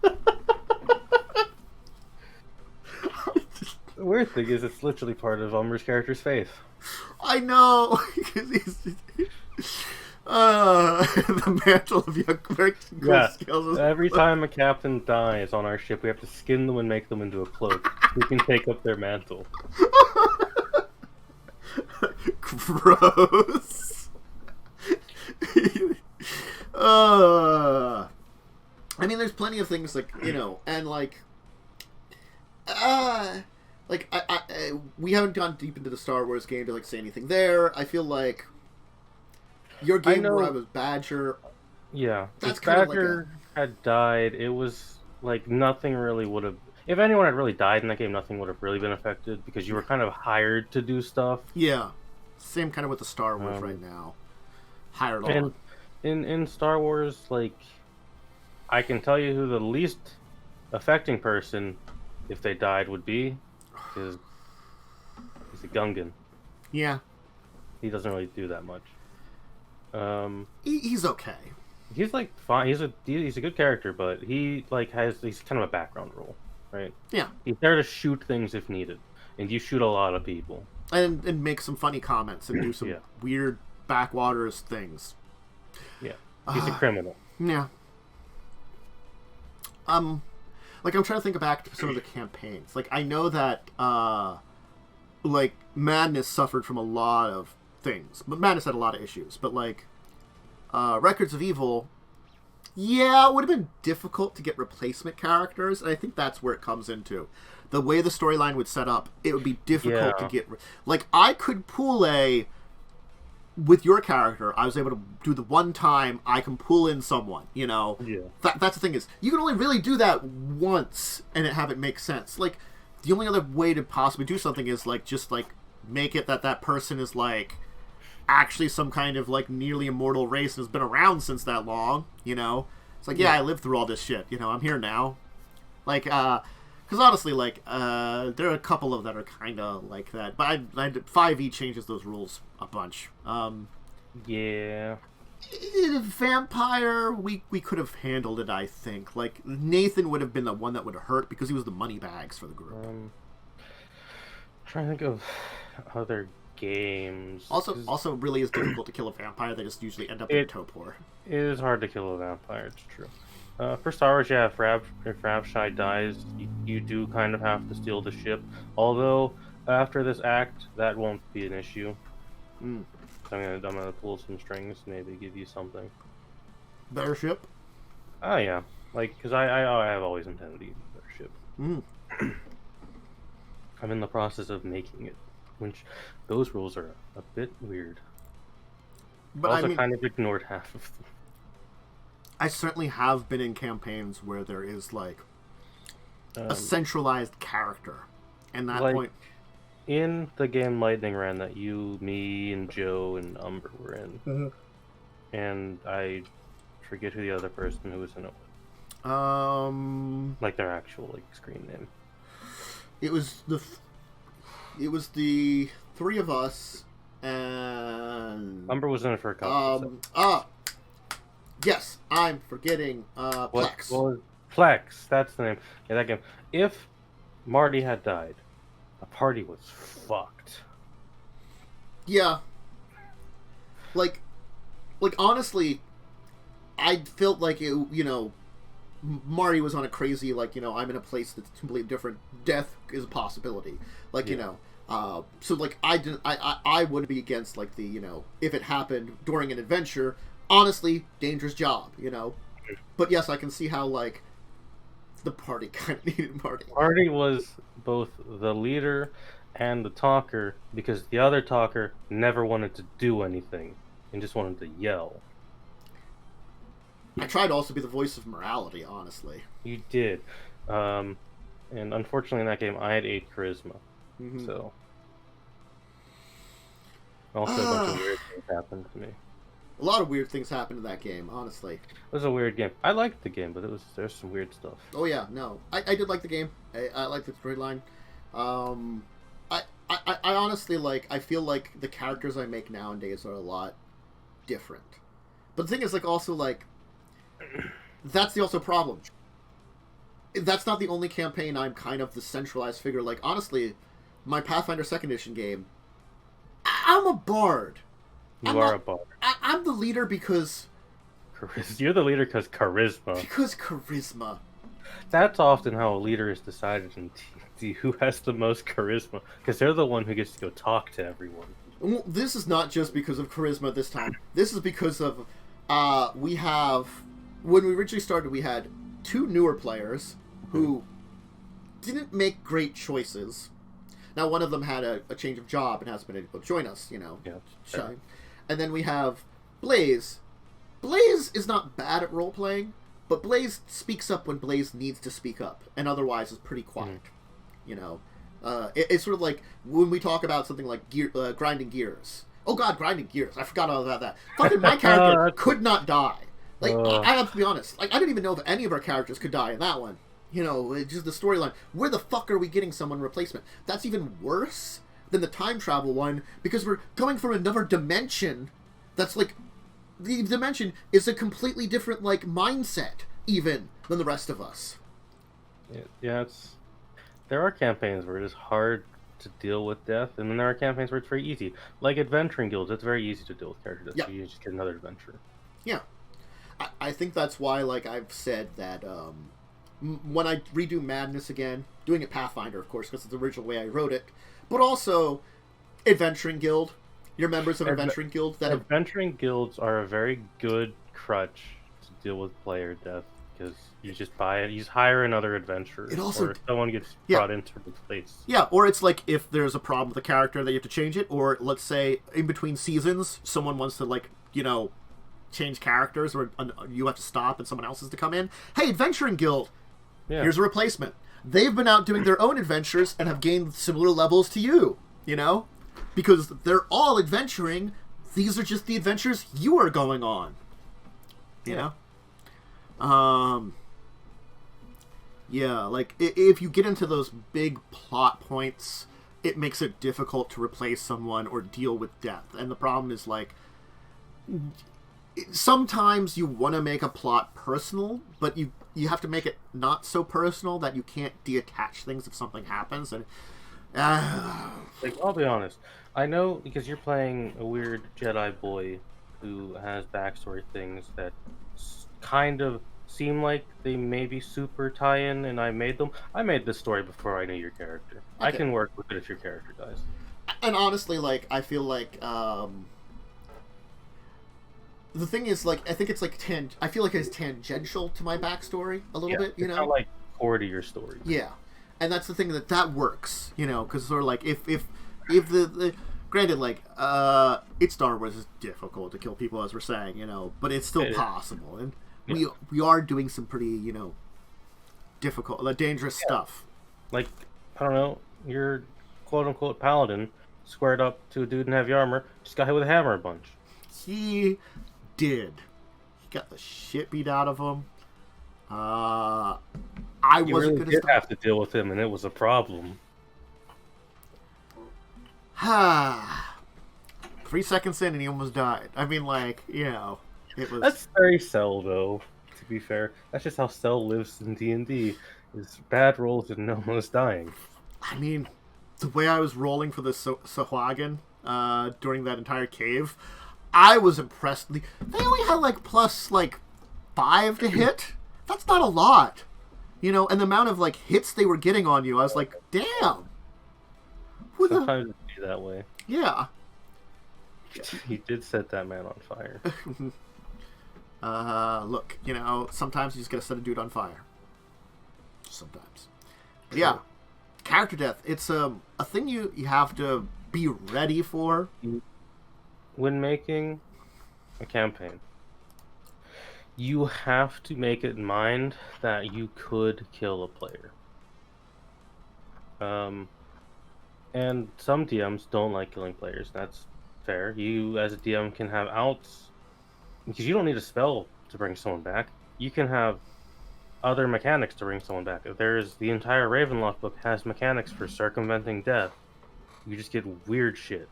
The weird thing is, it's literally part of Umber's character's faith. I know! The mantle of young skills. Every time a captain dies on our ship, we have to skin them and make them into a cloak. We can take up their mantle. Gross. I mean, there's plenty of things like, you know, and like we haven't gone deep into the Star Wars game to like say anything there. I feel like your game where I was Badger. Yeah, that's if Badger had died, it was like nothing really would have. If anyone had really died in that game, nothing would have really been affected because you were kind of hired to do stuff. Yeah, same kind of with the Star Wars right now. Hired on. And in Star Wars, like, I can tell you who the least affecting person, if they died, would be. Is a Gungan. Yeah. He doesn't really do that much. He's okay. He's like fine. He's a good character, but he's kind of a background role, right? Yeah. He's there to shoot things if needed, and you shoot a lot of people. And make some funny comments and do some weird backwaters things. Yeah. He's a criminal. Yeah. Like, I'm trying to think back to some of the campaigns. Like, I know that, like, Madness suffered from a lot of things. But Madness had a lot of issues. But, like, Records of Evil, yeah, it would have been difficult to get replacement characters. And I think that's where it comes into. The way the storyline would set up, it would be difficult to get... Like, I could pull with your character, I was able to do the one time I can pull in someone, you know? Yeah. That's the thing is, you can only really do that once and have it make sense. Like, the only other way to possibly do something is, like, just, like, make it that person is, like, actually some kind of, like, nearly immortal race and has been around since that long, you know? It's like, yeah, I lived through all this shit, you know? I'm here now. Like, because honestly, like, there are a couple of that are kind of like that. But 5e changes those rules a bunch. Yeah. Vampire, we could have handled it, I think. Like, Nathan would have been the one that would have hurt because he was the money bags for the group. Trying to think of other games. Also really is difficult to kill a vampire. They just usually end up in Topor. It is hard to kill a vampire, it's true. For Star Wars, yeah, if Ravshai dies, you do kind of have to steal the ship. Although, after this act, that won't be an issue. Mm. So I'm gonna pull some strings, maybe give you something. Better ship? Oh, yeah. Like, because I have always intended to use a better ship. Mm. I'm in the process of making it, which those rules are a bit weird. But I also kind of ignored half of them. I certainly have been in campaigns where there is, like, a centralized character. And that point... in the game Lightning Ran that you, me, and Joe and Umber were in, and I forget who the other person who was in it was. Like their actual screen name. It was the three of us, and Umber was in it for a couple. Yes, I'm forgetting. Plex. Well, Plex. That's the name. Yeah, that game. If Marty had died, the party was fucked. Yeah. Like honestly, I felt like it. Marty was on a crazy I'm in a place that's completely different. Death is a possibility. So I wouldn't be against if it happened during an adventure. Honestly, dangerous job, But yes, I can see how the party kind of needed Marty. Marty was both the leader and the talker because the other talker never wanted to do anything and just wanted to yell. I tried to also be the voice of morality, honestly. You did. And unfortunately in that game I had 8 charisma. Mm-hmm. So also a bunch of weird things happened to me. A lot of weird things happened in that game, honestly. It was a weird game. I liked the game, but there's some weird stuff. Oh yeah, no. I did like the game. I liked the storyline. I honestly I feel like the characters I make nowadays are a lot different. But the thing is also that's the also problem. That's not the only campaign I'm kind of the centralized figure. Honestly, my Pathfinder 2nd Edition game, I'm a bard. You are a bard. I'm the leader because... You're the leader because charisma. Because charisma. That's often how a leader is decided in D&D, who has the most charisma. Because they're the one who gets to go talk to everyone. Well, this is not just because of charisma this time. This is because of... we have... When we originally started, we had 2 newer players who didn't make great choices. Now, one of them had a change of job and hasn't been able to join us, Yeah. Shine. And then we have Blaze. Blaze is not bad at role-playing, but Blaze speaks up when Blaze needs to speak up, and otherwise is pretty quiet. It's sort of like when we talk about something like grinding gears. Oh god, grinding gears. I forgot all about that. Fucking my character could not die. I have to be honest. I didn't even know if any of our characters could die in that one. Just the storyline. Where the fuck are we getting someone replacement? That's even worse than the time travel one, because we're going from another dimension that's the dimension is a completely different mindset even than the rest of us. Yeah, there are campaigns where it is hard to deal with death, and then there are campaigns where it's very easy. Like Adventuring Guilds, it's very easy to deal with character death, so you just get another adventure. Yeah. I think that's why I've said that when I redo Madness again, doing it Pathfinder, of course, because it's the original way I wrote it, but also Adventuring Guild. You're members of Adventuring Guild. Adventuring Guilds are a very good crutch to deal with player death, because you just buy it, you just hire another adventurer, or someone gets brought in to replace. Yeah, or it's if there's a problem with the character that you have to change it, or let's say in between seasons, someone wants to change characters, or you have to stop and someone else has to come in. Hey, Adventuring Guild, here's a replacement. They've been out doing their own adventures and have gained similar levels to you, because they're all adventuring. These are just the adventures you are going on. If you get into those big plot points, it makes it difficult to replace someone or deal with death. And the problem is sometimes you want to make a plot personal, but you have to make it not so personal that you can't detach things if something happens. And I'll be honest, I know because you're playing a weird Jedi boy who has backstory things that kind of seem like they may be super tie-in, and I made this story before I knew your character. Okay. I can work with it if your character dies. And honestly, I feel the thing is, I think it's I feel like it's tangential to my backstory a little bit, It's not core to your story. Yeah. And that's the thing that works, because sort of if the granted, it's Star Wars is difficult to kill people, as we're saying, but it's still possible, and we are doing some pretty, difficult, dangerous stuff. I don't know, you're quote-unquote paladin squared up to a dude in heavy armor, just got hit with a hammer a bunch. He did. He got the shit beat out of him. I wasn't really did have to deal with him, and it was a problem. 3 seconds in, and he almost died. I mean, like, you know, it was. That's very Cell, though. To be fair, that's just how Cell lives in D&D. Is bad rolls and almost dying. I mean, the way I was rolling for the Sahuagin during that entire cave, I was impressed. They only had like plus like 5 to hit. That's not a lot, you know. And the amount of like hits they were getting on you, I was like, damn. Sometimes it be that way. Yeah. He did set that man on fire. Look, you know, sometimes you just gotta set a dude on fire. Sometimes. But yeah. Character death, it's a thing you have to be ready for. When making a campaign, you have to make it in mind that you could kill a player. And some DMs don't like killing players. That's fair. You, as a DM, can have outs, because you don't need a spell to bring someone back. You can have other mechanics to bring someone back. There's the entire Ravenloft book has mechanics for circumventing death. You just get weird shit.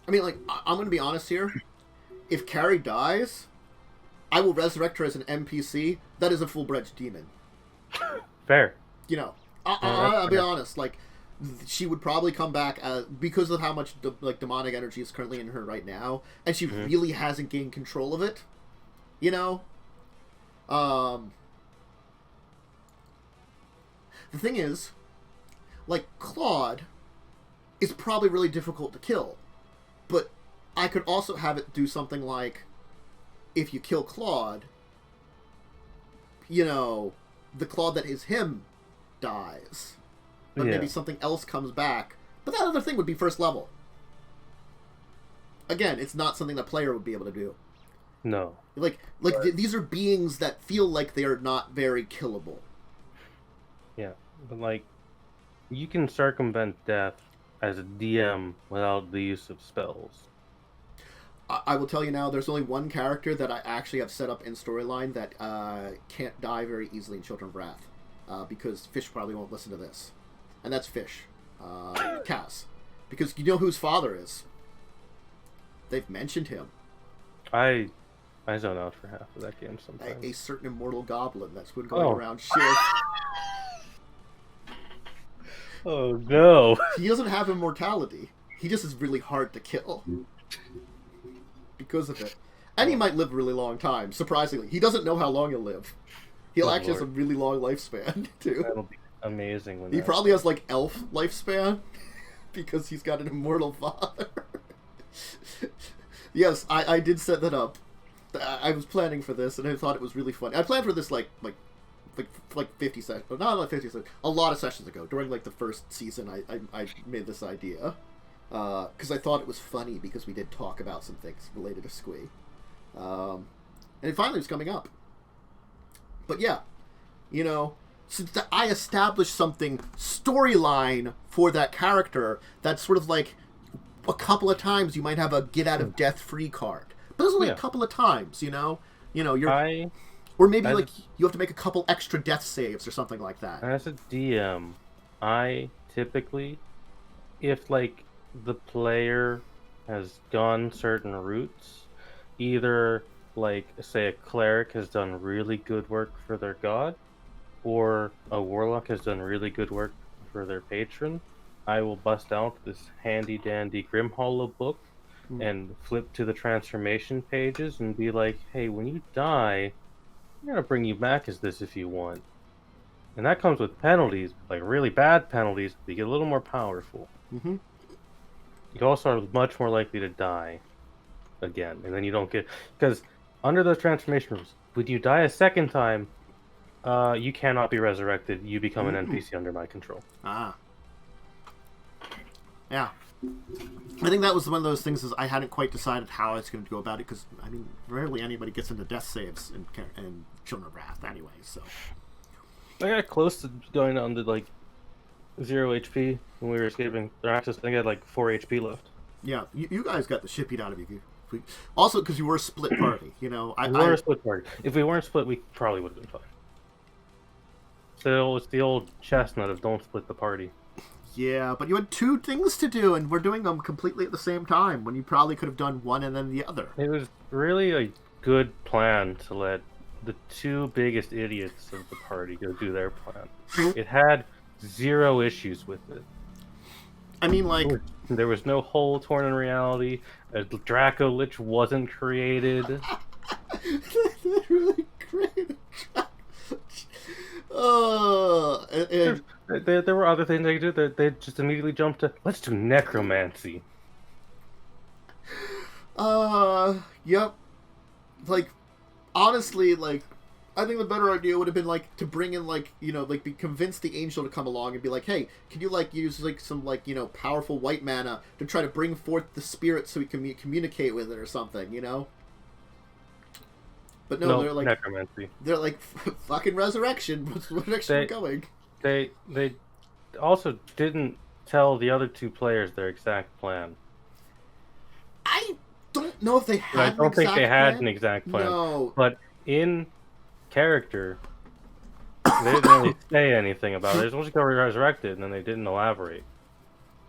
I mean, like, I'm going to be honest here. If Carrie dies, I will resurrect her as an NPC. That is a full-bred demon. Fair. You know, I'll be honest. Like, she would probably come back because of how much like demonic energy is currently in her right now, and she really hasn't gained control of it. You know. The thing is, like, Claude is probably really difficult to kill, but I could also have it do something like, if you kill Claude, you know, the Claude that is him dies, but maybe something else comes back, but that other thing would be first level. Again, it's not something the player would be able to do. No. Like these are beings that feel like they are not very killable. Yeah, but like, you can circumvent death as a DM without the use of spells. I will tell you now, there's only one character that I actually have set up in storyline that can't die very easily in Children of Wrath, because Fish probably won't listen to this. And that's Fish. Cass. Because you know who his father is. They've mentioned him. I zone out for half of that game sometimes. A certain immortal goblin that's been going around shit. Oh no. He doesn't have immortality. He just is really hard to kill. Because of it. And he might live a really long time, surprisingly. He doesn't know how long he'll live. He'll actually has a really long lifespan, too. That'll be amazing. When he probably has, like, elf lifespan, because he's got an immortal father. Yes, I did set that up. I was planning for this, and I thought it was really funny. I planned for this, like 50 sessions, but not like 50 sessions, a lot of sessions ago. During, like, the first season, I made this idea. Because I thought it was funny, because we did talk about some things related to Squee. And it finally was coming up. But yeah, you know, since I established something storyline for that character, that's sort of like a couple of times you might have a get out of death free card. But there's only a couple of times, you know? You know, or maybe like you have to make a couple extra death saves or something like that. As a DM, I typically, if like the player has gone certain routes, either like say a cleric has done really good work for their god, or a warlock has done really good work for their patron, I will bust out this handy dandy Grimhollow book and flip to the transformation pages and be like, hey, when you die, I'm gonna bring you back as this if you want. And that comes with penalties, like really bad penalties. You get a little more powerful. Mm-hmm. You also are much more likely to die again, and then you don't get, because under those transformation rules, when you die a second time, you cannot be resurrected. You become an NPC under my control. Ah. Yeah. I think that was one of those things is I hadn't quite decided how I was going to go about it, because, I mean, rarely anybody gets into death saves in Children of Wrath anyway, so. I got close to going on to, like, 0 HP when we were escaping Thraxus. I think I had like 4 HP left. Yeah, you guys got the shit beat out of you. Also, because you were a split party, you know. We were a split party. If we weren't split, we probably would have been fine. So it's the old chestnut of don't split the party. Yeah, but you had 2 things to do, and we're doing them completely at the same time, when you probably could have done one and then the other. It was really a good plan to let the 2 biggest idiots of the party go do their plan. It had 0 issues with it. I mean, like... There was no hole torn in reality. A Draco Lich wasn't created. They really created There were other things they could do. They just immediately jumped to, let's do necromancy. Yep. Like, honestly, like, I think the better idea would have been, like, to bring in, like, you know, like, convince the angel to come along and be like, hey, can you, like, use, like, some, like, you know, powerful white mana to try to bring forth the spirit so we can communicate with it or something, you know? But no, they're like... necromancy. They're like, fucking resurrection. What's resurrection going? They also didn't tell the other 2 players their exact plan. I don't know if they had I don't think they had an exact plan. No. But in character, they didn't really say anything about it. They're supposed to go resurrected, and then they didn't elaborate.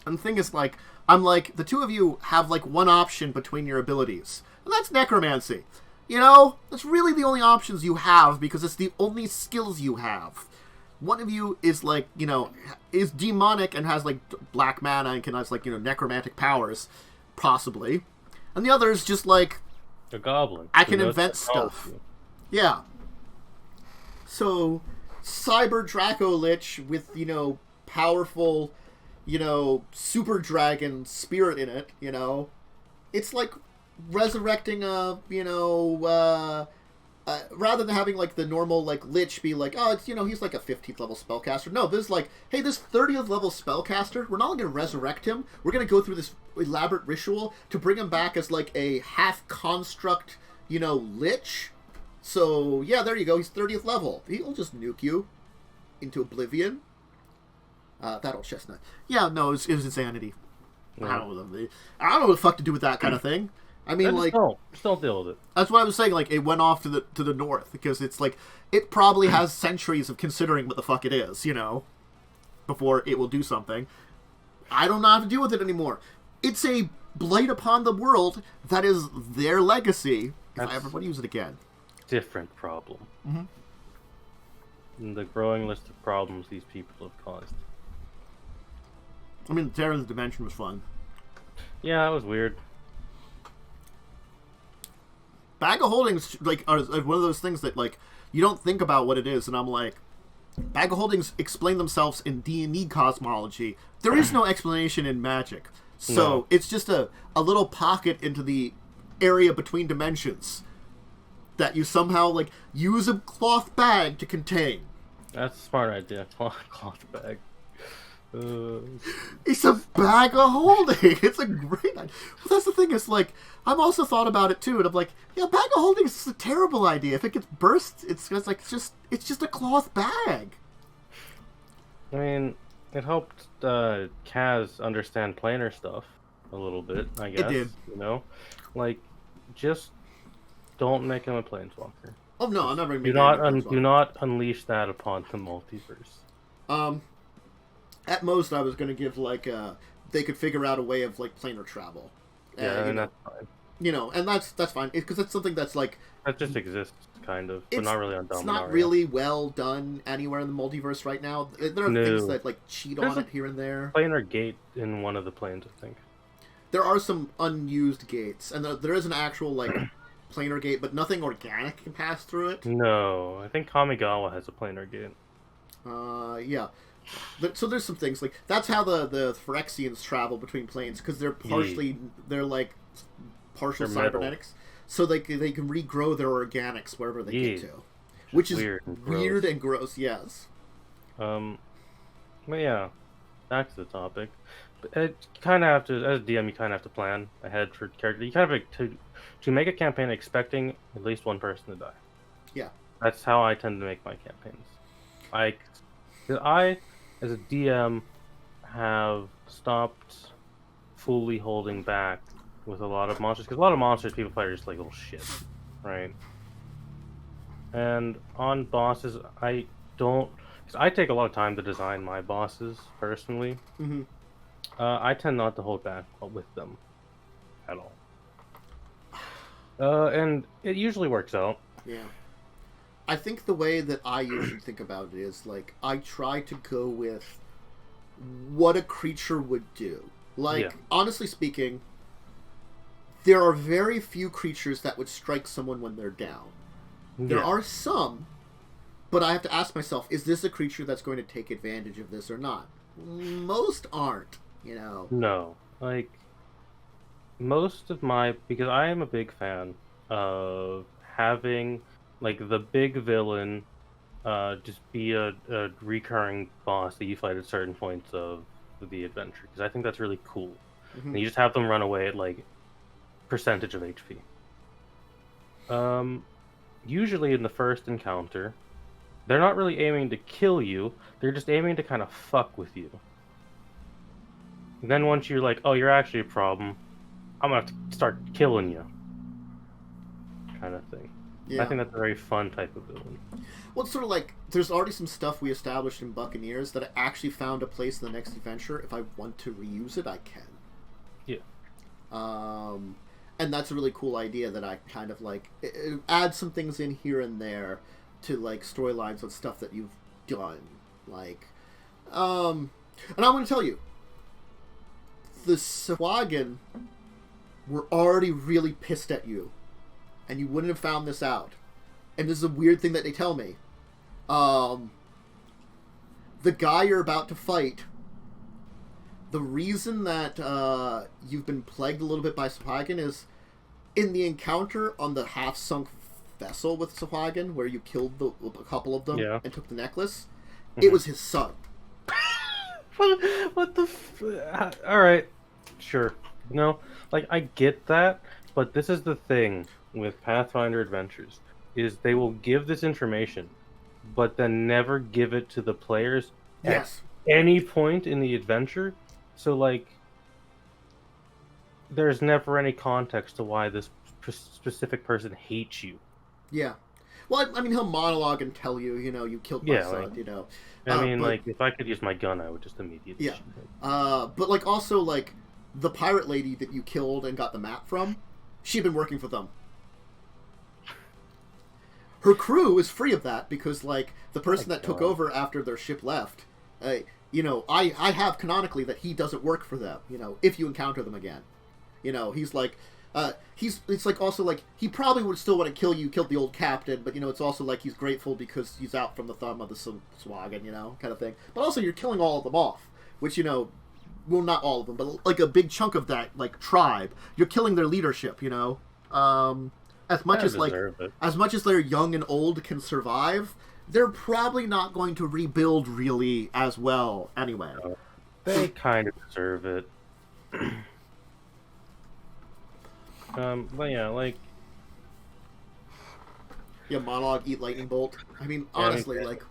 And the thing is, like, I'm like, the 2 of you have, like, one option between your abilities. And that's necromancy. You know? That's really the only options you have, because it's the only skills you have. One of you is, like, you know, is demonic and has, like, black mana and can have, like, you know, necromantic powers. Possibly. And the other is just, like... a goblin. I can invent stuff. Yeah. So, Cyber Draco Lich with, you know, powerful, you know, super dragon spirit in it, you know. It's like resurrecting a, you know, rather than having, like, the normal, like, Lich be like, oh, it's, you know, he's like a 15th level spellcaster. No, this is like, hey, this 30th level spellcaster, we're not only going to resurrect him, we're going to go through this elaborate ritual to bring him back as, like, a half-construct, you know, Lich. So, yeah, there you go. He's 30th level. He'll just nuke you into oblivion. That old chestnut. Yeah, no, it was insanity. Yeah. I don't know what the fuck to do with that kind of thing. I mean, like... Just don't deal with it. That's what I was saying, like, it went off to the north, because it's like, it probably has centuries of considering what the fuck it is, you know, before it will do something. I don't know how to deal with it anymore. It's a blight upon the world that is their legacy, if I ever want to use it again. Different problem. Mm-hmm. And the growing list of problems these people have caused. I mean, Terror of the Dimension was fun. Yeah, it was weird. Bag of Holdings, like, are one of those things that, like, you don't think about what it is, and I'm like, Bag of Holdings explain themselves in D&D cosmology. There is no explanation in Magic. So, It's just a little pocket into the area between dimensions that you somehow, like, use a cloth bag to contain. That's a smart idea. Cloth bag. It's a bag of holding. It's a great idea. Well, that's the thing, is, like, I've also thought about it too, and I'm like, yeah, bag of holding is a terrible idea. If it gets burst, it's just a cloth bag. I mean, it helped Kaz understand planar stuff a little bit, I guess. It did. You know? Like, just don't make him a planeswalker. Oh, no, I'm never going to do not unleash that upon the multiverse. At most, I was going to give, like, they could figure out a way of, like, planar travel. Yeah, and that's fine. You know, and that's fine, because it's something that's, like... That just exists, kind of, but not really on Dominaria. It's not really well done anywhere in the multiverse right now. There are things that, like, cheat on it here and there. Planar gate in one of the planes, I think. There are some unused gates, and there is an actual, like, planar gate, but nothing organic can pass through it. No, I think Kamigawa has a planar gate. Yeah. So there's some things, like, that's how the Phyrexians travel between planes, because they're they're, like, partial cybernetics. So they can regrow their organics wherever they get to. Which is weird and gross, yes. But yeah, back to the topic. You kind of have to, as a DM, you kind of have to plan ahead for character. You kind of have to make a campaign expecting at least one person to die. Yeah. That's how I tend to make my campaigns. I, as a DM, have stopped fully holding back with a lot of monsters, because a lot of monsters people play are just like little shit, right? And on bosses, I don't, because I take a lot of time to design my bosses personally. Mm-hmm. I tend not to hold back with them at all, and it usually works out. Yeah. I think the way that I usually think about it is, like, I try to go with what a creature would do. Like, honestly speaking, there are very few creatures that would strike someone when they're down. There are some, but I have to ask myself, is this a creature that's going to take advantage of this or not? Most aren't, you know? No. Like, most of because I am a big fan of having, like, the big villain just be a recurring boss that you fight at certain points of the adventure, because I think that's really cool. Mm-hmm. And you just have them run away at, like, percentage of HP. Usually in the first encounter, they're not really aiming to kill you, they're just aiming to kind of fuck with you. And then once you're like, oh, you're actually a problem, I'm gonna have to start killing you. Kind of thing. Yeah. I think that's a very fun type of villain. Well, it's sort of like, there's already some stuff we established in Buccaneers that I actually found a place in the next adventure. If I want to reuse it, I can. Yeah. And that's a really cool idea that I kind of like add some things in here and there to like storylines and stuff that you've done. Like, and I'm going to tell you, the Sahuagin were already really pissed at you, and you wouldn't have found this out. And this is a weird thing that they tell me. The guy you're about to fight, the reason that you've been plagued a little bit by Sahuagin is in the encounter on the half-sunk vessel with Sahuagin, where you killed a couple of them and took the necklace, it was his son. What the alright, sure. No, like, I get that, but this is the thing with Pathfinder Adventures, is they will give this information, but then never give it to the players at any point in the adventure. So, like, there's never any context to why this specific person hates you. Yeah. Well, I mean, he'll monologue and tell you, you know, you killed my son, like, you know. I mean, like, if I could use my gun, I would just immediately shoot him. But, like, also, like, the pirate lady that you killed and got the map from, she'd been working for them. Her crew is free of that because, like, the person that took over after their ship left, you know, I have canonically that he doesn't work for them, you know, if you encounter them again. You know, he's like, it's like also like, he probably would still want to kill you, killed the old captain, but, you know, it's also like he's grateful because he's out from the thumb of the Sahuagin, you know, kind of thing. But also you're killing all of them off, which, you know, well, not all of them, but like a big chunk of that, like, tribe. You're killing their leadership, you know. As much as they're young and old can survive, they're probably not going to rebuild really as well anyway. They kind of deserve it. But yeah, like... Yeah, monologue, eat lightning bolt. I mean, honestly, like...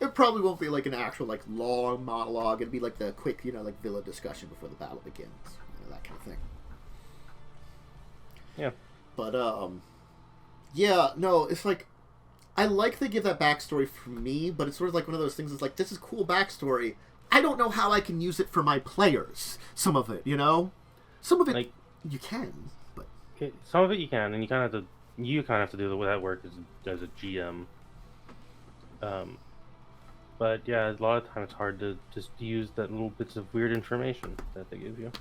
It probably won't be like an actual, like, long monologue. It'd be like the quick, you know, like, villa discussion before the battle begins. You know, that kind of thing. Yeah. But, yeah, no, it's like, I like they give that backstory for me, but it's sort of like one of those things that's like, this is cool backstory. I don't know how I can use it for my players. Some of it, you know? Some of it, like, you can, but... Some of it you can, and you kind of have to do that work as a GM. But yeah, a lot of times it's hard to just use that little bits of weird information that they give you.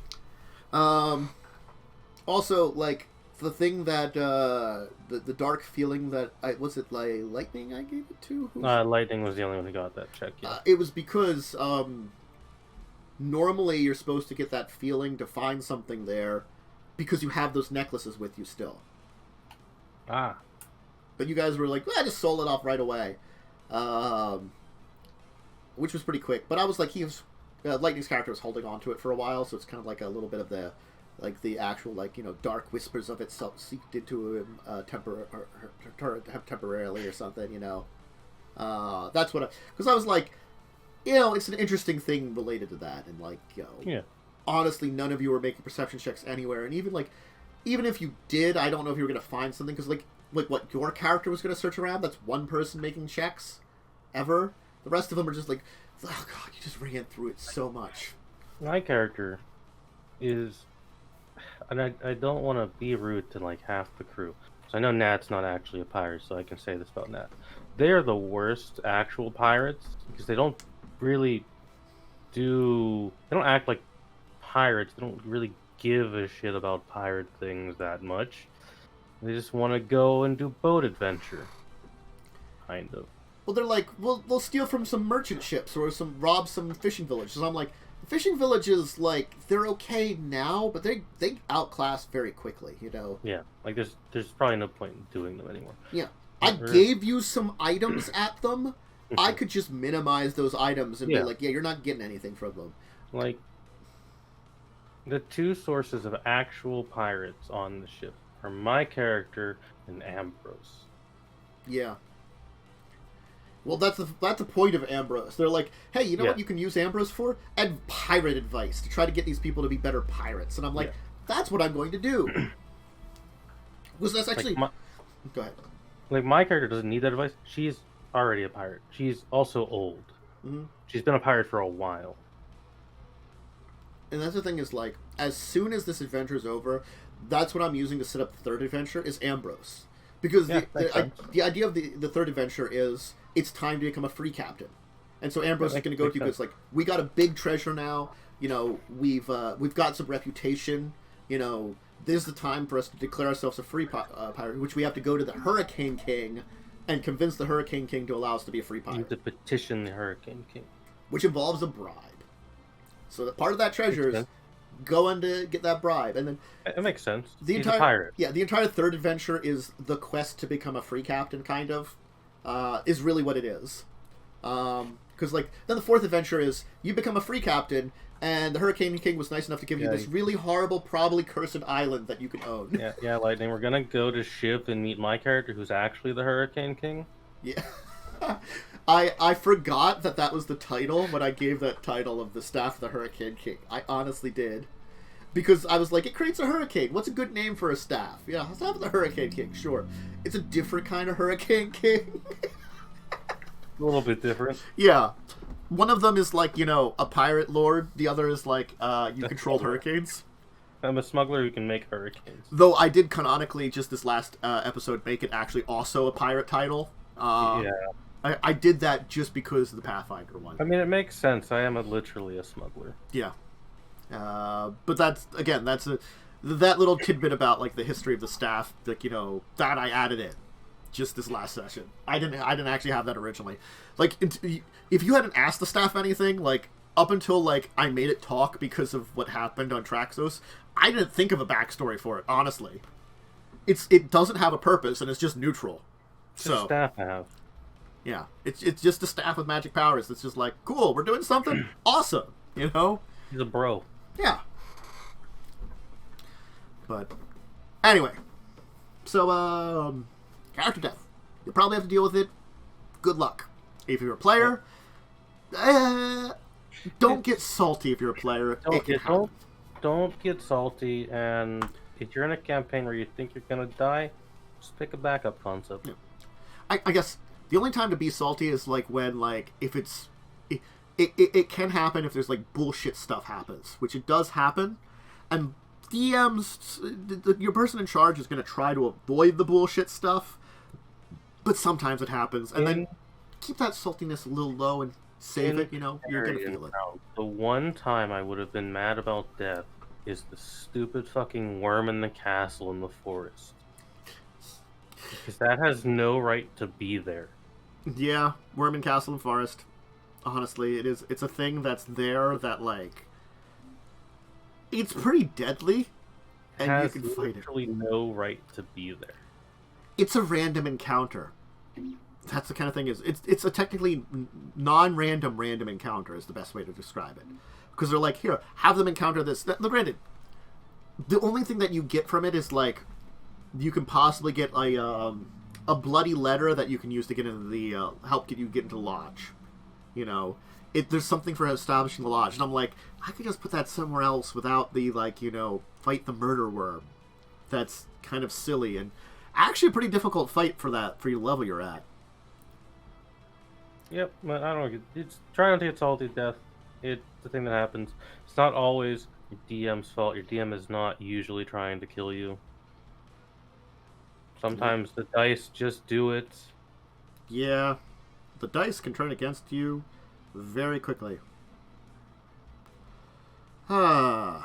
Also, like, the thing that, the dark feeling that, was it, like, Lightning I gave it to? Lightning was the only one who got that check, yeah. It was because, normally you're supposed to get that feeling to find something there because you have those necklaces with you still. Ah. But you guys were like, well, I just sold it off right away. Which was pretty quick. But I was like, Lightning's character was holding on to it for a while, so it's kind of like a little bit of the, like, the actual, like, you know, dark whispers of itself seeped into him temporarily or something, you know. That's what because I was like, it's an interesting thing related to that, and like, Yeah. honestly, none of you were making perception checks anywhere, and even if you did, I don't know if you were going to find something, because like what your character was going to search around, that's one person making checks, ever. The rest of them are just like, oh god, you just ran through it so much. My character is, and I don't want to be rude to like half the crew. So I know Nat's not actually a pirate, so I can say this about Nat. They are the worst actual pirates because they don't really they don't act like pirates. They don't really give a shit about pirate things that much. They just want to go and do boat adventure, kind of. Well, they're like, we'll steal from some merchant ships or rob some fishing villages. I'm like, the fishing villages, like, they're okay now, but they outclass very quickly, Yeah, like there's probably no point in doing them anymore. Yeah, I gave you some items at them. I could just minimize those items and be like, yeah, you're not getting anything from them. Like, the two sources of actual pirates on the ship are my character and Ambrose. Yeah. Well, that's the point of Ambrose. They're like, hey, you know what you can use Ambrose for? And pirate advice to try to get these people to be better pirates. And I'm like, that's what I'm going to do. Because that's actually... Go ahead. Like, my character doesn't need that advice. She's already a pirate. She's also old. Mm-hmm. She's been a pirate for a while. And that's the thing is, like, as soon as this adventure is over, that's what I'm using to set up the third adventure, is Ambrose. Because the idea of the third adventure is it's time to become a free captain. And so Ambrose is going to go to you because, like, we got a big treasure now. We've got some reputation. This is the time for us to declare ourselves a free pirate, which we have to go to the Hurricane King and convince the Hurricane King to allow us to be a free pirate. You have to petition the Hurricane King. Which involves a bribe. So that part of that treasure is going to get that bribe, and then it makes sense. He's a pirate. Yeah, the entire third adventure is the quest to become a free captain, kind of, is really what it is. Because like then the fourth adventure is you become a free captain, and the Hurricane King was nice enough to give you this really horrible, probably cursed island that you can own. Yeah, Lightning. We're gonna go to ship and meet my character, who's actually the Hurricane King. Yeah. I forgot that was the title when I gave that title of the staff of the Hurricane King. I honestly did. Because I was like, it creates a hurricane. What's a good name for a staff? Yeah, staff of the Hurricane King, sure. It's a different kind of Hurricane King. A little bit different. Yeah. One of them is like, a pirate lord. The other is like, you control hurricanes. I'm a smuggler who can make hurricanes. Though I did canonically, just this last episode, make it actually also a pirate title. Yeah. I did that just because of the Pathfinder one. I mean, it makes sense. I am literally a smuggler. Yeah. But that's that little tidbit about like the history of the staff, like, that I added in just this last session. I didn't actually have that originally. Like, if you hadn't asked the staff anything, like, up until, like, I made it talk because of what happened on Traxos, I didn't think of a backstory for it, honestly. It doesn't have a purpose, and it's just neutral. So staff have. Yeah, it's just a staff with magic powers that's just like, cool, we're doing something awesome, He's a bro. Yeah. But, anyway. So, character death. You'll probably have to deal with it. Good luck. If you're a player, don't get salty if you're a player. Don't get salty, and if you're in a campaign where you think you're going to die, just pick a backup concept. Yeah. I guess the only time to be salty is like when, like, if it's... It can happen if there's, like, bullshit stuff happens, which it does happen, and DMs, your person in charge is going to try to avoid the bullshit stuff, but sometimes it happens, and then keep that saltiness a little low and save it, you're going to feel it. The one time I would have been mad about death is the stupid fucking worm in the castle in the forest. Because that has no right to be there. Yeah, worm in castle and forest. Honestly, it's a thing that's there that, like, it's pretty deadly, and you can fight it. Literally no right to be there. It's a random encounter. That's the kind of thing it's a technically non-random random encounter is the best way to describe it. Because they're like, here, have them encounter this. Granted, the only thing that you get from it is, like, you can possibly get a bloody letter that you can use to get into the help you get into lodge. there's something for establishing the lodge. And I'm like, I could just put that somewhere else without the, like, fight the murder worm. That's kind of silly. And actually a pretty difficult fight for your level you're at. Yep, but I don't know. It's try not to get salty to death. It's the thing that happens. It's not always your DM's fault. Your DM is not usually trying to kill you. Sometimes the dice just do it. Yeah, the dice can turn against you very quickly. Anyway,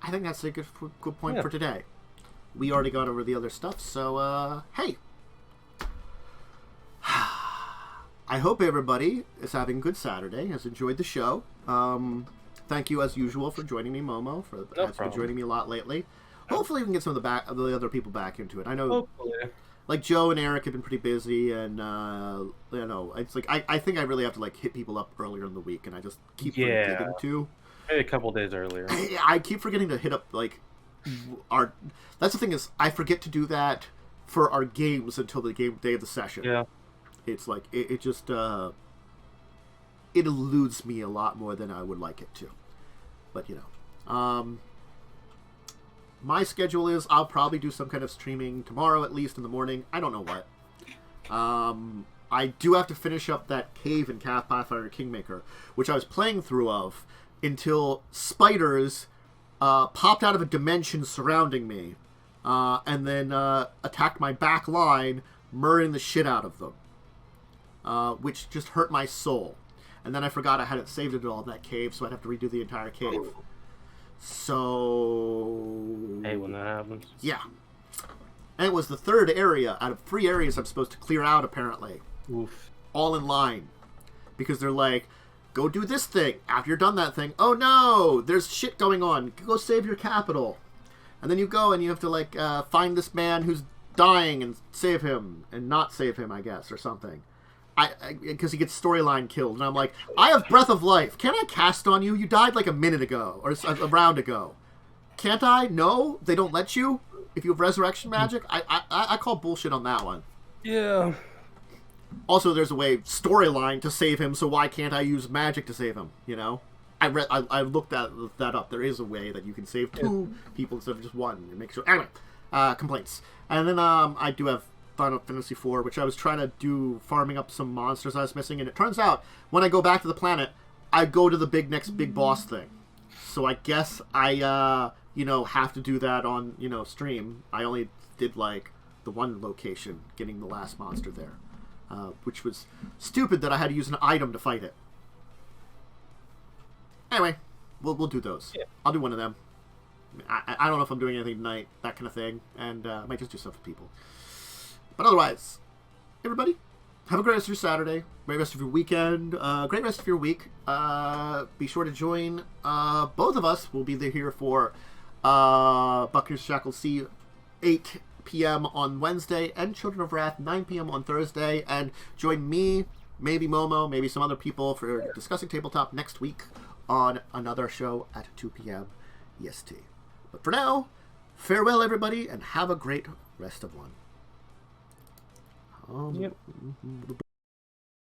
I think that's a good point for today. We already got over the other stuff, so, hey. I hope everybody is having a good Saturday, has enjoyed the show. Thank you, as usual, for joining me, Momo. Has been joining me a lot lately. Hopefully we can get some of the other people back into it. I know, like, Joe and Eric have been pretty busy, and, it's like, I think I really have to, like, hit people up earlier in the week, and I just keep forgetting to. Maybe a couple days earlier. I keep forgetting to hit up, like, that's the thing is, I forget to do that for our games until the day of the session. Yeah. It's like, it just, it eludes me a lot more than I would like it to. But, my schedule is I'll probably do some kind of streaming tomorrow, at least in the morning. I don't know what. I do have to finish up that cave in Pathfinder Kingmaker, which I was playing through of until spiders popped out of a dimension surrounding me, and then attacked my back line, murdering the shit out of them, which just hurt my soul. And then I forgot I hadn't saved it all in that cave, so I'd have to redo the entire cave. So... Hey, when that happens. Yeah. And it was the third area out of 3 areas I'm supposed to clear out, apparently. Oof. All in line. Because they're like, go do this thing. After you're done that thing, oh no, there's shit going on. Go save your capital. And then you go and you have to, like, find this man who's dying and save him. And not save him, I guess, or something. Because he gets storyline killed. And I'm like, I have Breath of Life. Can I cast on you? You died like a minute ago. Or a round ago. Can't I? No? They don't let you? If you have resurrection magic? I call bullshit on that one. Yeah. Also, there's a way, storyline, to save him, so why can't I use magic to save him? I looked that up. There is a way that you can save 2 people instead of just 1. And make sure... Anyway, complaints. And then I do have Final Fantasy IV, which I was trying to do, farming up some monsters I was missing, and it turns out, when I go back to the planet, I go to the next big boss thing. So I guess I, have to do that on, stream. I only did, like, the one location, getting the last monster there. Which was stupid that I had to use an item to fight it. Anyway, we'll do those. Yeah. I'll do one of them. I don't know if I'm doing anything tonight, that kind of thing, and I might just do stuff with people. But otherwise, everybody, have a great rest of your Saturday, great rest of your weekend, great rest of your week. Be sure to join. Both of us will be here for Buccaneers Shackle C 8 p.m. on Wednesday, and Children of Wrath 9 p.m. on Thursday, and join me, maybe Momo, maybe some other people for Discussing Tabletop next week on another show at 2 p.m. EST. But for now, farewell everybody, and have a great rest of one. Yep.